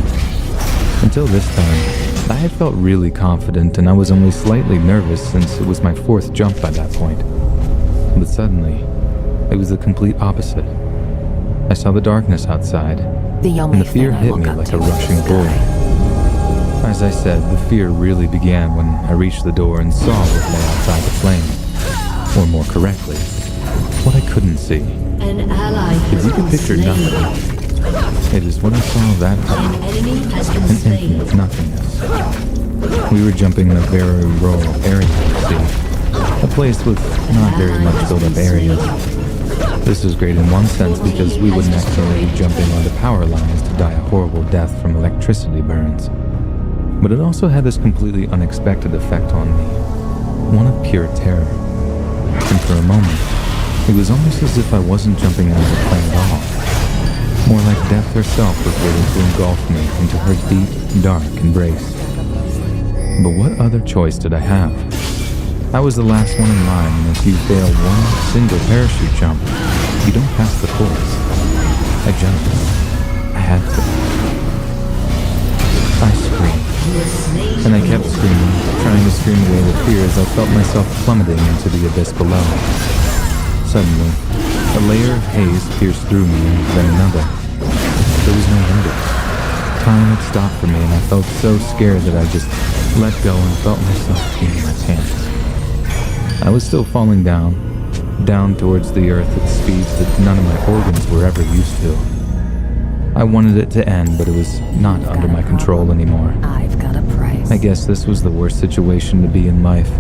Until this time, I had felt really confident, and I was only slightly nervous since it was my 4th jump by that point. But suddenly, it was the complete opposite. I saw the darkness outside, The only and the fear thing I hit look me up like to a is rushing the bull. sky. As I said, the fear really began when I reached the door and saw what lay outside the plane. Or more correctly, what I couldn't see. An ally If has you can been picture slain. nothing, It is when I saw that An time, enemy has been an slain. infinite nothingness. We were jumping in a very rural area, you see. A place with not very much built-up areas. This was great in one sense because we wouldn't accidentally be jumping onto power lines to die a horrible death from electricity burns. But it also had this completely unexpected effect on me. One of pure terror. And for a moment, it was almost as if I wasn't jumping out of the plane at all. More like death herself was waiting to engulf me into her deep, dark embrace. But what other choice did I have? I was the last one in line, and if you fail one single parachute jump, you don't pass the course. I jumped. I had to. I screamed. And I kept screaming, trying to scream away the fear as I felt myself plummeting into the abyss below. Suddenly, a layer of haze pierced through me, and then another. There was no window. Time had stopped for me, and I felt so scared that I just let go and felt myself peeing my pants. I was still falling down towards the earth at speeds that none of my organs were ever used to. I wanted it to end, but it was not under my control anymore. I've got a price. I guess this was the worst situation to be in life,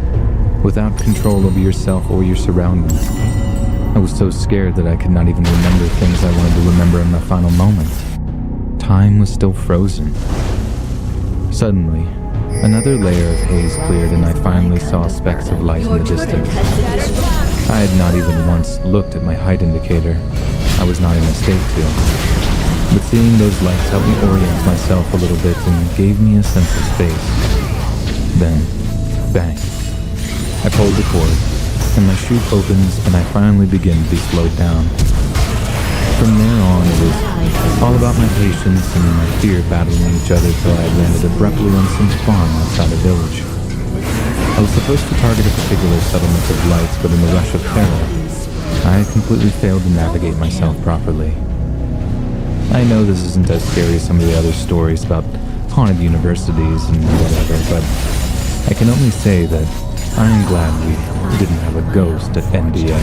without control over yourself or your surroundings. I was so scared that I could not even remember things I wanted to remember in my final moments. Time was still frozen. Suddenly, another layer of haze cleared and I finally saw specks of light in the distance. I had not even once looked at my height indicator. I was not in a state to. But seeing those lights helped me orient myself a little bit and gave me a sense of space. Then, bang. I pulled the cord, and my chute opens and I finally begin to be slowed down. From there on, it was all about my patience and my fear battling each other till I landed abruptly on some farm outside a village. I was supposed to target a particular settlement of lights, but in the rush of terror, I had completely failed to navigate myself properly. I know this isn't as scary as some of the other stories about haunted universities and whatever, but I can only say that I am glad we didn't have a ghost at NBA.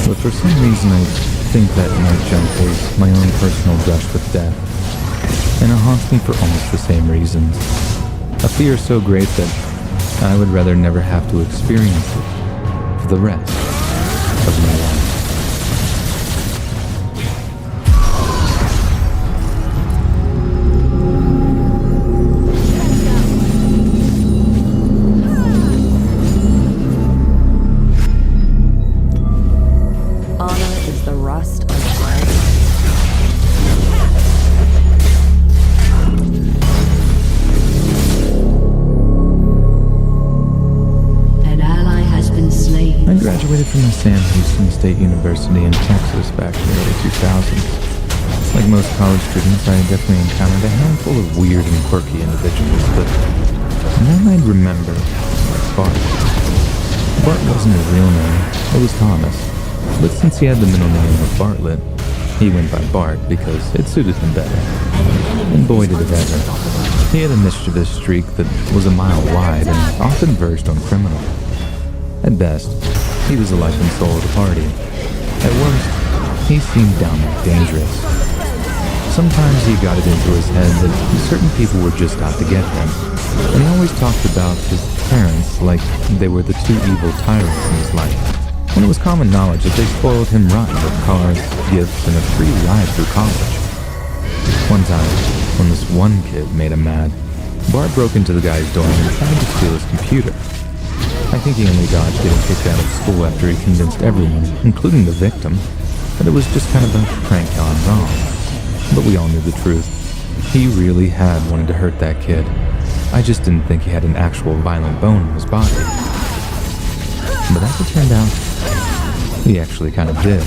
But for some reason I think that night jump was my own personal brush with death, and it haunts me for almost the same reasons. A fear so great that I would rather never have to experience it for the rest of my life. Honor is the rust of brain. An ally has been slain. I graduated from the Sam Houston State University in Texas back in the early 2000s. Like most college students, I definitely encountered a handful of weird and quirky individuals, but none I'd remember was Bart. Bart wasn't his real name, it was Thomas, but since he had the middle name of Bartlett, he went by Bart because it suited him better. And boy did it ever. He had a mischievous streak that was a mile wide and often verged on criminal. At best, he was the life and soul of the party. At worst, he seemed downright dangerous. Sometimes he got it into his head that certain people were just out to get him, and he always talked about his parents like they were the two evil tyrants in his life, when it was common knowledge that they spoiled him rotten with cars, gifts, and a free ride through college. One time, when this one kid made him mad, Bart broke into the guy's dorm and tried to steal his computer. I think he only dodged getting kicked out of school after he convinced everyone, including the victim, that it was just kind of a prank gone wrong. But we all knew the truth. He really had wanted to hurt that kid. I just didn't think he had an actual violent bone in his body. But as it turned out, he actually kind of did.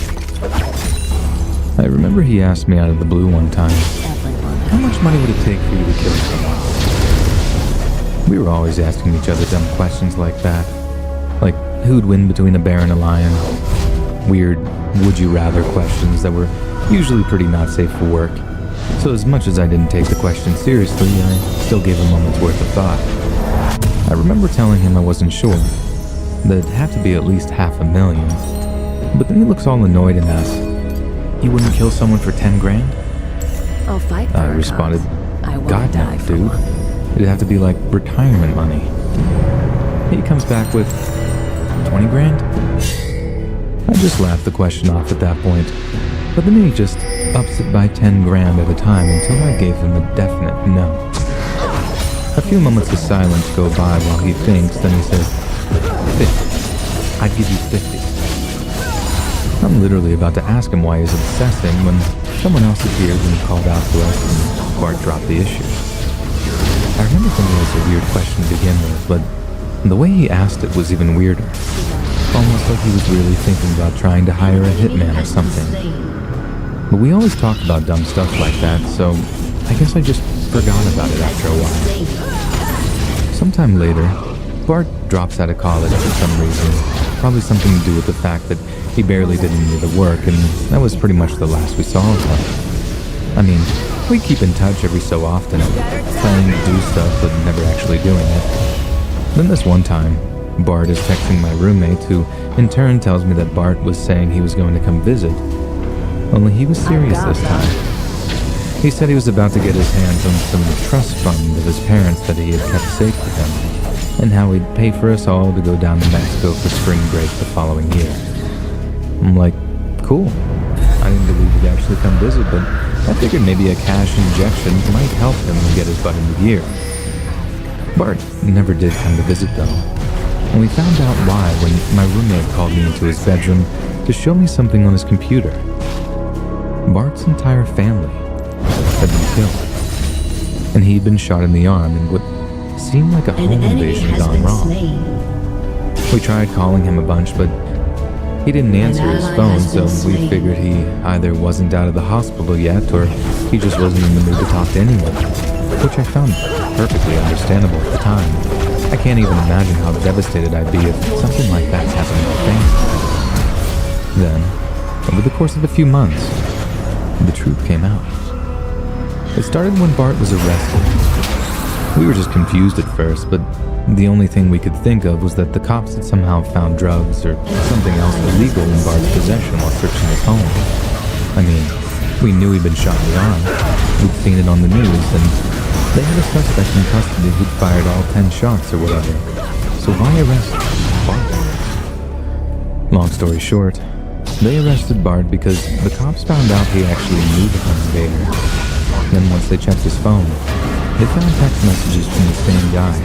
I remember he asked me out of the blue one time, how much money would it take for you to kill someone? We were always asking each other dumb questions like that. Like, who'd win between a bear and a lion? Weird, would-you-rather questions that were usually pretty not safe for work. So as much as I didn't take the question seriously, I still gave a moment's worth of thought. I remember telling him I wasn't sure, that it'd have to be at least $500,000. But then he looks all annoyed and asks, You wouldn't kill someone for 10 grand? I'll fight for I a responded, cause. I won't God die no, for dude. one. It'd have to be like retirement money. He comes back with 20 grand? I just laughed the question off at that point, but then he just ups it by 10 grand at a time until I gave him a definite no. A few moments of silence go by while he thinks, then he says, 50. I'd give you 50. I'm literally about to ask him why he's obsessing when someone else appeared and called out to us and Bart dropped the issue. I remember thinking it was a weird question to begin with, but the way he asked it was even weirder. Almost like he was really thinking about trying to hire a hitman or something. But we always talk about dumb stuff like that, so I guess I just forgot about it after a while. Sometime later, Bart drops out of college for some reason. Probably something to do with the fact that he barely did any of the work, and that was pretty much the last we saw of him. I mean, we keep in touch every so often, planning to do stuff but never actually doing it. Then this one time, Bart is texting my roommate, who in turn tells me that Bart was saying he was going to come visit. Only he was serious this time. He said he was about to get his hands on some trust fund of his parents that he had kept safe for him, and how he'd pay for us all to go down to Mexico for spring break the following year. I'm like, cool. I didn't believe he'd actually come visit, but I figured maybe a cash injection might help him get his butt into gear. Bart never did come to visit though, and we found out why when my roommate called me into his bedroom to show me something on his computer. Bart's entire family had been killed, and he'd been shot in the arm in what seemed like a home invasion gone wrong. We tried calling him a bunch, but he didn't answer his phone, so we figured he either wasn't out of the hospital yet, or he just wasn't in the mood to talk to anyone, which I found perfectly understandable at the time. I can't even imagine how devastated I'd be if something like that happened to my family. Then, over the course of a few months, the truth came out. It started when Bart was arrested. We were just confused at first, but the only thing we could think of was that the cops had somehow found drugs or something else illegal in Bart's possession while searching his home. I mean, we knew he'd been shot in the arm. We'd seen it on the news, and they had a suspect in custody who'd fired all 10 shots or whatever. So why arrest Bart? Long story short, they arrested Bart because the cops found out he actually knew the home invader. Then once they checked his phone, they found text messages from the same guy,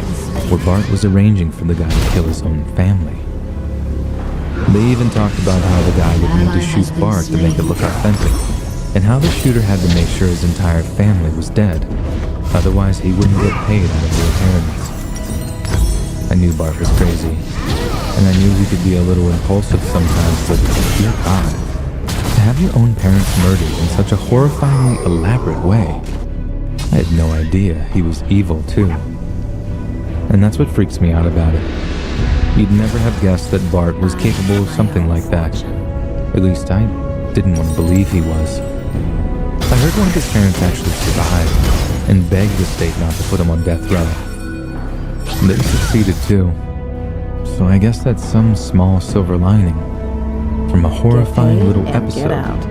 where Bart was arranging for the guy to kill his own family. They even talked about how the guy would need to shoot Bart to make it look authentic, and how the shooter had to make sure his entire family was dead, otherwise he wouldn't get paid out of the inheritance. I knew Bart was crazy, and I knew he could be a little impulsive sometimes, but dear God, to have your own parents murdered in such a horrifyingly elaborate way, I had no idea he was evil too. And that's what freaks me out about it. You'd never have guessed that Bart was capable of something like that. At least I didn't want to believe he was. I heard one of his parents actually survived and begged the state not to put him on death row. They succeeded too. So I guess that's some small silver lining from a horrifying little episode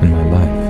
in my life.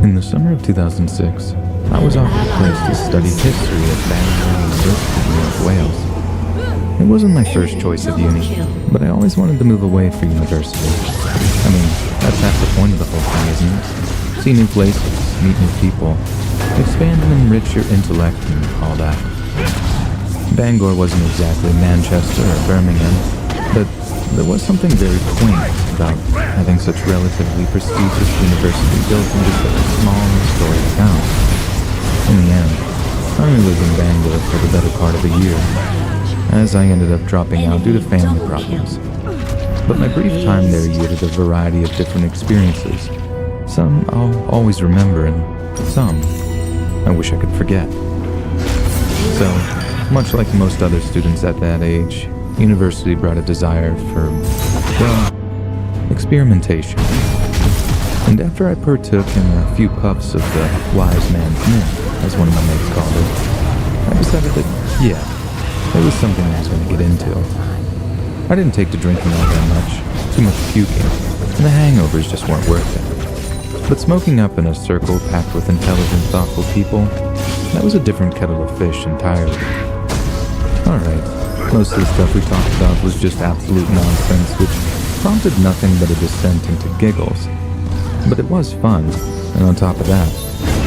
In the summer of 2006, I was offered a place to study history at Bangor University in North Wales. It wasn't my first choice of uni, but I always wanted to move away for university. I mean, that's half the point of the whole thing, isn't it? See new places, meet new people, expand and enrich your intellect and all that. Bangor wasn't exactly Manchester or Birmingham, but there was something very quaint about having such relatively prestigious university built in just a small historic town. In the end, I only lived in Bangor for the better part of a year, as I ended up dropping out due to family problems. But my brief time there yielded a variety of different experiences, Some I'll always remember, and some I wish I could forget. So, much like most other students at that age, university brought a desire for, well, experimentation. And after I partook in a few puffs of the wise man's mint, as one of my mates called it, I decided that, yeah, it was something I was going to get into. I didn't take to drinking all that much, too much puking, and the hangovers just weren't worth it. But smoking up in a circle packed with intelligent, thoughtful people, that was a different kettle of fish entirely. Alright, most of the stuff we talked about was just absolute nonsense, which prompted nothing but a descent into giggles. But it was fun, and on top of that,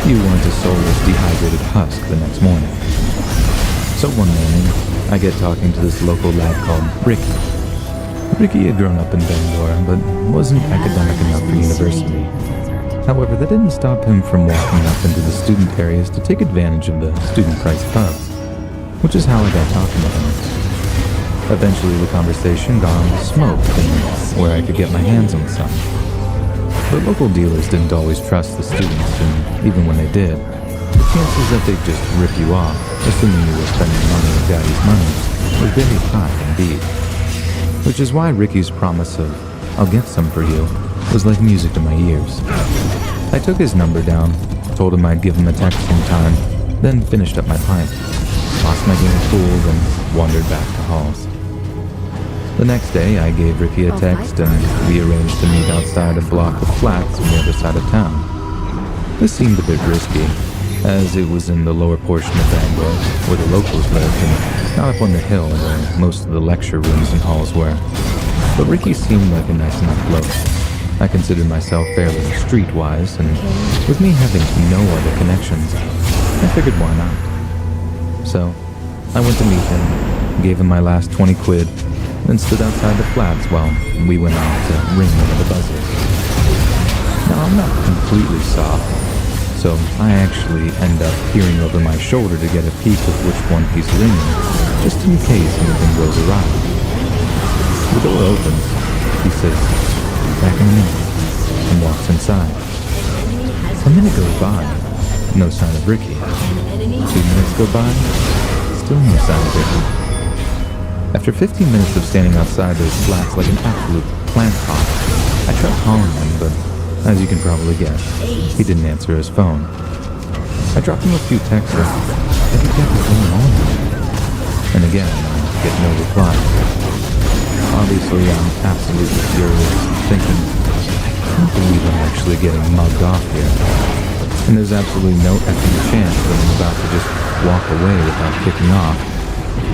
you weren't a soulless, dehydrated husk the next morning. So one morning, I get talking to this local lad called Ricky. Ricky had grown up in Bangor, but wasn't academic enough for university. However, that didn't stop him from walking up into the student areas to take advantage of the student-priced pubs, which is how I got talking to him. Eventually, the conversation got on to smoke and where I could get my hands on some. But local dealers didn't always trust the students, and even when they did, the chances that they'd just rip you off, assuming you were spending money with daddy's money, was very high indeed. Which is why Ricky's promise of, "I'll get some for you," was like music to my ears. I took his number down, told him I'd give him a text sometime, then finished up my pint, lost my game of pool, and wandered back to Halls. The next day, I gave Ricky a text, and we arranged to meet outside a block of flats on the other side of town. This seemed a bit risky, as it was in the lower portion of Bangor, where the locals lived, and not up on the hill where most of the lecture rooms and halls were. But Ricky seemed like a nice enough bloke. I considered myself fairly streetwise, and with me having no other connections, I figured why not. So, I went to meet him, gave him my last 20 quid, then stood outside the flats while we went off to ring one of the buzzers. Now, I'm not completely soft, so I actually end up peering over my shoulder to get a peek of which one he's ringing, just in case anything goes awry. The door opens. He says, "Back in a minute," and walks inside. A minute goes by. No sign of Ricky. 2 minutes go by. Still no sign of Ricky. After 15 minutes of standing outside those flats like an absolute plant pot, I tried calling him, but as you can probably guess, he didn't answer his phone. I dropped him a few texts and he kept going on. And again, I get no reply. Obviously, I'm absolutely furious, thinking, I can't believe I'm actually getting mugged off here. And there's absolutely no effing chance that I'm about to just walk away without kicking off.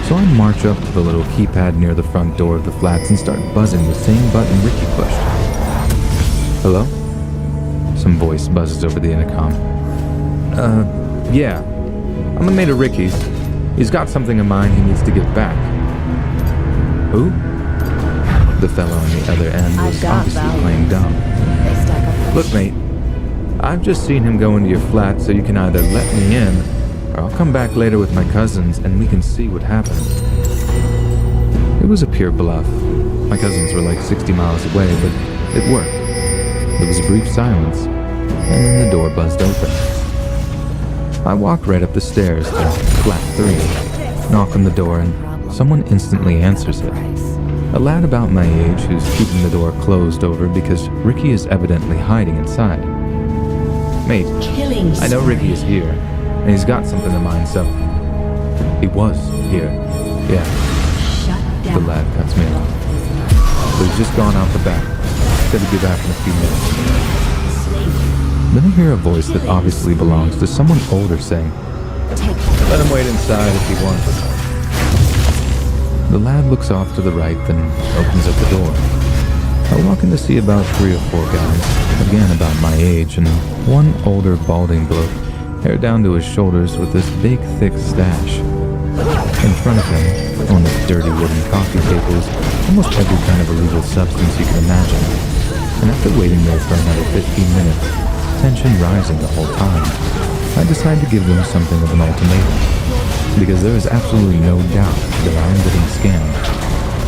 So I march up to the little keypad near the front door of the flats and start buzzing the same button Ricky pushed. "Hello?" Some voice buzzes over the intercom. Yeah. I'm the mate of Ricky's. He's got something of mine he needs to give back." "Who?" The fellow on the other end was obviously playing dumb. "Look, mate, I've just seen him go into your flat, so you can either let me in, or I'll come back later with my cousins and we can see what happens." It was a pure bluff. My cousins were like 60 miles away, but it worked. There was a brief silence, and then the door buzzed open. I walk right up the stairs to flat 3, knock on the door, and someone instantly answers it. A lad about my age who's keeping the door closed over because Ricky is evidently hiding inside. "Mate, I know Ricky is here, and he's got something of mine, so..." "He was here, yeah." The lad cuts me off. "But he's just gone out the back. Said he'd be back in a few minutes." Then I hear a voice that obviously belongs to someone older saying, "Let him wait inside if he wants." The lad looks off to the right, then opens up the door. I walk in to see about 3 or 4 guys, again about my age, and one older balding bloke, hair down to his shoulders with this big thick stash. In front of him, on this dirty wooden coffee table, is almost every kind of illegal substance you can imagine. And after waiting there for another 15 minutes, tension rising the whole time, I decide to give them something of an ultimatum, because there is absolutely no doubt that I am getting scammed,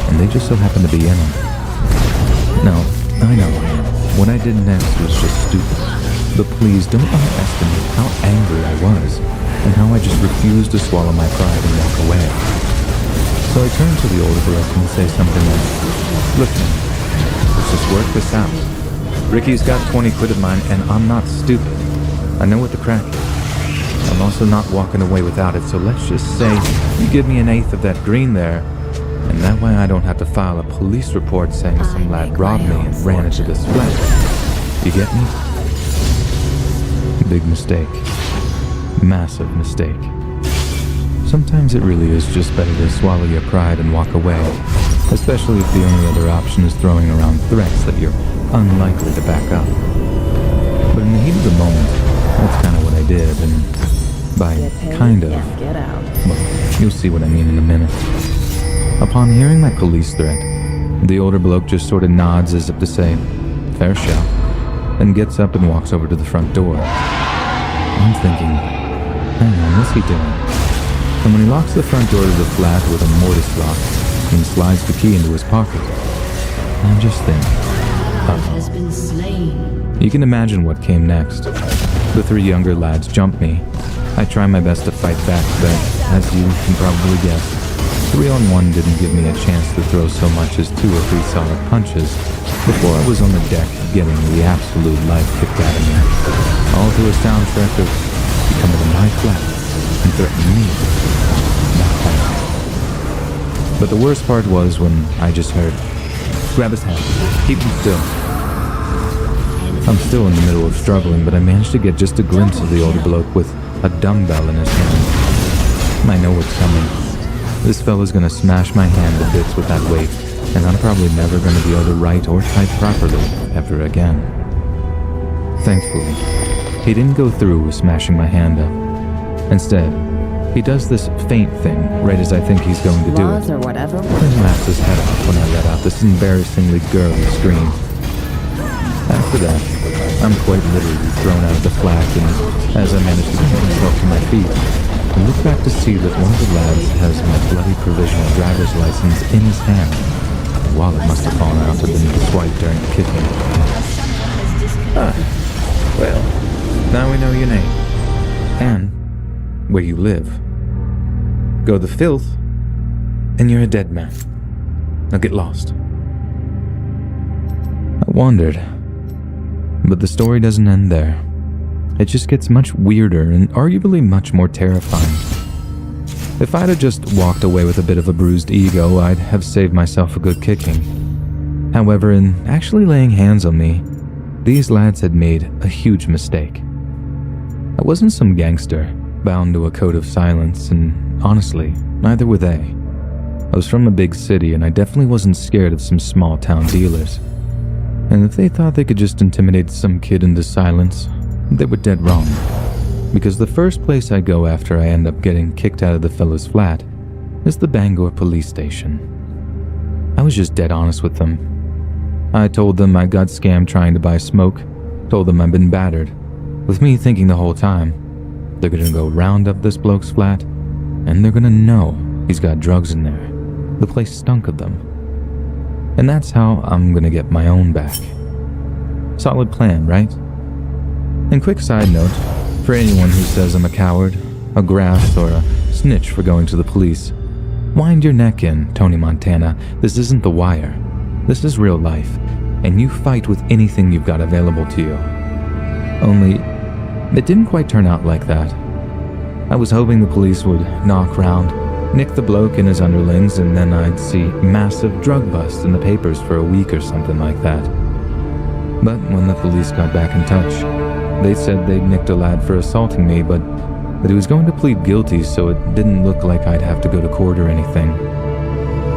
and they just so happen to be in on it. No, I know I am. what I did next was just stupid. But please don't underestimate how angry I was and how I just refused to swallow my pride and walk away. So I turned to the older Baroque and say something like, "Look, man, let's just work this out. Ricky's got 20 quid of mine and I'm not stupid. I know what the crack is. I'm also not walking away without it, so let's just say you give me an eighth of that green there, and that way I don't have to file a police report saying some lad robbed me and ran into this flat. You get me?" Big mistake. Massive mistake. Sometimes it really is just better to swallow your pride and walk away, especially if the only other option is throwing around threats that you're unlikely to back up. But in the heat of the moment, that's kind of what I did, and by kind of, Get out. well, you'll see what I mean in a minute. Upon hearing my police threat, the older bloke just sort of nods as if to say, "Fair shout," and gets up and walks over to the front door. I'm thinking, hang on, what's he doing? And when he locks the front door to the flat with a mortise lock and slides the key into his pocket, I'm just thinking, Has been slain. You can imagine what came next. The three younger lads jump me. I try my best to fight back, but as you can probably guess, 3-on-1 didn't give me a chance to throw so much as 2 or 3 solid punches before I was on the deck getting the absolute life kicked out of me. All to a soundtrack of "You come into my flat and threaten me." Not bad. But the worst part was when I just heard, "Grab his hand, keep him still." I'm still in the middle of struggling, but I managed to get just a glimpse of the older bloke with a dumbbell in his hand. I know what's coming. This fella's gonna smash my hand to bits with that weight, and I'm probably never gonna be able to write or type properly ever again. Thankfully, he didn't go through with smashing my hand up. Instead, he does this faint thing right as I think he's going to do Laws it. or whatever. Then laughs his head off when I let out this embarrassingly girly scream. After that, I'm quite literally thrown out of the flat, and as I manage to get myself to my feet, I look back to see that one of the lads has my bloody provisional driver's license in his hand. The wallet must have fallen out beneath the swipe during the kicking. Well, now we know your name. And where you live. Go the filth, and you're a dead man. Now get lost. I wondered. But the story doesn't end there. It just gets much weirder and arguably much more terrifying. If I'd have just walked away with a bit of a bruised ego, I'd have saved myself a good kicking. However, in actually laying hands on me, these lads had made a huge mistake. I wasn't some gangster, bound to a code of silence, and honestly, neither were they. I was from a big city, and I definitely wasn't scared of some small-town dealers. And if they thought they could just intimidate some kid into silence, they were dead wrong. Because the first place I go after I end up getting kicked out of the fellow's flat is the Bangor police station. I was just dead honest with them. I told them I got scammed trying to buy smoke, told them I'd been battered, with me thinking the whole time, they're gonna go round up this bloke's flat, and they're gonna know he's got drugs in there. The place stunk of them. And that's how I'm gonna get my own back. Solid plan, right? And quick side note, for anyone who says I'm a coward, a grass, or a snitch for going to the police, wind your neck in, Tony Montana. This isn't The Wire. This is real life, and you fight with anything you've got available to you. Only, it didn't quite turn out like that. I was hoping the police would knock round, nick the bloke and his underlings, and then I'd see massive drug busts in the papers for a week or something like that. But when the police got back in touch, they said they'd nicked a lad for assaulting me, but that he was going to plead guilty, so it didn't look like I'd have to go to court or anything.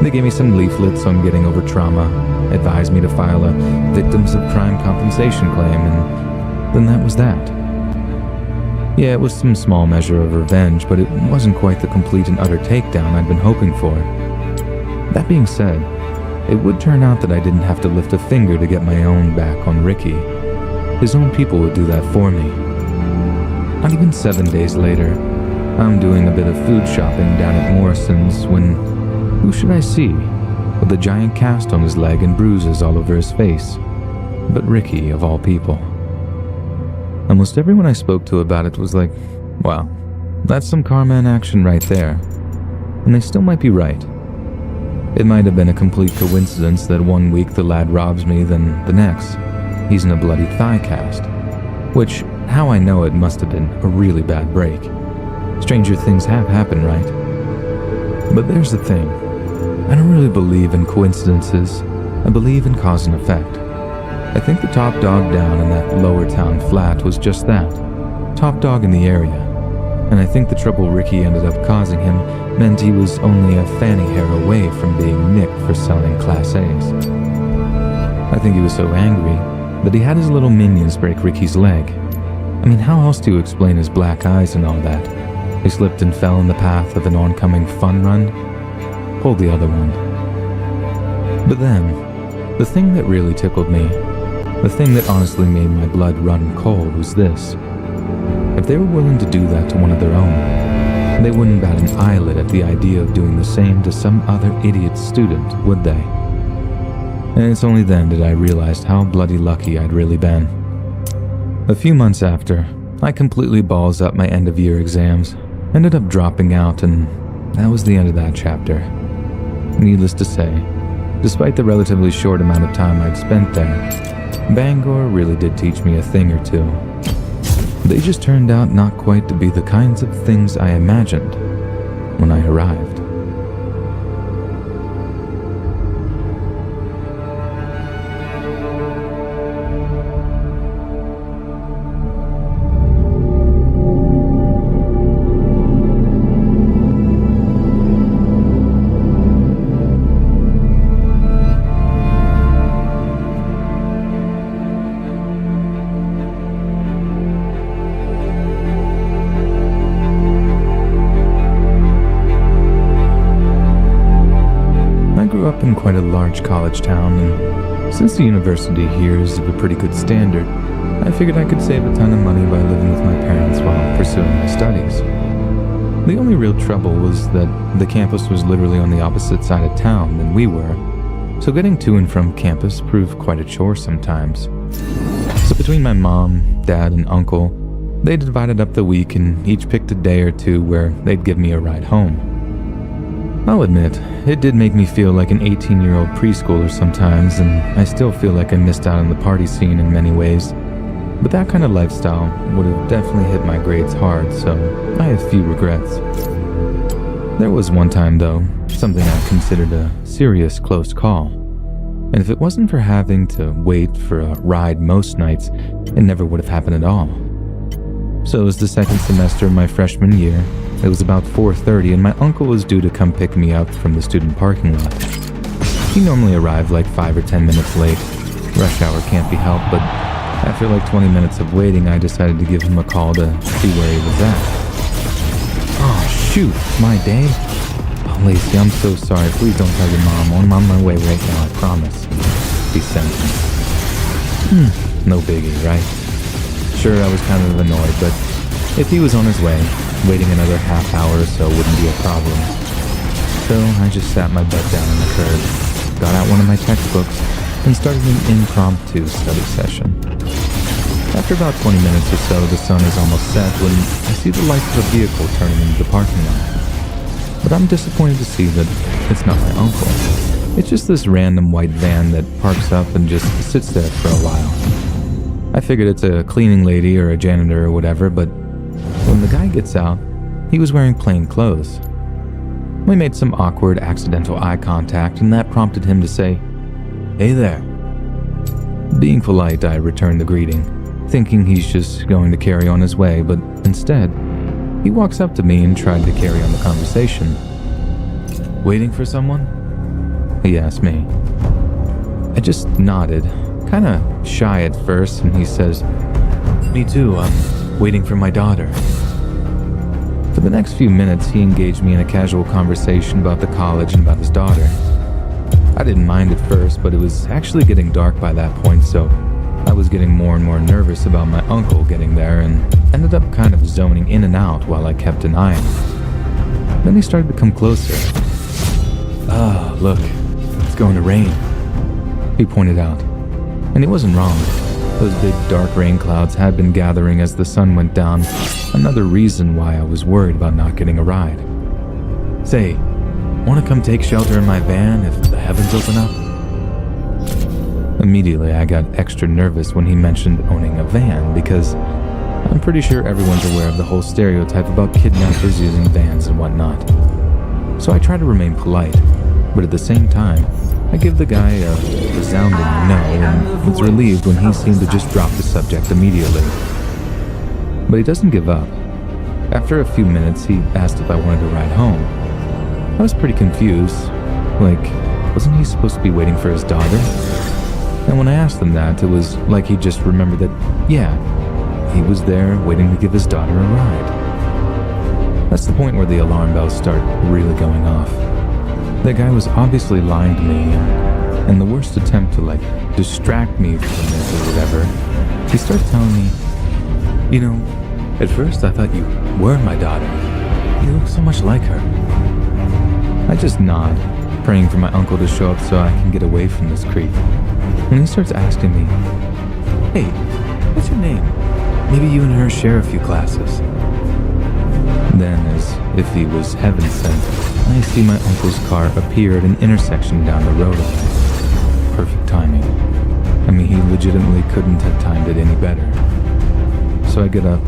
They gave me some leaflets on getting over trauma, advised me to file a victims of crime compensation claim, and then that was that. Yeah, it was some small measure of revenge, but it wasn't quite the complete and utter takedown I'd been hoping for. That being said, it would turn out that I didn't have to lift a finger to get my own back on Ricky. His own people would do that for me. Not even 7 days later, I'm doing a bit of food shopping down at Morrison's when, who should I see, with a giant cast on his leg and bruises all over his face? but Ricky of all people. Almost everyone I spoke to about it was like, wow, that's some karma in action right there. And they still might be right. It might have been a complete coincidence that one week the lad robs me, then the next, he's in a bloody thigh cast. Which, how I know it, must have been a really bad break. Stranger things have happened, right? But there's the thing. I don't really believe in coincidences. I believe in cause and effect. I think the top dog down in that lower town flat was just that. Top dog in the area. And I think the trouble Ricky ended up causing him meant he was only a fanny hair away from being nicked for selling Class A's. I think he was so angry that he had his little minions break Ricky's leg. I mean, how else do you explain his black eyes and all that? He slipped and fell in the path of an oncoming fun run. Pulled the other one. But then, the thing that really tickled me, the thing that honestly made my blood run cold was this. If they were willing to do that to one of their own, they wouldn't bat an eyelid at the idea of doing the same to some other idiot student, would they? And it's only then that I realized how bloody lucky I'd really been. A few months after, I completely balls up my end-of-year exams, ended up dropping out, and that was the end of that chapter. Needless to say, despite the relatively short amount of time I'd spent there, Bangor really did teach me a thing or two. They just turned out not quite to be the kinds of things I imagined when I arrived. In quite a large college town, and since the university here is of a pretty good standard, I figured I could save a ton of money by living with my parents while pursuing my studies. The only real trouble was that the campus was literally on the opposite side of town than we were, so getting to and from campus proved quite a chore sometimes. So between my mom, dad, and uncle, they divided up the week and each picked a day or two where they'd give me a ride home. I'll admit, it did make me feel like an 18-year-old preschooler sometimes, and I still feel like I missed out on the party scene in many ways. But that kind of lifestyle would have definitely hit my grades hard, so I have few regrets. There was one time, though, something I considered a serious close call. And if it wasn't for having to wait for a ride most nights, it never would have happened at all. So it was the second semester of my freshman year. It was about 4:30 and my uncle was due to come pick me up from the student parking lot. He normally arrived like 5 or 10 minutes late. Rush hour can't be helped, but after like 20 minutes of waiting, I decided to give him a call to see where he was at. Oh shoot, my day? Oh Lacey, I'm so sorry. Please don't tell your mom. I'm on my way right now, I promise. He sent me. No biggie, right? Sure, I was kind of annoyed, but if he was on his way, waiting another half hour or so wouldn't be a problem. So I just sat my butt down on the curb, got out one of my textbooks, and started an impromptu study session. After about 20 minutes or so, the sun is almost set when I see the lights of a vehicle turning into the parking lot. But I'm disappointed to see that it's not my uncle. It's just this random white van that parks up and just sits there for a while. I figured it's a cleaning lady or a janitor or whatever, but when the guy gets out, he was wearing plain clothes. We made some awkward, accidental eye contact, and that prompted him to say, "Hey there." Being polite, I returned the greeting, thinking he's just going to carry on his way, but instead, he walks up to me and tried to carry on the conversation. "Waiting for someone?" he asked me. I just nodded, kinda shy at first, and he says, "Me too, I'm waiting for my daughter." For the next few minutes, he engaged me in a casual conversation about the college and about his daughter. I didn't mind at first, but it was actually getting dark by that point, so I was getting more and more nervous about my uncle getting there and ended up kind of zoning in and out while I kept an eye on him. Then he started to come closer. "Ah, look, it's going to rain," he pointed out. And he wasn't wrong. Those big dark rain clouds had been gathering as the sun went down, another reason why I was worried about not getting a ride. "Say, want to come take shelter in my van if the heavens open up?" Immediately, I got extra nervous when he mentioned owning a van because I'm pretty sure everyone's aware of the whole stereotype about kidnappers using vans and whatnot. So I try to remain polite, but at the same time, I give the guy a resounding no and was relieved when he seemed to just drop the subject immediately. But he doesn't give up. After a few minutes, he asked if I wanted to ride home. I was pretty confused. Like, wasn't he supposed to be waiting for his daughter? And when I asked him that, it was like he just remembered that, yeah, he was there waiting to give his daughter a ride. That's the point where the alarm bells start really going off. That guy was obviously lying to me, and in the worst attempt to, distract me from this or whatever, he started telling me, "You know, at first I thought you were my daughter. You look so much like her." I just nod, praying for my uncle to show up so I can get away from this creep. When he starts asking me, "Hey, what's your name? Maybe you and her share a few classes." Then, as if he was heaven sent, I see my uncle's car appear at an intersection down the road. Perfect timing. I mean, he legitimately couldn't have timed it any better. So I get up,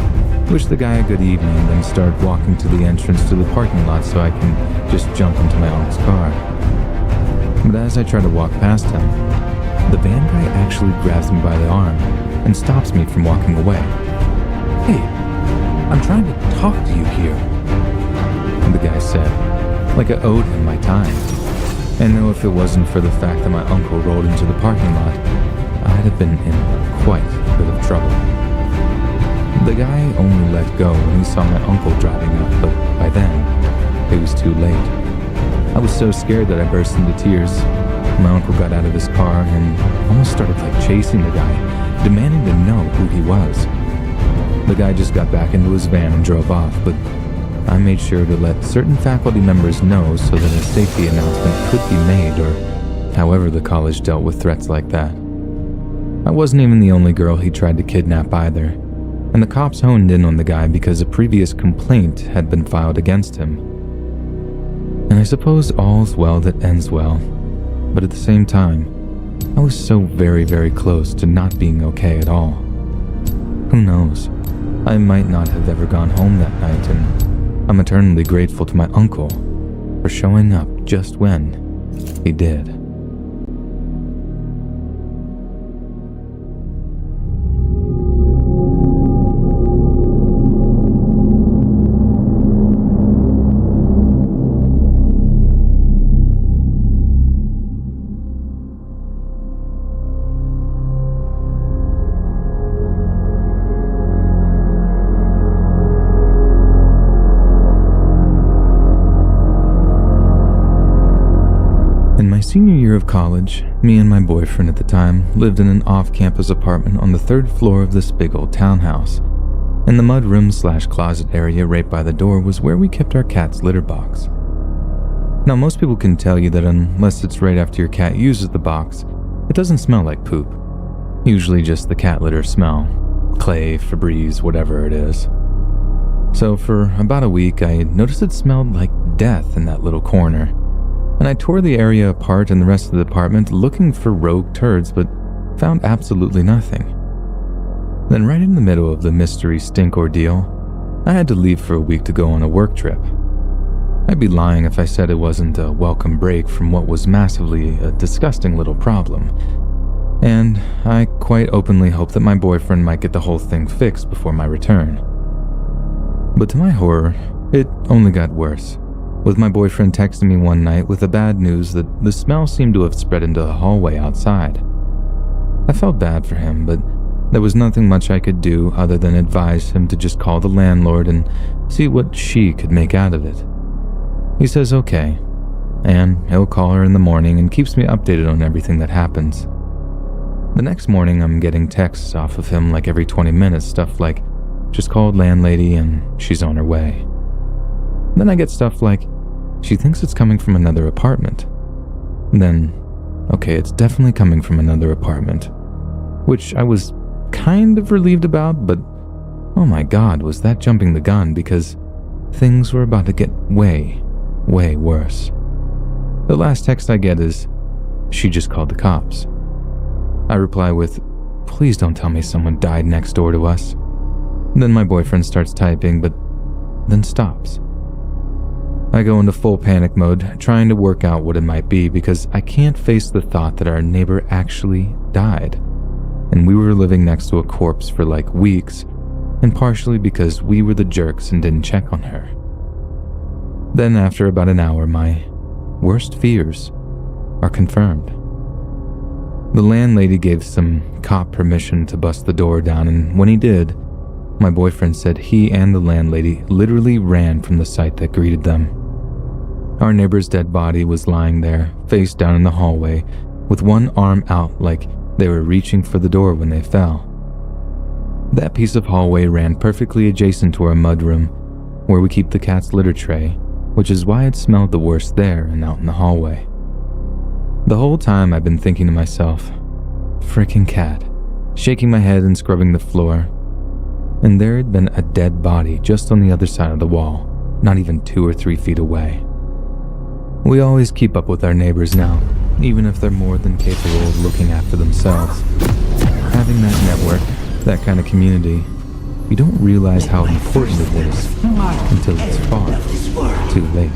wish the guy a good evening, then start walking to the entrance to the parking lot so I can just jump into my uncle's car. But as I try to walk past him, the van guy actually grabs me by the arm and stops me from walking away. "Hey, I'm trying to talk to you here," the guy said, like I owed him my time. And know if it wasn't for the fact that my uncle rolled into the parking lot, I'd have been in quite a bit of trouble. The guy only let go when he saw my uncle driving up, but by then, it was too late. I was so scared that I burst into tears. My uncle got out of his car and almost started chasing the guy, demanding to know who he was. The guy just got back into his van and drove off, but I made sure to let certain faculty members know so that a safety announcement could be made, or however the college dealt with threats like that. I wasn't even the only girl he tried to kidnap either, and the cops honed in on the guy because a previous complaint had been filed against him. And I suppose all's well that ends well, but at the same time, I was so very, very close to not being okay at all. Who knows? I might not have ever gone home that night, and I'm eternally grateful to my uncle for showing up just when he did. Senior year of college, me and my boyfriend at the time lived in an off-campus apartment on the 3rd floor of this big old townhouse. And the mudroom/closet area right by the door was where we kept our cat's litter box. Now, most people can tell you that unless it's right after your cat uses the box, it doesn't smell like poop. Usually just the cat litter smell. Clay, Febreze, whatever it is. So for about a week, I noticed it smelled like death in that little corner. And I tore the area apart and the rest of the apartment looking for rogue turds, but found absolutely nothing. Then right in the middle of the mystery stink ordeal, I had to leave for a week to go on a work trip. I'd be lying if I said it wasn't a welcome break from what was massively a disgusting little problem. And I quite openly hoped that my boyfriend might get the whole thing fixed before my return. But to my horror, it only got worse, with my boyfriend texting me one night with the bad news that the smell seemed to have spread into the hallway outside. I felt bad for him, but there was nothing much I could do other than advise him to just call the landlord and see what she could make out of it. He says okay, and he'll call her in the morning and keeps me updated on everything that happens. The next morning, I'm getting texts off of him like every 20 minutes, stuff like, just called landlady and she's on her way. Then I get stuff like, she thinks it's coming from another apartment. Then, okay, it's definitely coming from another apartment. which I was kind of relieved about, but oh my god, was that jumping the gun, because things were about to get way, way worse. The last text I get is, "She just called the cops." I reply with, "Please don't tell me someone died next door to us." Then my boyfriend starts typing, but then stops. I go into full panic mode, trying to work out what it might be, because I can't face the thought that our neighbor actually died, and we were living next to a corpse for like weeks, and partially because we were the jerks and didn't check on her. Then after about an hour, my worst fears are confirmed. The landlady gave some cop permission to bust the door down, and when he did, my boyfriend said he and the landlady literally ran from the sight that greeted them. Our neighbor's dead body was lying there, face down in the hallway, with one arm out like they were reaching for the door when they fell. That piece of hallway ran perfectly adjacent to our mudroom, where we keep the cat's litter tray, which is why it smelled the worst there and out in the hallway. The whole time I've been thinking to myself, frickin' cat, shaking my head and scrubbing the floor. And there had been a dead body just on the other side of the wall, not even 2 or 3 feet away. We always keep up with our neighbors now, even if they're more than capable of looking after themselves. Having that network, that kind of community, you don't realize how important it is until it's far too late.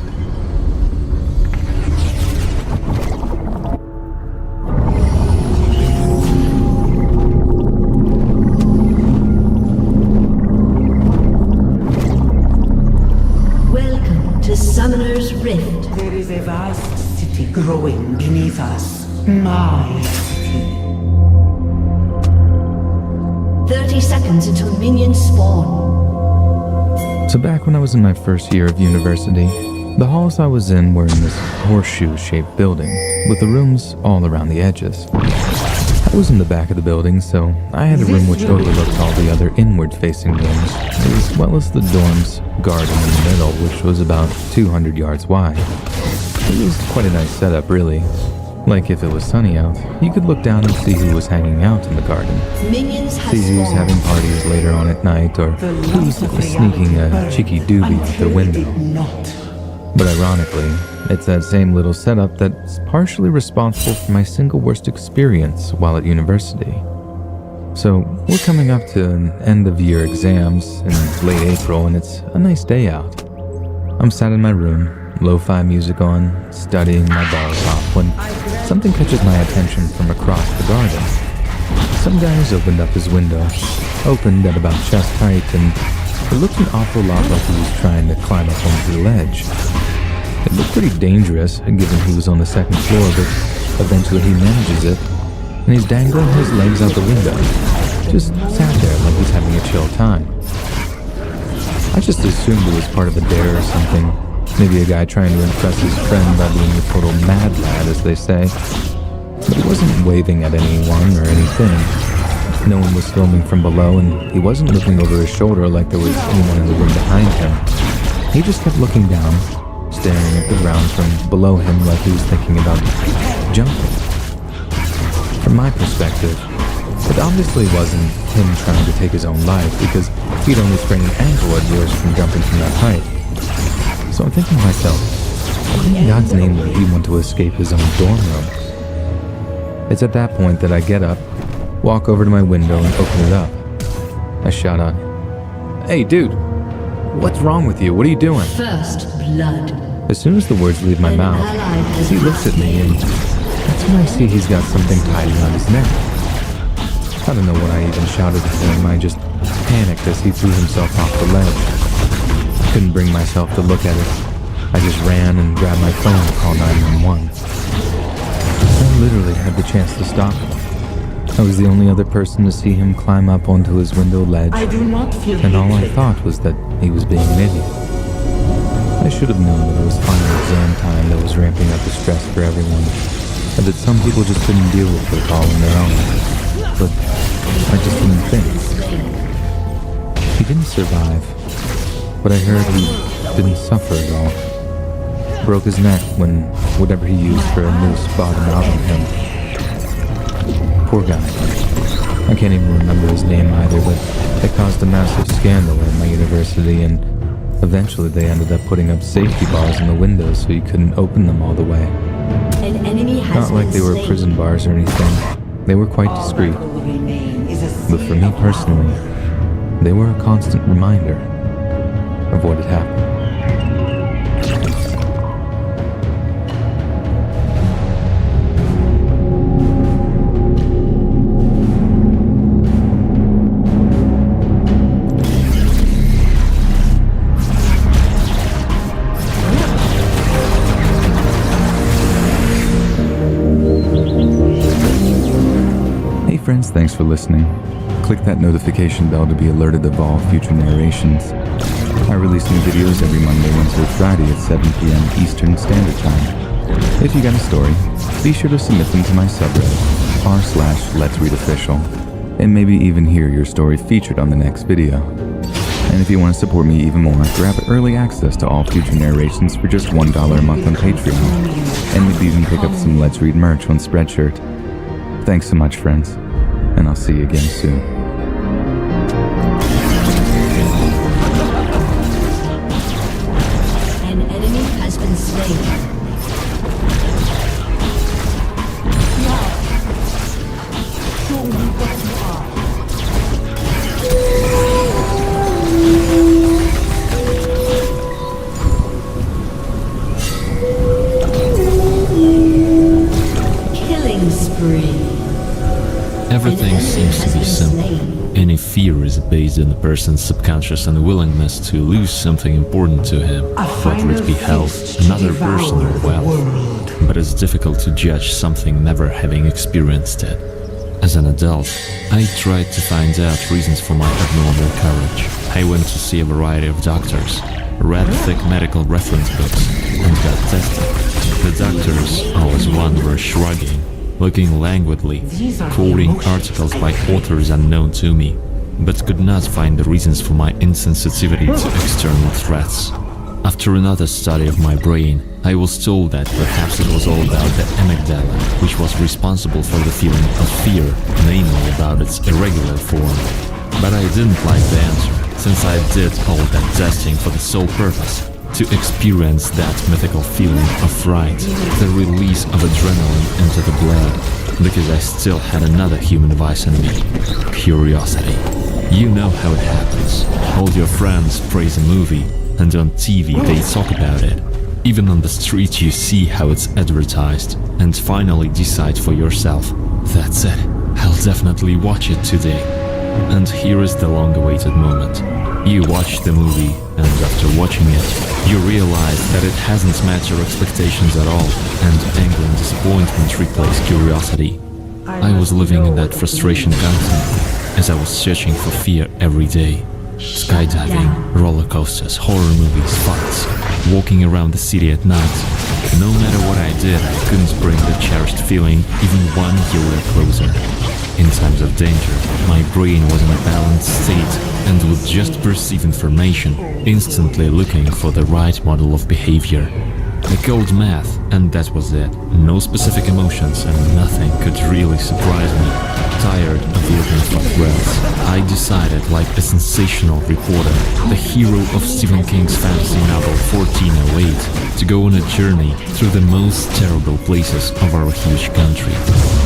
Welcome to Summoner's Rift. There is a vast city growing beneath us. My city. 30 seconds until minions spawn. So back when I was in my first year of university, the halls I was in were in this horseshoe-shaped building, with the rooms all around the edges. I was in the back of the building, so I had a room which overlooked all the other inward-facing rooms, as well as the dorm's garden in the middle, which was about 200 yards wide. It was quite a nice setup, really. Like if it was sunny out, you could look down and see who was hanging out in the garden. Minions have See who's having parties later on at night, or who's sneaking a cheeky doobie out their window. But ironically, it's that same little setup that's partially responsible for my single worst experience while at university. So we're coming up to an end-of-year exams in late April, and it's a nice day out. I'm sat in my room, lo-fi music on, studying my balls off, when something catches my attention from across the garden. Some guys opened up his window, opened at about chest height, and it looked an awful lot like he was trying to climb up onto the ledge. It looked pretty dangerous, given he was on the second floor, but eventually he manages it, and he's dangling his legs out the window. Just sat there like he's having a chill time. I just assumed it was part of a dare or something. Maybe a guy trying to impress his friend by being a total mad lad, as they say. But he wasn't waving at anyone or anything. No one was filming from below, and he wasn't looking over his shoulder like there was anyone in the room behind him. He just kept looking down, staring at the ground from below him like he was thinking about jumping. From my perspective, it obviously wasn't him trying to take his own life, because he'd only sprained an ankle at worst from jumping from that height. So I'm thinking to myself, why in God's name would he want to escape his own dorm room? It's at that point that I get up, walk over to my window and open it up. I shout out, "Hey dude, what's wrong with you? What are you doing?" First blood. As soon as the words leave my mouth, he looks at me, and that's when I see he's got something tied around his neck. I don't know what I even shouted at him. I just panicked as he threw himself off the ledge. I couldn't bring myself to look at it. I just ran and grabbed my phone to call 911. I literally had the chance to stop him. I was the only other person to see him climb up onto his window ledge, I do not feel and all I hatred. thought was that he was being an idiot. I should have known that it was final exam time that was ramping up the stress for everyone, and that some people just couldn't deal with it all on their own. But I just didn't think. He didn't survive, but I heard he didn't suffer at all. Broke his neck when whatever he used for a noose bottomed out on him. Poor guy. I can't even remember his name either, but it caused a massive scandal at my university, and eventually they ended up putting up safety bars in the windows so you couldn't open them all the way. An enemy has Not like they were slain. prison bars or anything. They were quite discreet. All that will remain is a But for me personally, they were a constant reminder of what had happened. Hey friends, thanks for listening. Click that notification bell to be alerted of all future narrations. I release new videos every Monday, Wednesday, Friday at 7 p.m. Eastern Standard Time. If you got a story, be sure to submit them to my subreddit, r/Let'sReadOfficial, and maybe even hear your story featured on the next video. And if you want to support me even more, grab early access to all future narrations for just $1 a month on Patreon, and maybe even pick up some Let's Read merch on Spreadshirt. Thanks so much, friends, and I'll see you again soon. An enemy has been slain. Killing spree. Everything An seems to enemy be has simple. been slain. Any fear is based on the person's subconscious unwillingness to lose something important to him, whether it be health, another person, or wealth. But it's difficult to judge something never having experienced it. As an adult, I tried to find out reasons for my abnormal courage. I went to see a variety of doctors, read thick medical reference books, and got tested. The doctors, all as one, were shrugging, looking languidly, quoting articles by authors unknown to me, but could not find the reasons for my insensitivity to external threats. After another study of my brain, I was told that perhaps it was all about the amygdala, which was responsible for the feeling of fear, namely about its irregular form. But I didn't like the answer, since I did all that testing for the sole purpose to experience that mythical feeling of fright, the release of adrenaline into the blood, because I still had another human vice in me: curiosity. You know how it happens. All your friends praise a movie, and on TV they talk about it. Even on the street you see how it's advertised, and finally decide for yourself, that's it, I'll definitely watch it today. And here is the long-awaited moment. You watch the movie, and after watching it, you realize that it hasn't met your expectations at all, and anger and disappointment replace curiosity. I was living in that frustration constantly, as I was searching for fear every day. Skydiving, roller coasters, horror movies, fights, walking around the city at night. No matter what I did, I couldn't bring the cherished feeling even 1 euro closer. In times of danger, my brain was in a balanced state and would just perceive information, instantly looking for the right model of behavior. I called math, and that was it. No specific emotions, and nothing could really surprise me. Tired of looking for thrills, I decided, like a sensational reporter, the hero of Stephen King's fantasy novel 1408, to go on a journey through the most terrible places of our huge country.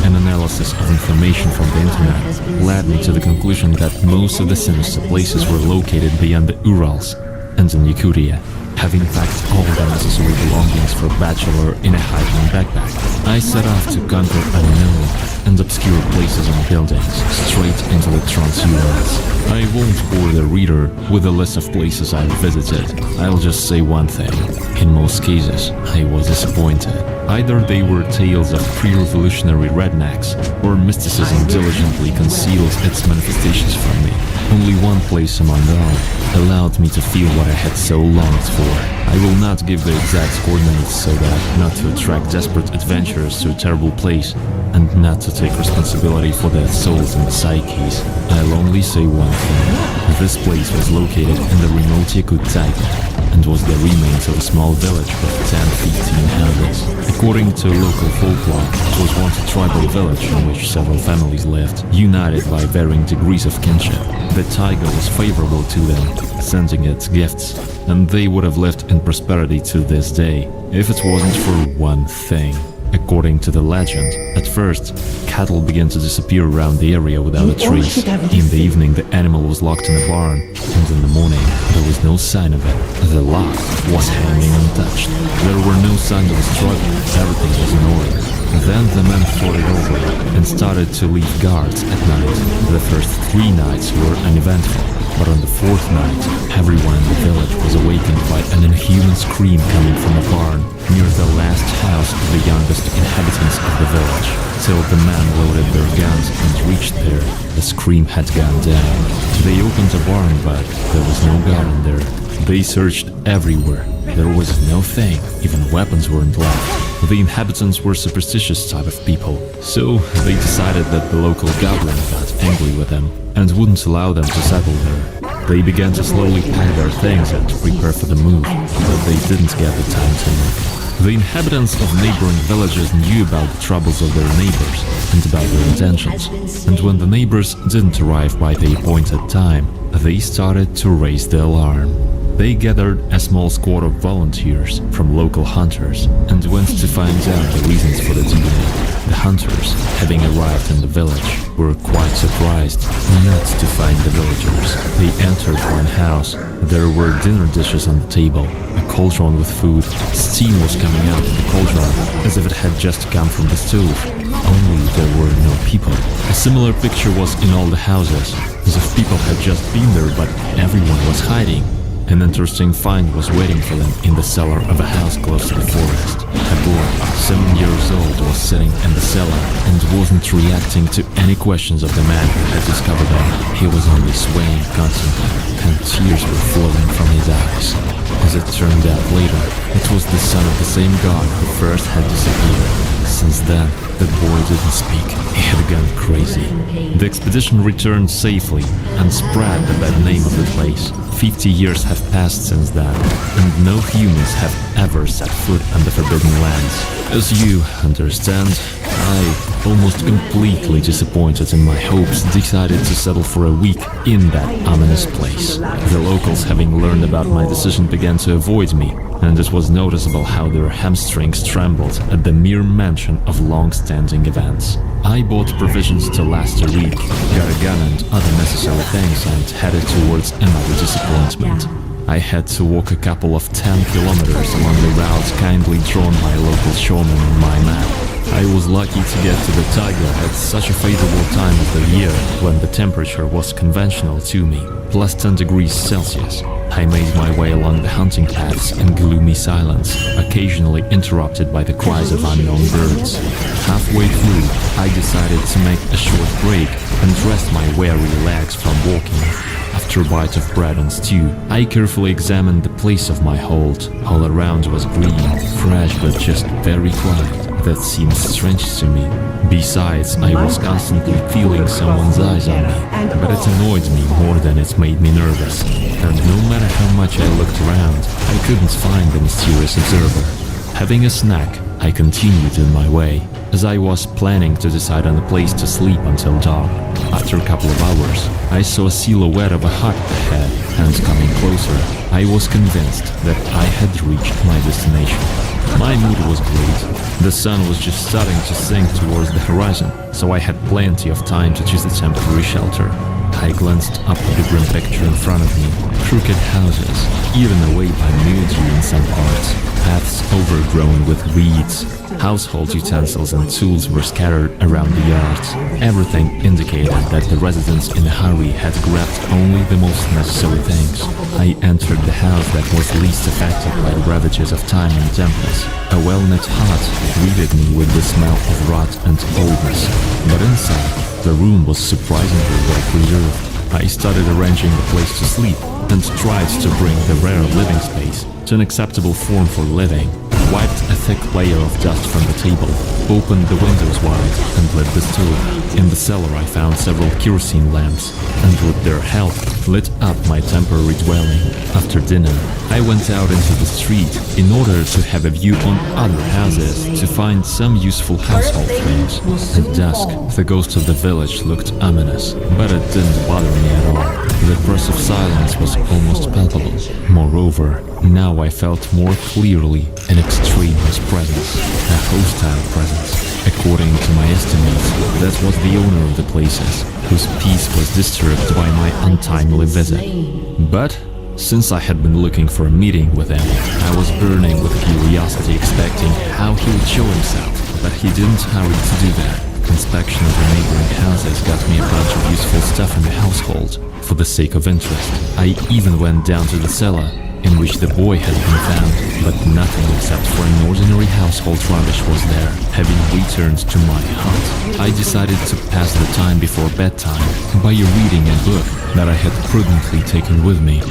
An analysis of information from the internet led me to the conclusion that most of the sinister places were located beyond the Urals and in Yakutia. Having packed all the necessary belongings for a bachelor in a hiking backpack, I set off to conquer unknown and obscure places and buildings, straight into the Trans-Urals. I won't bore the reader with a list of places I've visited. I'll just say one thing. In most cases, I was disappointed. Either they were tales of pre-revolutionary rednecks, or mysticism diligently conceals its manifestations from me. Only one place among all allowed me to feel what I had so longed for. I will not give the exact coordinates so that not to attract desperate adventurers to a terrible place, and not to take responsibility for their souls and psyches. I'll only say one thing. This place was located in the remote Yakut taiga. and was the remains of a small village with 10-15 houses. According to local folklore, it was once a tribal village in which several families lived, united by varying degrees of kinship. The taiga was favorable to them, sending it gifts, and they would have lived in prosperity to this day if it wasn't for one thing. According to the legend, at first, cattle began to disappear around the area without a trace. In the evening, the animal was locked in a barn, and in the morning, there was no sign of it. The lock was hanging untouched. There were no signs of a struggle. Everything was in order. Then the men thought it over and started to leave guards at night. The first 3 nights were uneventful, but on the 4th night, everyone in the village was awakened by an inhuman scream coming from a barn near the last house of the youngest inhabitants of the village. Till the men loaded their guns and reached there, the scream had gone down. They opened the barn, but there was no guard in there. They searched everywhere. There was no thing, even weapons weren't left. The inhabitants were superstitious type of people, so they decided that the local goblin got angry with them and wouldn't allow them to settle there. They began to slowly pack their things and prepare for the move, but they didn't get the time to move. The inhabitants of neighboring villages knew about the troubles of their neighbors and about their intentions, and when the neighbors didn't arrive by the appointed time, they started to raise the alarm. They gathered a small squad of volunteers from local hunters and went to find out the reasons for the delay. The hunters, having arrived in the village, were quite surprised not to find the villagers. They entered one house. There were dinner dishes on the table, a cauldron with food. Steam was coming out of the cauldron as if it had just come from the stove. Only there were no people. A similar picture was in all the houses, as if people had just been there but everyone was hiding. An interesting find was waiting for them in the cellar of a house close to the forest. A boy, 7 years old, was sitting in the cellar and wasn't reacting to any questions of the man who had discovered him. He was only swaying constantly, and tears were flowing from his eyes. As it turned out later, it was the son of the same god who first had disappeared. Since then, the boy didn't speak. He had gone crazy. The expedition returned safely and spread the bad name of the place. 50 years have passed since then, and no humans have ever set foot on the Forbidden Lands. As you understand, I, almost completely disappointed in my hopes, decided to settle for a week in that ominous place. The locals, having learned about my decision, began to avoid me, and it was noticeable how their hamstrings trembled at the mere mention of long-standing events. I bought provisions to last a week, got a gun and other necessary things, and headed towards another disappointment. I had to walk a couple of 10 kilometers along the route kindly drawn by a local showman on my map. I was lucky to get to the taiga at such a favorable time of the year when the temperature was conventional to me, plus 10 degrees Celsius. I made my way along the hunting paths in gloomy silence, occasionally interrupted by the cries of unknown birds. Halfway through, I decided to make a short break and rest my weary legs from walking. After a bite of bread and stew, I carefully examined the place of my halt. All around was green, fresh but just very quiet. That seemed strange to me. Besides, I was constantly feeling someone's eyes on me, but it annoyed me more than it made me nervous. And no matter how much I looked around, I couldn't find the mysterious observer. Having a snack, I continued in my way, as I was planning to decide on a place to sleep until dawn. After a couple of hours, I saw a silhouette of a hut ahead, and coming closer, I was convinced that I had reached my destination. My mood was great. The sun was just starting to sink towards the horizon, so I had plenty of time to choose a temporary shelter. I glanced up at the grim picture in front of me. Crooked houses, eaten away by mildew in some parts, paths overgrown with weeds. Household utensils and tools were scattered around the yards. Everything indicated that the residents in a hurry had grabbed only the most necessary things. I entered the house that was least affected by the ravages of time and tempest. A well-knit hut greeted me with the smell of rot and oldness, but inside, the room was surprisingly well preserved. I started arranging the place to sleep and tried to bring the rare living space to an acceptable form for living. wiped a thick layer of dust from the table, opened the windows wide, and lit the stove. In the cellar I found several kerosene lamps, and with their help, lit up my temporary dwelling. After dinner, I went out into the street in order to have a view on other houses to find some useful household things. At dusk, the ghost of the village looked ominous, but it didn't bother me at all. The oppressive silence was almost palpable. Moreover, now I felt more clearly an extraneous presence, a hostile presence. According to my estimates, that was the owner of the places, whose peace was disturbed by my untimely visit. But since I had been looking for a meeting with him, I was burning with curiosity, expecting how he would show himself. But he didn't hurry to do that. Inspection of the neighboring houses got me a bunch of useful stuff in the household, for the sake of interest. I even went down to the cellar, in which the boy had been found, but nothing except for an ordinary household rubbish was there. Having returned to my hut, I decided to pass the time before bedtime by reading a book that I had prudently taken with me.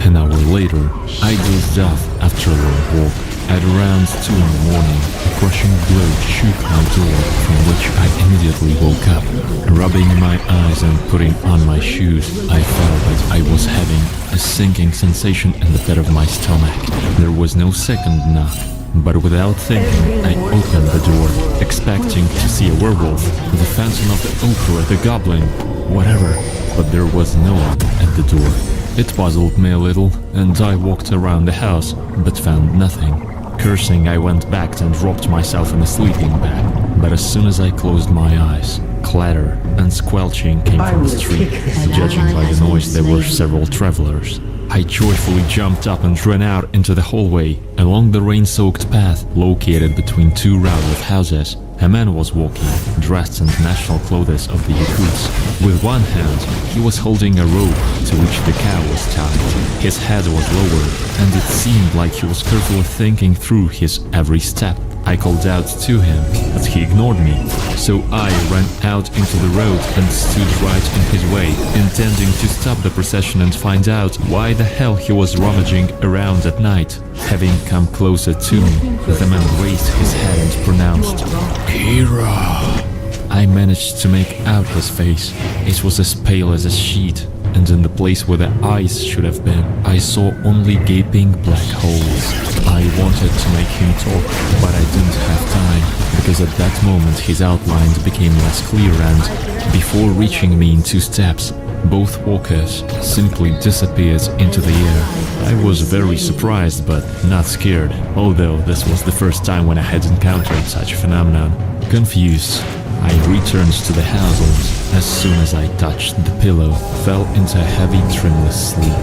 An hour later, I dozed off after a long walk. At around 2 in the morning, a crushing blow shook my door, from which I immediately woke up. Rubbing my eyes and putting on my shoes, I felt that I was having a sinking sensation in the pit of my stomach. There was no second knock, but without thinking, I opened the door, expecting to see a werewolf, the phantom of the opera, the goblin, whatever, but there was no one at the door. It puzzled me a little, and I walked around the house, but found nothing. Cursing, I went back and dropped myself in a sleeping bag, but as soon as I closed my eyes, clatter and squelching came from the street. Judging by the noise, there were several travelers. I joyfully jumped up and ran out into the hallway, along the rain-soaked path located between 2 rows of houses. A man was walking, dressed in national clothes of the Yakuts. With one hand, he was holding a rope to which the cow was tied. His head was lowered, and it seemed like he was carefully thinking through his every step. I called out to him, but he ignored me. So I ran out into the road and stood right in his way, intending to stop the procession and find out why the hell he was rummaging around at night. Having come closer to me, the man raised his head and pronounced, "Kira." I managed to make out his face. It was as pale as a sheet, and in the place where the eyes should have been, I saw only gaping black holes. I wanted to make him talk, but I didn't have time, because at that moment his outline became less clear and, before reaching me in 2 steps, both walkers simply disappeared into the air. I was very surprised, but not scared, although this was the first time when I had encountered such a phenomenon. Confused, I returned to the house and, as soon as I touched the pillow, fell into a heavy, dreamless sleep.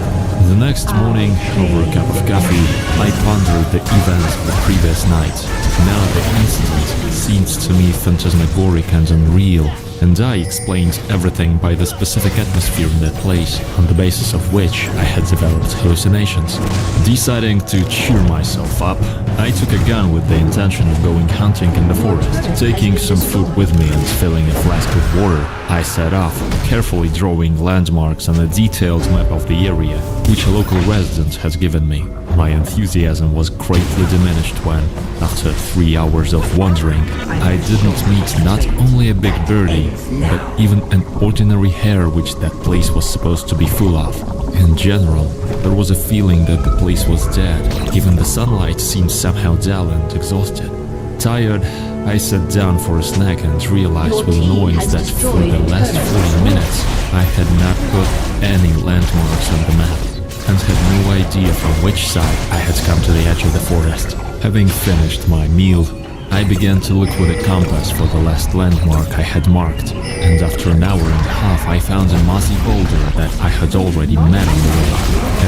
The next morning, over a cup of coffee, I pondered the events of the previous night. Now the incident seemed to me phantasmagoric and unreal, and I explained everything by the specific atmosphere in that place, on the basis of which I had developed hallucinations. Deciding to cheer myself up, I took a gun with the intention of going hunting in the forest. Taking some food with me and filling a flask with water, I set off, carefully drawing landmarks on a detailed map of the area, which a local resident has given me. My enthusiasm was greatly diminished when, after 3 hours of wandering, I didn't meet not only a big birdie, but even an ordinary hare which that place was supposed to be full of. In general, there was a feeling that the place was dead. Even the sunlight seemed somehow dull and exhausted. Tired, I sat down for a snack and realized with annoyance that for the last 40 minutes I had not put any landmarks on the map, and had no idea from which side I had come to the edge of the forest. Having finished my meal, I began to look with a compass for the last landmark I had marked, and after an hour and a half I found a mossy boulder that I had already met on the way.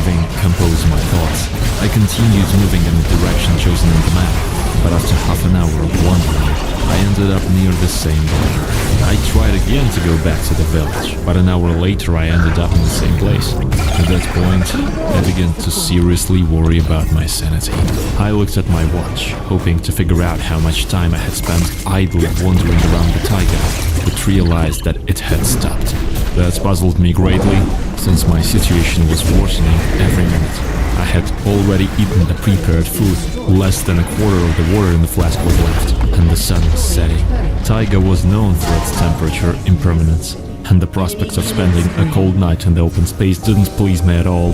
Having composed my thoughts, I continued moving in the direction chosen in the map, but after half an hour of wandering, I ended up near the same boulder. I tried again to go back to the village, but an hour later I ended up in the same place. At that point, I began to seriously worry about my sanity. I looked at my watch, hoping to figure out how much time I had spent idly wandering around the taiga, but realized that it had stopped. That puzzled me greatly, since my situation was worsening every minute. I had already eaten the prepared food. Less than a quarter of the water in the flask was left, and the sun was setting. Taiga was known for its temperature impermanence, and the prospects of spending a cold night in the open space didn't please me at all.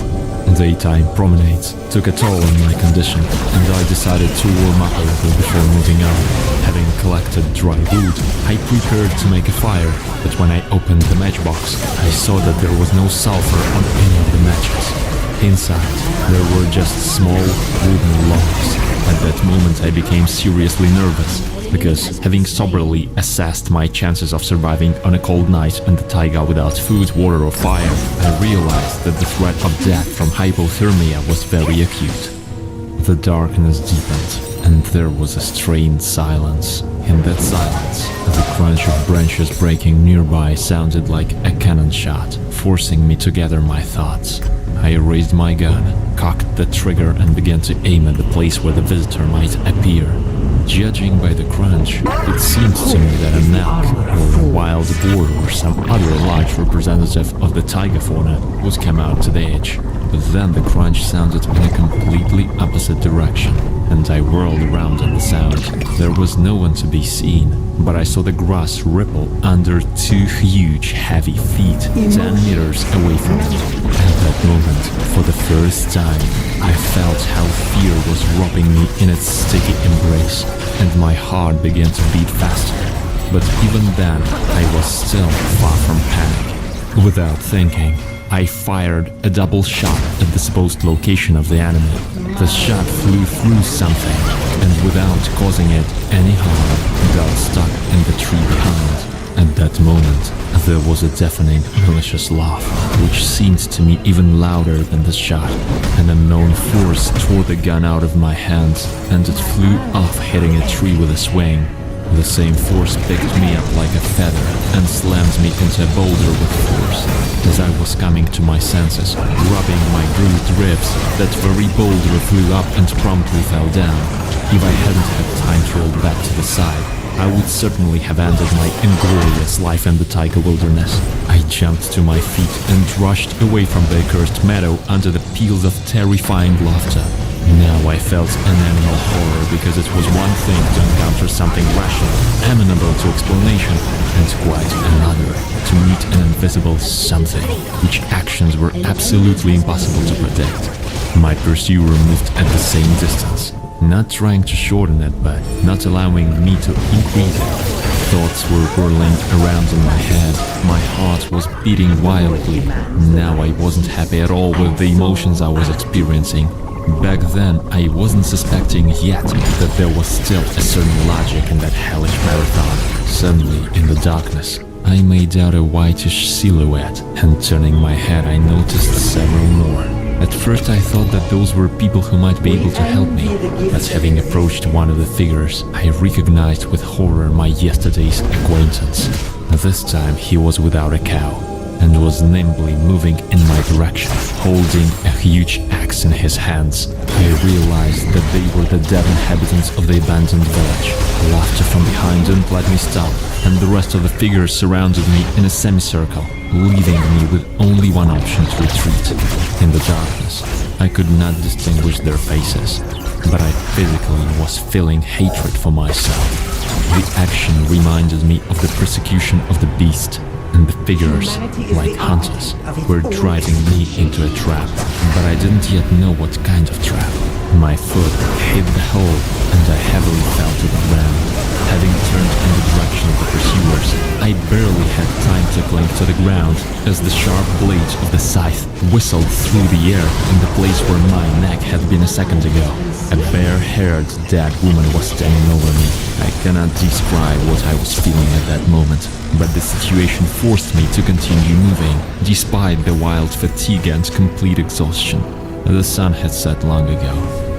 Daytime promenades took a toll on my condition, and I decided to warm up a little before moving on. Having collected dry wood, I prepared to make a fire, but when I opened the matchbox, I saw that there was no sulfur on any of the matches. Inside, there were just small wooden logs. At that moment, I became seriously nervous, because having soberly assessed my chances of surviving on a cold night in the taiga without food, water or fire, I realized that the threat of death from hypothermia was very acute. The darkness deepened, and there was a strained silence. In that silence, the crunch of branches breaking nearby sounded like a cannon shot, forcing me to gather my thoughts. I raised my gun, cocked the trigger and began to aim at the place where the visitor might appear. Judging by the crunch, it seemed to me that an elk, or a wild boar, or some other large representative of the taiga fauna would come out to the edge. But then the crunch sounded in a completely opposite direction, and I whirled around at the sound. There was no one to be seen, but I saw the grass ripple under two huge, heavy feet 10 meters away from me. At that moment, for the first time, I felt how fear was wrapping me in its sticky embrace, and my heart began to beat faster. But even then, I was still far from panic. Without thinking, I fired a double shot at the supposed location of the animal. The shot flew through something, and without causing it any harm, got stuck in the tree behind. At that moment, there was a deafening, malicious laugh, which seemed to me even louder than the shot. An unknown force tore the gun out of my hands, and it flew off, hitting a tree with a swing. The same force picked me up like a feather and slammed me into a boulder with force. As I was coming to my senses, rubbing my bruised ribs, that very boulder flew up and promptly fell down. If I hadn't had time to roll back to the side, I would certainly have ended my inglorious life in the taiga wilderness. I jumped to my feet and rushed away from the accursed meadow under the peals of terrifying laughter. Now I felt an animal horror, because it was one thing to encounter something rational, amenable to explanation, and quite another to meet an invisible something, which actions were absolutely impossible to predict. My pursuer moved at the same distance, not trying to shorten it, but not allowing me to increase it. Thoughts were whirling around in my head. My heart was beating wildly. Now I wasn't happy at all with the emotions I was experiencing. Back then, I wasn't suspecting yet that there was still a certain logic in that hellish marathon. Suddenly, in the darkness, I made out a whitish silhouette, and turning my head, I noticed several more. At first, I thought that those were people who might be able to help me, but having approached one of the figures, I recognized with horror my yesterday's acquaintance. This time, he was without a cow, and was nimbly moving in my direction, holding a huge axe in his hands. I realized that they were the dead inhabitants of the abandoned village. Laughter from behind didn't let me stop, and the rest of the figures surrounded me in a semicircle, leaving me with only one option to retreat. In the darkness, I could not distinguish their faces, but I physically was feeling hatred for myself. The action reminded me of the persecution of the beast, and the figures, like hunters, were driving me into a trap, but I didn't yet know what kind of trap. My foot hit the hole, and I heavily fell to the ground. Having turned in the direction of the pursuers, I barely had time to cling to the ground as the sharp blades of the scythe whistled through the air in the place where my neck had been a second ago. A bare-haired dead woman was standing over me. I cannot describe what I was feeling at that moment, but the situation forced me to continue moving, despite the wild fatigue and complete exhaustion. The sun had set long ago,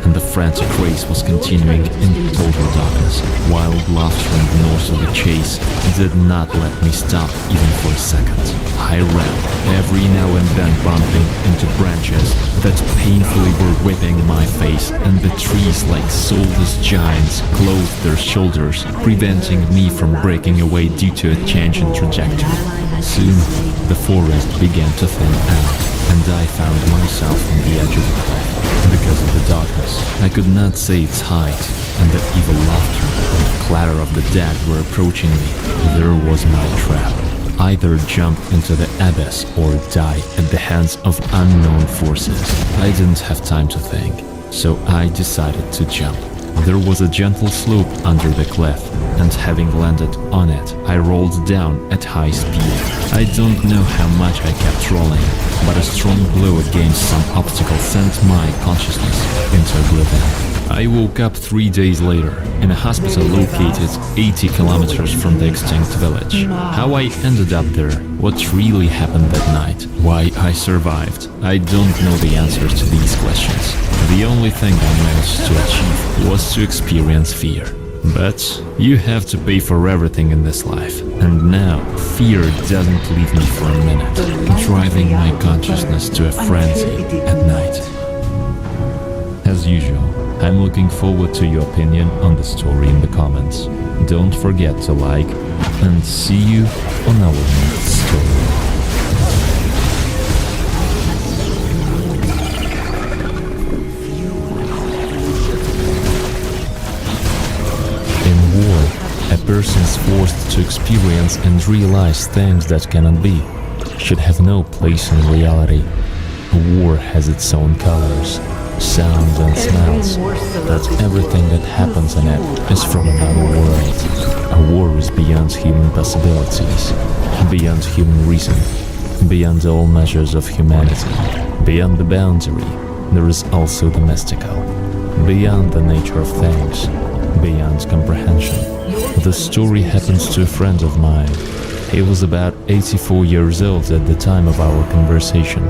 and the frantic race was continuing in total darkness. Wild laughter and the noise of the chase did not let me stop even for a second. I ran, every now and then bumping into branches that painfully were whipping my face, and the trees, like soulless giants, closed their shoulders, preventing me from breaking away due to a change in trajectory. Soon, the forest began to thin out, and I found myself on the edge of the cliff. Because of the darkness, I could not see its height, and the evil laughter and the clatter of the dead were approaching me. There was my trap. Either jump into the abyss or die at the hands of unknown forces. I didn't have time to think, so I decided to jump. There was a gentle slope under the cliff, and having landed on it, I rolled down at high speed. I don't know how much I kept rolling, but a strong blow against some obstacle sent my consciousness into oblivion. I woke up 3 days later in a hospital located 80 kilometers from the extinct village. How I ended up there, what really happened that night, why I survived, I don't know the answers to these questions. The only thing I managed to achieve was to experience fear. But you have to pay for everything in this life, and now fear doesn't leave me for a minute, driving my consciousness to a frenzy at night. As usual, I'm looking forward to your opinion on the story in the comments. Don't forget to like, and see you on our next story. In war, a person is forced to experience and realize things that cannot be, should have no place in reality. War has its own colors, sounds and smells, but everything that happens in it is from another world. A war is beyond human possibilities, beyond human reason, beyond all measures of humanity. Beyond the boundary, there is also the mystical, beyond the nature of things, beyond comprehension. The story happens to a friend of mine. He was about 84 years old at the time of our conversation.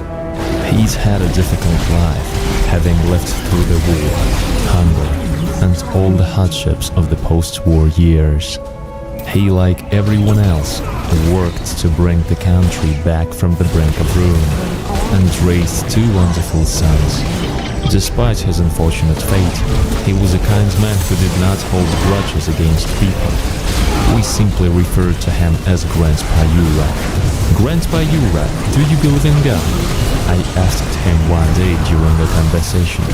He's had a difficult life, having lived through the war, hunger, and all the hardships of the post-war years. He, like everyone else, worked to bring the country back from the brink of ruin, and raised 2 wonderful sons. Despite his unfortunate fate, he was a kind man who did not hold grudges against people. We simply referred to him as Grandpa Yura. Grandpa Yura, do you believe in God? I asked him one day during a conversation,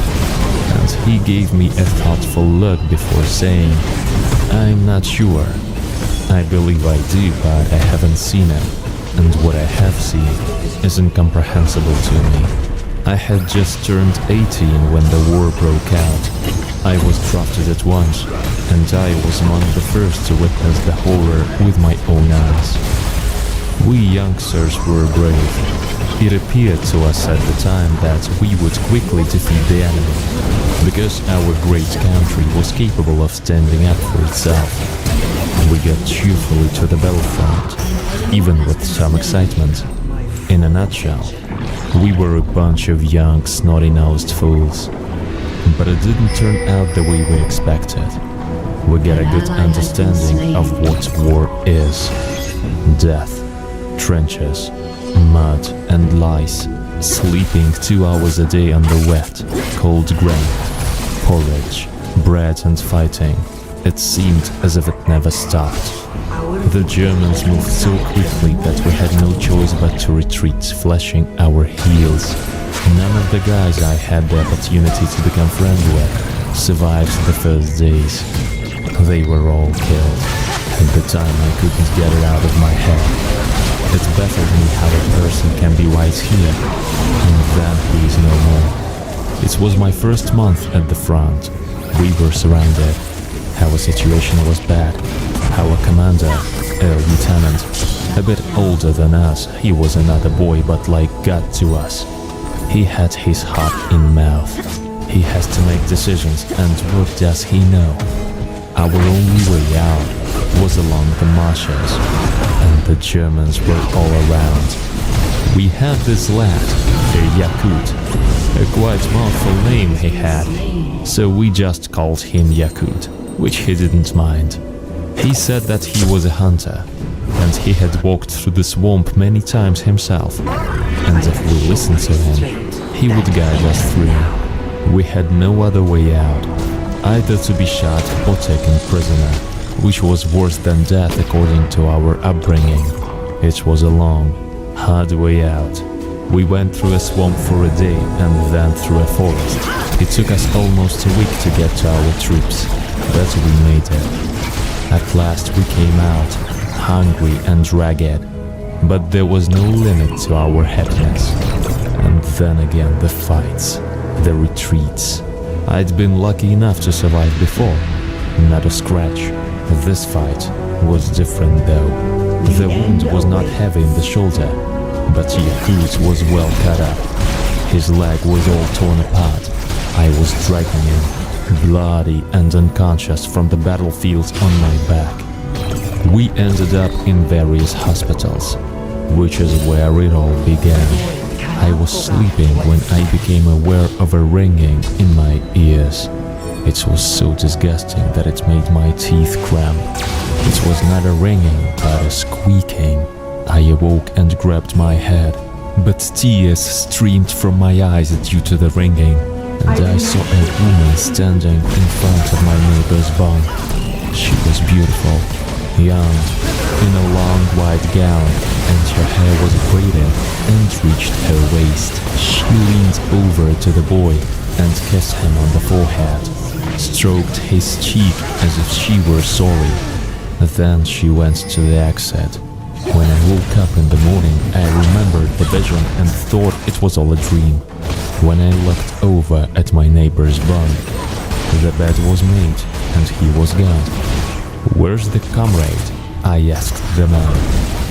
and he gave me a thoughtful look before saying, "I'm not sure. I believe I do, but I haven't seen him, and what I have seen is incomprehensible to me." I had just turned 18 when the war broke out. I was drafted at once, and I was among the first to witness the horror with my own eyes. We youngsters were brave. It appeared to us at the time that we would quickly defeat the enemy, because our great country was capable of standing up for itself. We got cheerfully to the battlefront, even with some excitement. In a nutshell, we were a bunch of young, snotty-nosed fools. But it didn't turn out the way we expected. We got a good understanding of what war is. Death, trenches, mud and lice, sleeping 2 hours a day on the wet, cold ground, porridge, bread and fighting. It seemed as if it never stopped. The Germans moved so quickly that we had no choice but to retreat, flashing our heels. None of the guys I had the opportunity to become friends with survived the first days. They were all killed. At the time I couldn't get it out of my head. It baffled me how a person can be right here, and then he is no more. It was my first month at the front. We were surrounded. Our situation was bad. Our commander, a lieutenant, a bit older than us, he was another boy but like God to us. He had his heart in mouth. He has to make decisions, and what does he know? Our only way out was along the marshes, and the Germans were all around. We had this lad, a Yakut, a quite mouthful name he had, so we just called him Yakut, which he didn't mind. He said that he was a hunter, and he had walked through the swamp many times himself, and if we listened to him, he would guide us through. We had no other way out, either to be shot or taken prisoner, which was worse than death according to our upbringing. It was a long, hard way out, We went through a swamp for a day and then through a forest. It took us almost a week to get to our troops, but we made it. At last we came out, hungry and ragged, but there was no limit to our happiness. And then again the fights, the retreats. I'd been lucky enough to survive before, not a scratch. This fight was different though. The wound was not heavy in the shoulder, but Yakut was well cut up. His leg was all torn apart. I was dragging him, bloody and unconscious, from the battlefield on my back. We ended up in various hospitals, which is where it all began. I was sleeping when I became aware of a ringing in my ears. It was so disgusting that it made my teeth cramp. It was not a ringing, but a squeaking. I awoke and grabbed my head, but tears streamed from my eyes due to the ringing, and I saw a woman standing in front of my neighbor's barn. She was beautiful, young, in a long white gown, and her hair was braided and reached her waist. She leaned over to the boy and kissed him on the forehead, stroked his cheek as if she were sorry. Then she went to the exit. When I woke up in the morning, I remembered the vision and thought it was all a dream. When I looked over at my neighbor's barn, the bed was made and he was gone. "Where's the comrade?" I asked the man,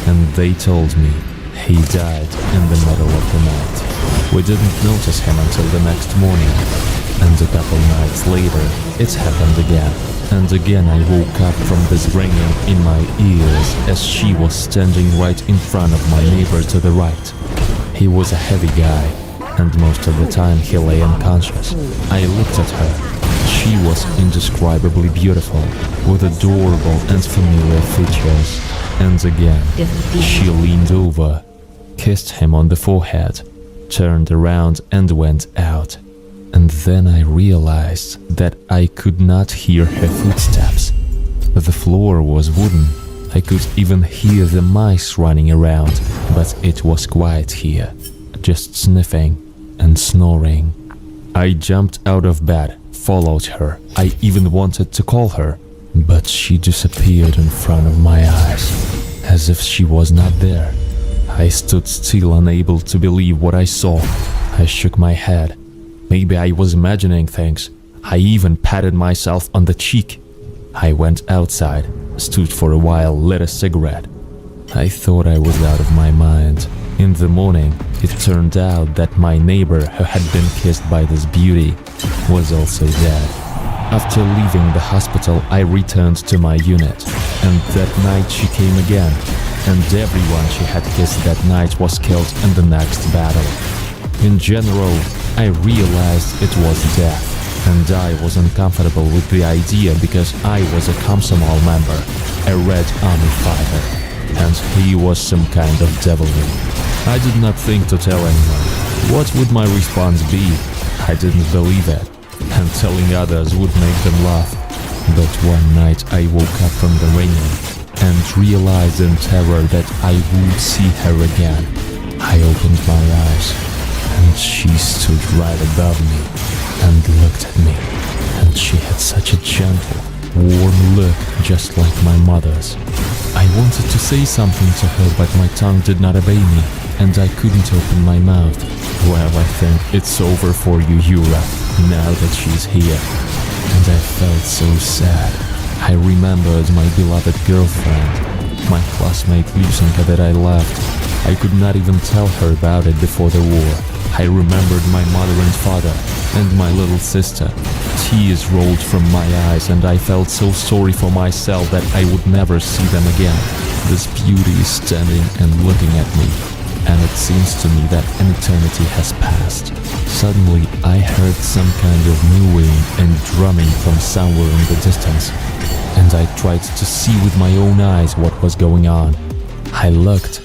and they told me he died in the middle of the night. We didn't notice him until the next morning, and a couple nights later it happened again. And again I woke up from this ringing in my ears as she was standing right in front of my neighbor to the right. He was a heavy guy, and most of the time he lay unconscious. I looked at her. She was indescribably beautiful, with adorable and familiar features. And again, she leaned over, kissed him on the forehead, turned around and went out. And then I realized that I could not hear her footsteps. The floor was wooden. I could even hear the mice running around, but it was quiet here, just sniffing and snoring. I jumped out of bed, followed her. I even wanted to call her, but she disappeared in front of my eyes, as if she was not there. I stood still, unable to believe what I saw. I shook my head. Maybe I was imagining things. I even patted myself on the cheek. I went outside, stood for a while, lit a cigarette. I thought I was out of my mind. In the morning, it turned out that my neighbor, who had been kissed by this beauty, was also dead. After leaving the hospital, I returned to my unit, and that night she came again, and everyone she had kissed that night was killed in the next battle. In general, I realized it was death, and I was uncomfortable with the idea because I was a Komsomol member, a Red Army fighter, and he was some kind of devilry. I did not think to tell anyone. What would my response be? I didn't believe it, and telling others would make them laugh. But one night I woke up from the ringing and realized in terror that I would see her again. I opened my eyes, and she stood right above me and looked at me, and she had such a gentle, warm look, just like my mother's. I wanted to say something to her, but my tongue did not obey me, and I couldn't open my mouth. Well, I think it's over for you, Yura, now that she's here. And I felt so sad. I remembered my beloved girlfriend, my classmate Lysenka that I left. I could not even tell her about it before the war. I remembered my mother and father, and my little sister. Tears rolled from my eyes, and I felt so sorry for myself that I would never see them again. This beauty is standing and looking at me, and it seems to me that an eternity has passed. Suddenly, I heard some kind of mooing and drumming from somewhere in the distance, and I tried to see with my own eyes what was going on. I looked,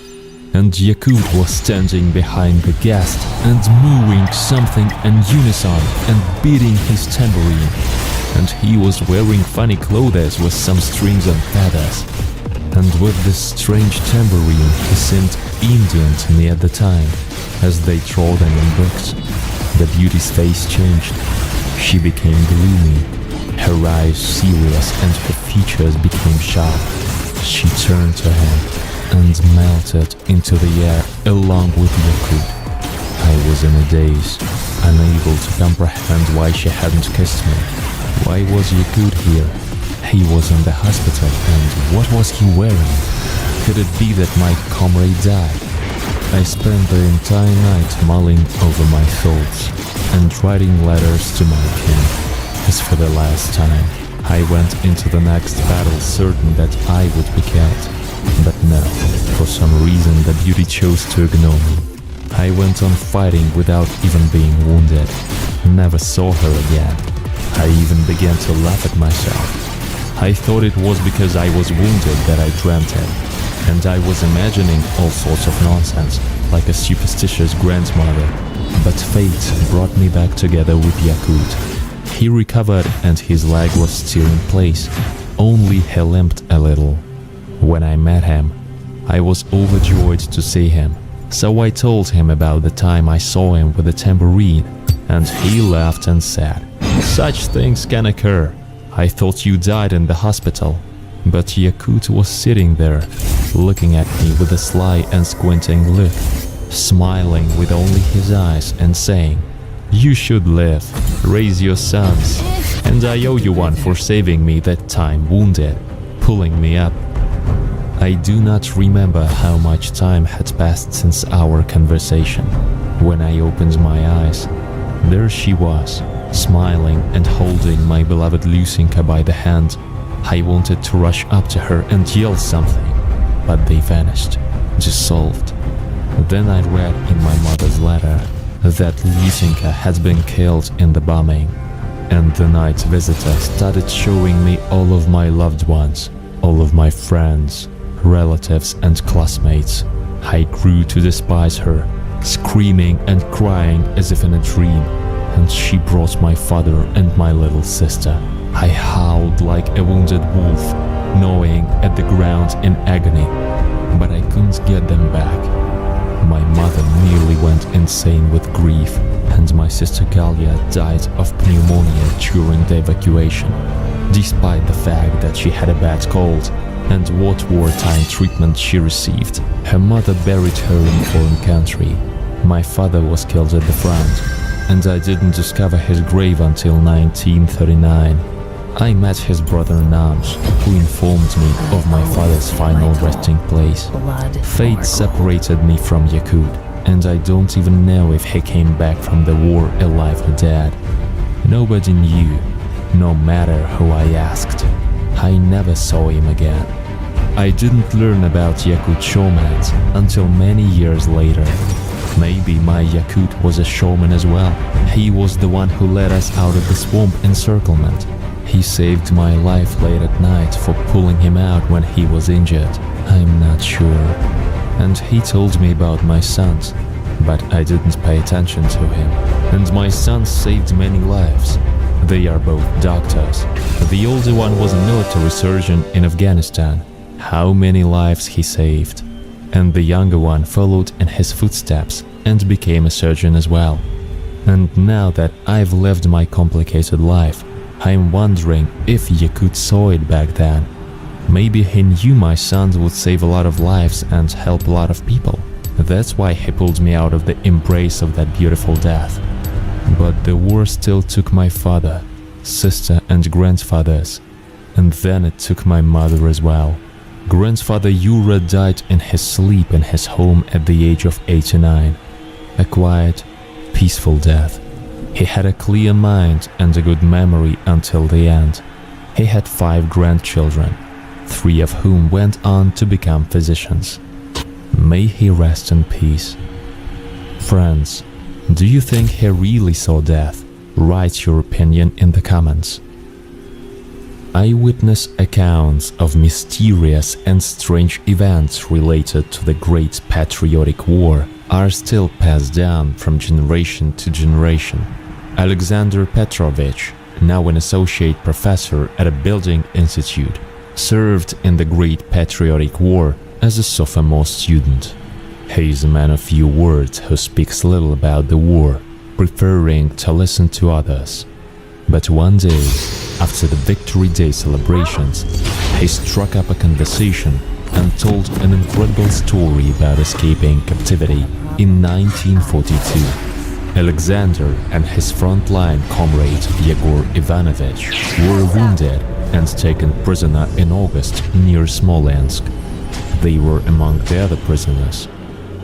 and Yakut was standing behind the guest and mooing something in unison and beating his tambourine. And he was wearing funny clothes with some strings and feathers. And with this strange tambourine, he seemed Indian to me at the time. as they trod them in books. The beauty's face changed. She became gloomy, her eyes serious and her features became sharp. She turned to him and melted into the air along with Yakut. I was in a daze, unable to comprehend why she hadn't kissed me. Why was Yakut here? He was in the hospital, and what was he wearing? Could it be that my comrade died? I spent the entire night mulling over my thoughts and writing letters to my king. As for the last time, I went into the next battle certain that I would be killed. But no, for some reason the beauty chose to ignore me. I went on fighting without even being wounded. Never saw her again. I even began to laugh at myself. I thought it was because I was wounded that I dreamt it, and I was imagining all sorts of nonsense, like a superstitious grandmother. But fate brought me back together with Yakut. He recovered and his leg was still in place, only he limped a little. When I met him, I was overjoyed to see him, so I told him about the time I saw him with a tambourine, and he laughed and said, "Such things can occur. I thought you died in the hospital." But Yakut was sitting there, looking at me with a sly and squinting look, smiling with only his eyes and saying, "You should live, raise your sons, and I owe you one for saving me that time wounded, pulling me up." I do not remember how much time had passed since our conversation. When I opened my eyes, there she was, smiling and holding my beloved Lucinka by the hand. I wanted to rush up to her and yell something, but they vanished, dissolved. Then I read in my mother's letter that Lucinka had been killed in the bombing, and the night visitor started showing me all of my loved ones, all of my friends, relatives and classmates. I grew to despise her, screaming and crying as if in a dream, and she brought my father and my little sister. I howled like a wounded wolf, gnawing at the ground in agony, but I couldn't get them back. My mother nearly went insane with grief, and my sister Galia died of pneumonia during the evacuation, despite the fact that she had a bad cold and what wartime treatment she received. Her mother buried her in a foreign country. My father was killed at the front, and I didn't discover his grave until 1939. I met his brother in arms, who informed me of my father's final resting place. Fate separated me from Yakut, and I don't even know if he came back from the war alive or dead. Nobody knew, no matter who I asked. I never saw him again. I didn't learn about Yakut shamans until many years later. Maybe my Yakut was a shaman as well. He was the one who led us out of the swamp encirclement. He saved my life late at night for pulling him out when he was injured. I'm not sure. And he told me about my sons, but I didn't pay attention to him. And my sons saved many lives. They are both doctors. The older one was a military surgeon in Afghanistan. How many lives he saved. And the younger one followed in his footsteps and became a surgeon as well. And now that I've lived my complicated life, I'm wondering if Yakut saw it back then. Maybe he knew my sons would save a lot of lives and help a lot of people. That's why he pulled me out of the embrace of that beautiful death. But the war still took my father, sister and grandfathers. And then it took my mother as well. Grandfather Yura died in his sleep in his home at the age of 89. A quiet, peaceful death. He had a clear mind and a good memory until the end. He had 5 grandchildren, 3 of whom went on to become physicians. May he rest in peace. Friends, do you think he really saw death? Write your opinion in the comments. Eyewitness accounts of mysterious and strange events related to the Great Patriotic War are still passed down from generation to generation. Alexander Petrovich, now an associate professor at a building institute, served in the Great Patriotic War as a sophomore student. He is a man of few words who speaks little about the war, preferring to listen to others. But one day, after the Victory Day celebrations, he struck up a conversation and told an incredible story about escaping captivity in 1942. Alexander and his frontline comrade Yegor Ivanovich were wounded and taken prisoner in August near Smolensk. They were among the other prisoners,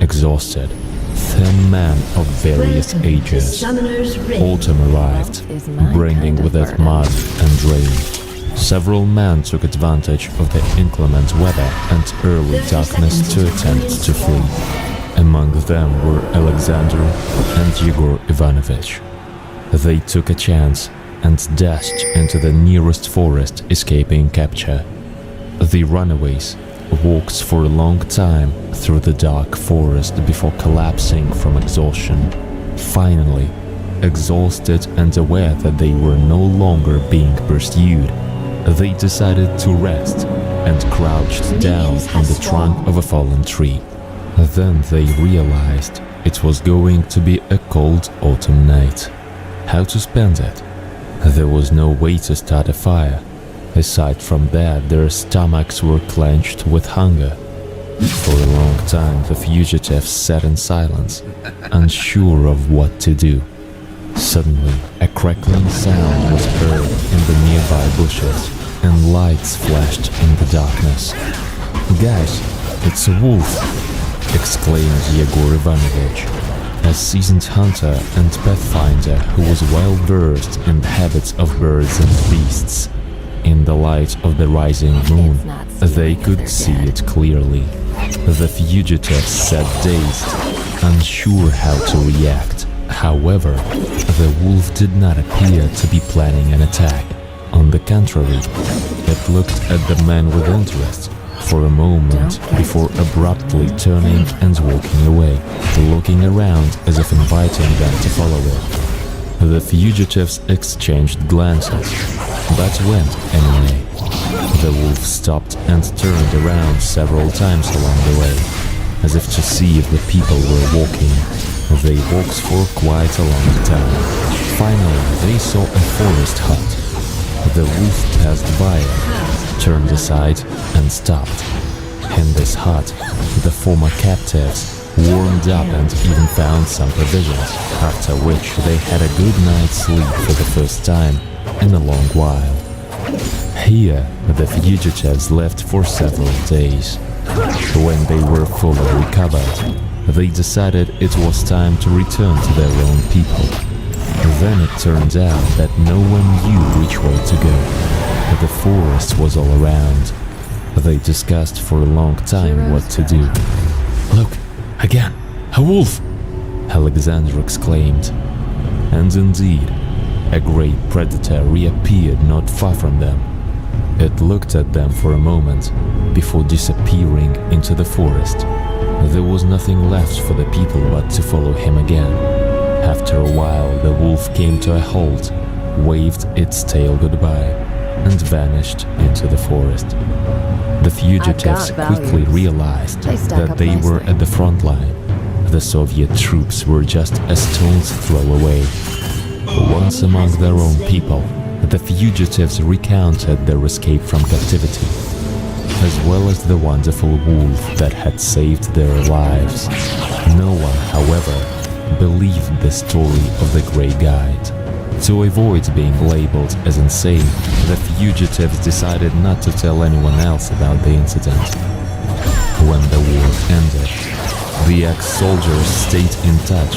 exhausted, thin men of various ages. Summoner's Rift. Autumn arrived, bringing with it mud and rain. Several men took advantage of the inclement weather and early darkness to attempt to flee. Among them were Alexander and Yegor Ivanovich. They took a chance and dashed into the nearest forest, escaping capture. The runaways walked for a long time through the dark forest before collapsing from exhaustion. Finally, exhausted and aware that they were no longer being pursued, they decided to rest and crouched down on the trunk of a fallen tree. Then they realized it was going to be a cold autumn night. How to spend it? There was no way to start a fire. Aside from that, their stomachs were clenched with hunger. For a long time, the fugitives sat in silence, unsure of what to do. Suddenly, a crackling sound was heard in the nearby bushes, and lights flashed in the darkness. "Guys, it's a wolf!" exclaimed Yegor Ivanovich, a seasoned hunter and pathfinder who was well versed in the habits of birds and beasts. In the light of the rising moon, they could see it clearly. The fugitives sat dazed, unsure how to react. However, the wolf did not appear to be planning an attack. On the contrary, it looked at the men with interest for a moment before abruptly turning and walking away, looking around as if inviting them to follow it. The fugitives exchanged glances, but went anyway. The wolf stopped and turned around several times along the way, as if to see if the people were walking. They walked for quite a long time. Finally, they saw a forest hut. The wolf passed by it, turned aside, and stopped. In this hut, the former captives warmed up and even found some provisions, after which they had a good night's sleep for the first time in a long while. Here, the fugitives left for several days. When they were fully recovered, they decided it was time to return to their own people. Then it turned out that no one knew which way to go. The forest was all around. They discussed for a long time what to do. "Look, again, a wolf!" Alexander exclaimed. And indeed, a great predator reappeared not far from them. It looked at them for a moment before disappearing into the forest. There was nothing left for the people but to follow him again. After a while, the wolf came to a halt, waved its tail goodbye, and vanished into the forest. The fugitives quickly realized that they were at the front line. The Soviet troops were just a stone's throw away. Once among their own people, the fugitives recounted their escape from captivity, as well as the wonderful wolf that had saved their lives. No one, however, believed the story of the Grey Guide. To avoid being labeled as insane, the fugitives decided not to tell anyone else about the incident. When the war ended, the ex-soldiers stayed in touch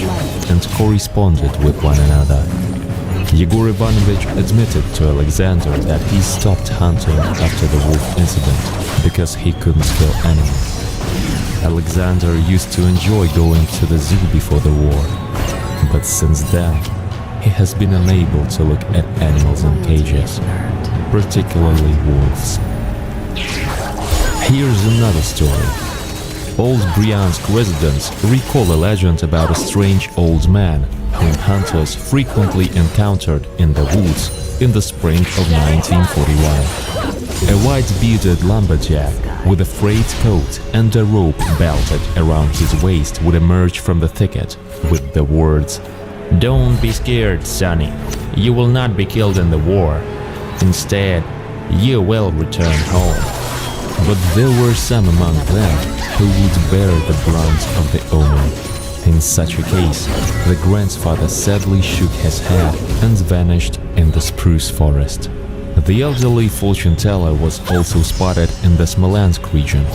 and corresponded with one another. Yegor Ivanovich admitted to Alexander that he stopped hunting after the wolf incident because he couldn't kill animals. Alexander used to enjoy going to the zoo before the war, but since then, he has been unable to look at animals in cages, particularly wolves. Here's another story. Old Bryansk residents recall a legend about a strange old man whom hunters frequently encountered in the woods in the spring of 1941. A white-bearded lumberjack with a frayed coat and a rope belted around his waist would emerge from the thicket with the words, "Don't be scared, Sonny. You will not be killed in the war. Instead, you will return home." But there were some among them who would bear the brunt of the omen. In such a case, the grandfather sadly shook his head and vanished in the spruce forest. The elderly fortune teller was also spotted in the Smolensk region.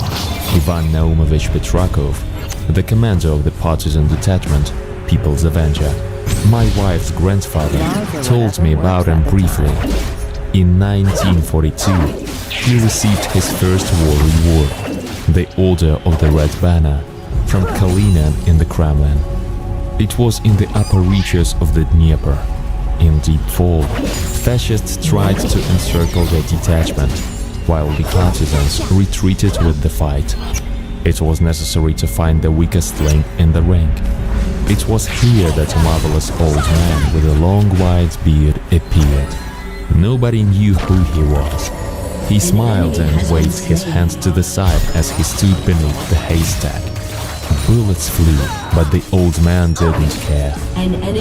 Ivan Naumovich Petrakov, the commander of the partisan detachment, People's Avenger, my wife's grandfather, told me about him briefly. In 1942, he received his first war reward, the Order of the Red Banner, from Kalinin in the Kremlin. It was in the upper reaches of the Dnieper. In deep fall, fascists tried to encircle the detachment, while the partisans retreated with the fight. It was necessary to find the weakest link in the ring. It was here that a marvelous old man with a long white beard appeared. Nobody knew who he was. He smiled and waved his hand to the side as he stood beneath the haystack. Bullets flew, but the old man didn't care.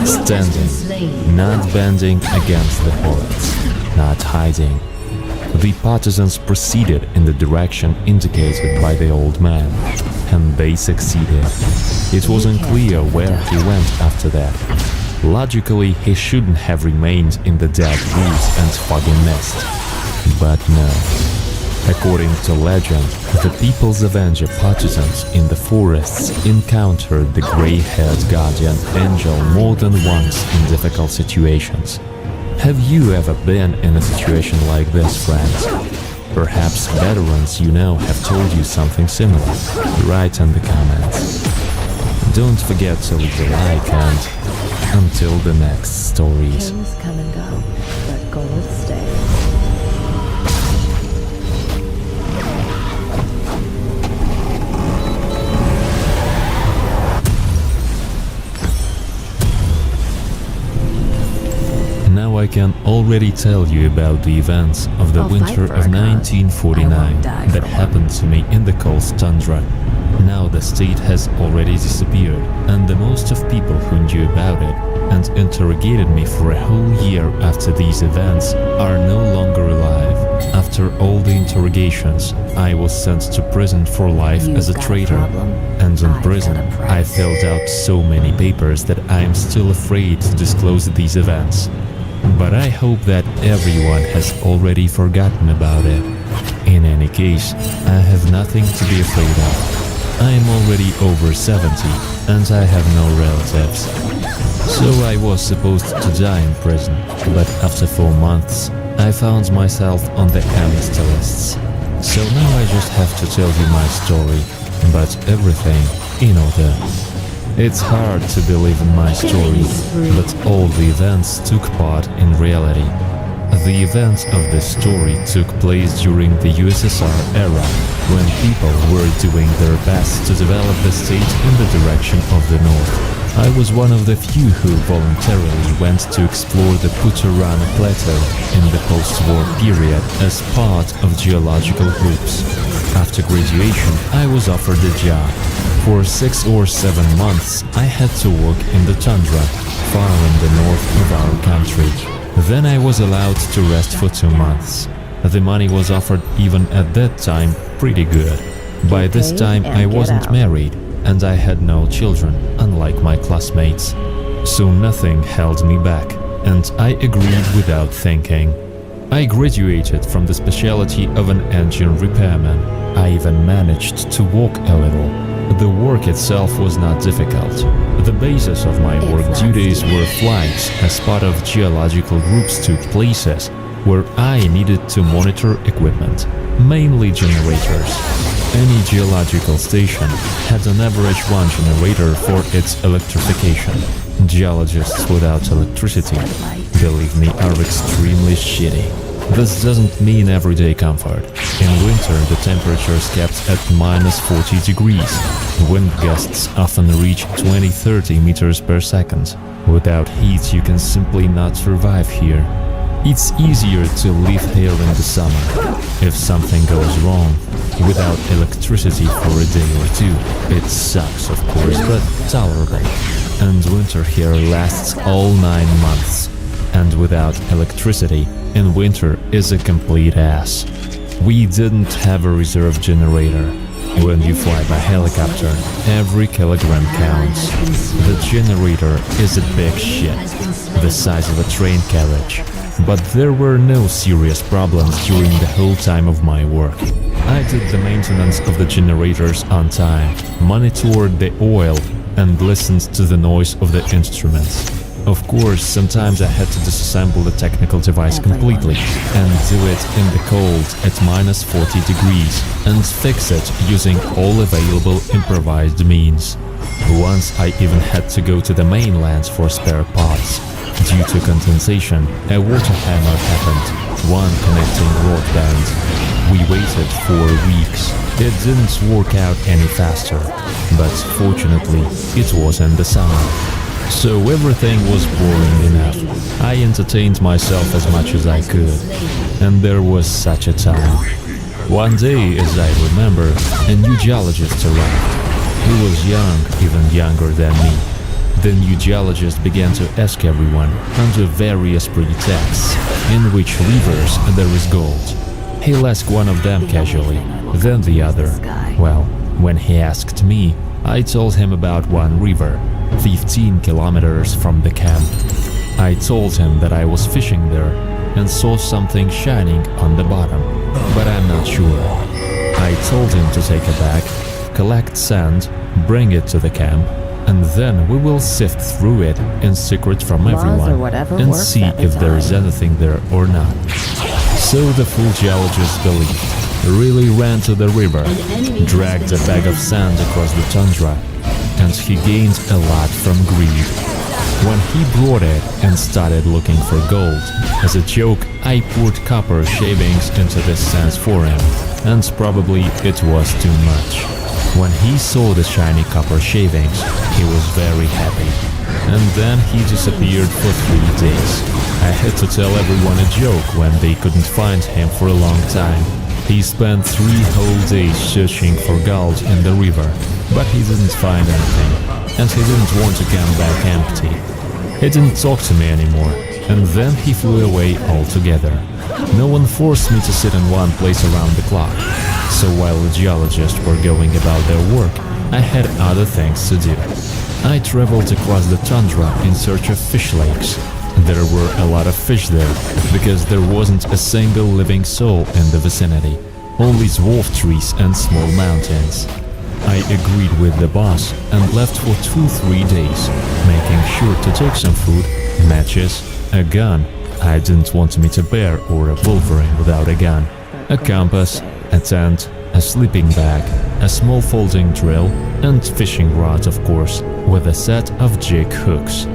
Standing, not bending against the bullets, not hiding. The partisans proceeded in the direction indicated by the old man, and they succeeded. It was unclear where he went after that. Logically, he shouldn't have remained in the dead woods and foggy mist. But no. According to legend, the People's Avenger partisans in the forests encountered the gray-haired guardian angel more than once in difficult situations. Have you ever been in a situation like this, friends? Perhaps veterans you know have told you something similar. Write in the comments. Don't forget to leave a like and until the next stories. Kings come and go, but gold stays. Now I can already tell you about the events of the I'll fight winter for of a cause. 1949 I won't die that for happened to me in the cold tundra. Now the state has already disappeared, and the most of people who knew about it and interrogated me for a whole year after these events are no longer alive. After all the interrogations, I was sent to prison for life You've as a got a traitor. problem. And in I've prison, got a price. I filled out so many papers that I am still afraid to disclose these events. But I hope that everyone has already forgotten about it. In any case, I have nothing to be afraid of. I am already over 70 and I have no relatives. So I was supposed to die in prison, but after 4 months, I found myself on the amnesty lists. So now I just have to tell you my story, but everything in order. It's hard to believe in my story, but all the events took part in reality. The events of this story took place during the USSR era, when people were doing their best to develop the state in the direction of the north. I was one of the few who voluntarily went to explore the Puturana Plateau in the post-war period as part of geological groups. After graduation, I was offered a job. For 6 or 7 months, I had to work in the tundra, far in the north of our country. Then I was allowed to rest for 2 months. The money was offered even at that time pretty good. By this time I wasn't married and I had no children, unlike my classmates. So nothing held me back, and I agreed without thinking. I graduated from the specialty of an engine repairman. I even managed to walk a little. The work itself was not difficult. The basis of my work duties were flights as part of geological groups to places where I needed to monitor equipment, mainly generators. Any geological station had an average 1 generator for its electrification. Geologists without electricity, believe me, are extremely shitty. This doesn't mean everyday comfort. In winter, the temperatures kept at -40 degrees. Wind gusts often reach 20-30 meters per second. Without heat, you can simply not survive here. It's easier to live here in the summer. If something goes wrong, without electricity for a day or two, it sucks of course, but tolerable. And winter here lasts all 9 months. And without electricity, in winter is a complete ass. We didn't have a reserve generator. When you fly by helicopter, every kilogram counts. The generator is a big shit, the size of a train carriage. But there were no serious problems during the whole time of my work. I did the maintenance of the generators on time, monitored the oil, and listened to the noise of the instruments. Of course, sometimes I had to disassemble the technical device completely and do it in the cold at minus 40 degrees and fix it using all available improvised means. Once I even had to go to the mainland for spare parts. Due to condensation, a water hammer happened, one connecting rod band. We waited 4 weeks. It didn't work out any faster, but fortunately it was in the summer. So everything was boring enough. I entertained myself as much as I could, and there was such a time. One day, as I remember, a new geologist arrived. He was young, even younger than me. The new geologist began to ask everyone, under various pretexts, in which rivers there is gold. He'll ask one of them casually, then the other. Well, when he asked me, I told him about one river, 15 kilometers from the camp. I told him that I was fishing there and saw something shining on the bottom, but I'm not sure. I told him to take a bag, collect sand, bring it to the camp, and then we will sift through it in secret from everyone and see if there is anything there or not. So the fool geologist believed, really ran to the river, dragged a bag of sand across the tundra, and he gained a lot from greed. When he brought it and started looking for gold, as a joke I poured copper shavings into the sands for him, and probably it was too much. When he saw the shiny copper shavings, he was very happy. And then he disappeared for 3 days. I had to tell everyone a joke when they couldn't find him for a long time. He spent 3 whole days searching for gold in the river, but he didn't find anything, and he didn't want to come back empty. He didn't talk to me anymore, and then he flew away altogether. No one forced me to sit in one place around the clock. So while the geologists were going about their work, I had other things to do. I traveled across the tundra in search of fish lakes. There were a lot of fish there, because there wasn't a single living soul in the vicinity, only dwarf trees and small mountains. I agreed with the boss and left for 2-3 days, making sure to take some food, matches, a gun. I didn't want to meet a bear or a wolverine without a gun, a compass, a tent, a sleeping bag, a small folding drill, and fishing rods, of course, with a set of jig hooks.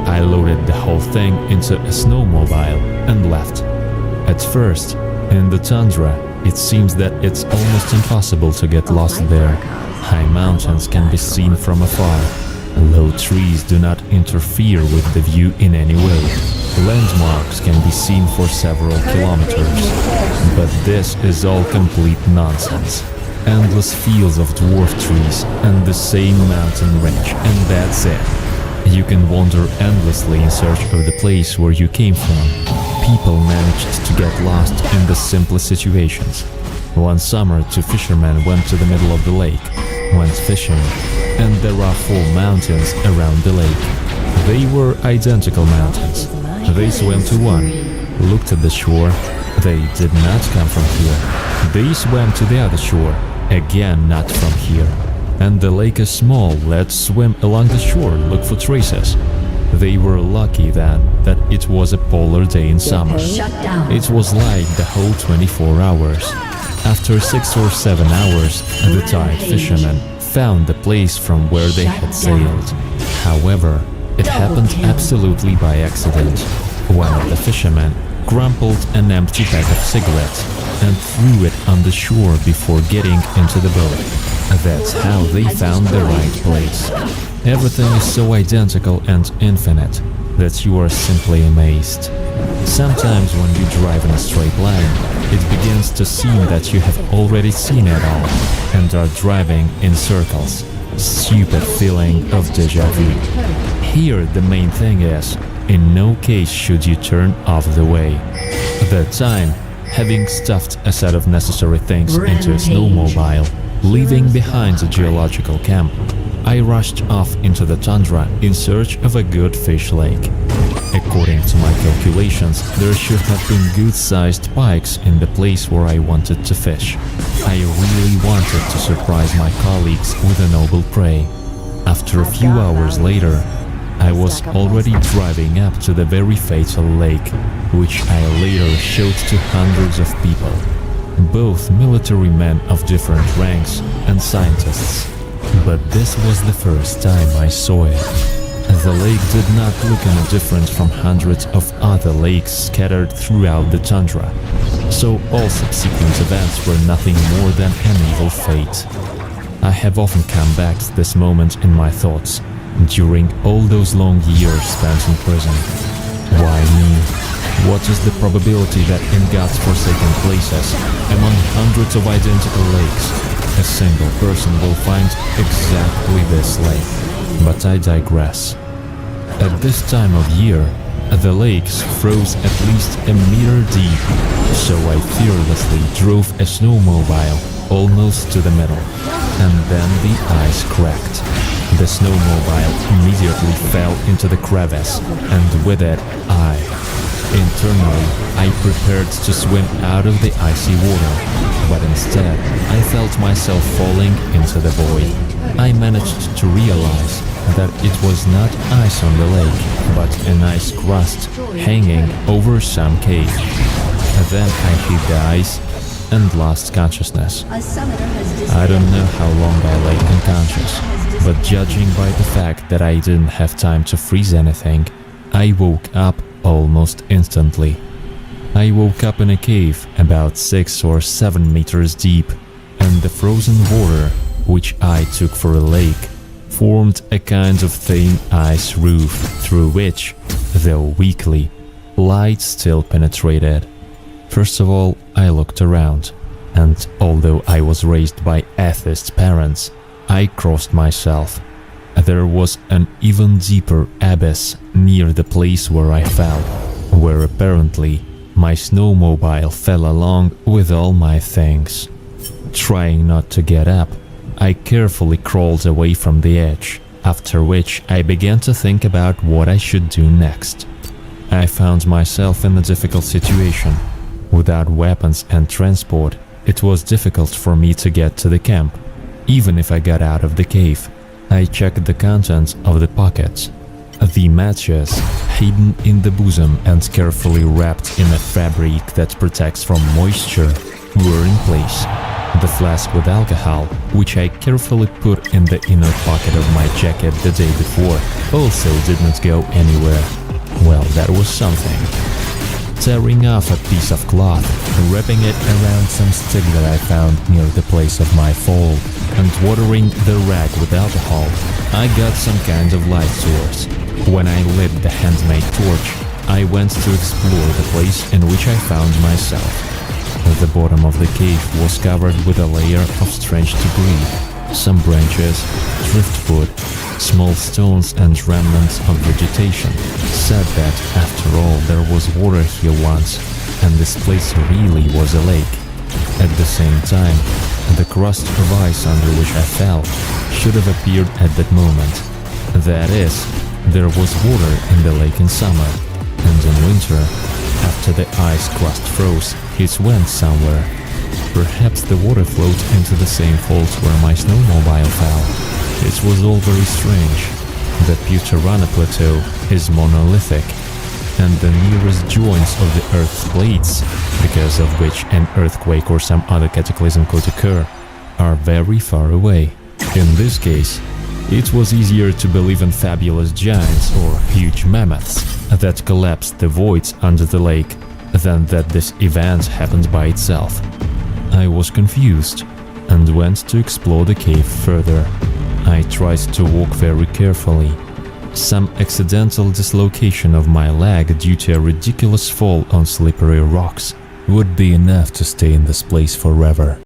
I loaded the whole thing into a snowmobile and left. At first, in the tundra, it seems that it's almost impossible to get lost there. High mountains can be seen from afar. Low trees do not interfere with the view in any way. Landmarks can be seen for several kilometers. But this is all complete nonsense. Endless fields of dwarf trees and the same mountain range, and that's it. You can wander endlessly in search of the place where you came from. People managed to get lost in the simplest situations. One summer, 2 fishermen went to the middle of the lake, went fishing, and there are 4 mountains around the lake. They were identical mountains. They swam to one, looked at the shore. They did not come from here. They swam to the other shore, again not from here. And the lake is small, let's swim along the shore, look for traces. They were lucky then that it was a polar day in summer. It was like the whole 24 hours. After 6 or 7 hours, the tired fishermen found the place from where they had sailed. However, it happened absolutely by accident. One of the fishermen crumpled an empty pack of cigarettes and threw it on the shore before getting into the boat. That's how they found the right place. Everything is so identical and infinite. that you are simply amazed. Sometimes when you drive in a straight line, it begins to seem that you have already seen it all and are driving in circles. Stupid feeling of déjà vu. Here the main thing is, in no case should you turn off the way. At that time, having stuffed a set of necessary things into a snowmobile, leaving behind a geological camp, I rushed off into the tundra in search of a good fish lake. According to my calculations, there should have been good-sized pikes in the place where I wanted to fish. I really wanted to surprise my colleagues with a noble prey. After a few hours later, I was already driving up to the very fatal lake, which I later showed to hundreds of people, both military men of different ranks and scientists. But this was the first time I saw it. The lake did not look any different from hundreds of other lakes scattered throughout the tundra, so all subsequent events were nothing more than an evil fate. I have often come back to this moment in my thoughts, during all those long years spent in prison. Why me? What is the probability that in God's forsaken places, among hundreds of identical lakes, a single person will find exactly this lake? But I digress. At this time of year, the lakes froze at least a meter deep, so I fearlessly drove a snowmobile almost to the middle, and then the ice cracked. The snowmobile immediately fell into the crevice, and with it, Internally, I prepared to swim out of the icy water, but instead, I felt myself falling into the void. I managed to realize that it was not ice on the lake, but an ice crust hanging over some cave. Then I hit the ice and lost consciousness. I don't know how long I lay unconscious, but judging by the fact that I didn't have time to freeze anything, I woke up almost instantly. I woke up in a cave about 6 or 7 meters deep, and the frozen water, which I took for a lake, formed a kind of thin ice roof through which, though weakly, light still penetrated. First of all, I looked around, and although I was raised by atheist parents, I crossed myself. There was an even deeper abyss near the place where I fell, where apparently my snowmobile fell along with all my things. Trying not to get up, I carefully crawled away from the edge, after which I began to think about what I should do next. I found myself in a difficult situation. Without weapons and transport, it was difficult for me to get to the camp, even if I got out of the cave. I checked the contents of the pockets. The matches, hidden in the bosom and carefully wrapped in a fabric that protects from moisture, were in place. The flask with alcohol, which I carefully put in the inner pocket of my jacket the day before, also did not go anywhere. Well, that was something. Tearing off a piece of cloth, wrapping it around some stick that I found near the place of my fall, and watering the rag with alcohol, I got some kind of light source. When I lit the handmade torch, I went to explore the place in which I found myself. The bottom of the cave was covered with a layer of strange debris, some branches, driftwood, small stones and remnants of vegetation. Said that, after all, there was water here once, and this place really was a lake. At the same time, the crust of ice under which I fell should have appeared at that moment. That is, there was water in the lake in summer, and in winter, after the ice crust froze, it went somewhere. Perhaps the water flowed into the same fault where my snowmobile fell. It was all very strange. The Puterana Plateau is monolithic, and the nearest joints of the Earth's plates, because of which an earthquake or some other cataclysm could occur, are very far away. In this case, it was easier to believe in fabulous giants or huge mammoths that collapsed the voids under the lake than that this event happened by itself. I was confused and went to explore the cave further. I tried to walk very carefully. Some accidental dislocation of my leg due to a ridiculous fall on slippery rocks would be enough to stay in this place forever.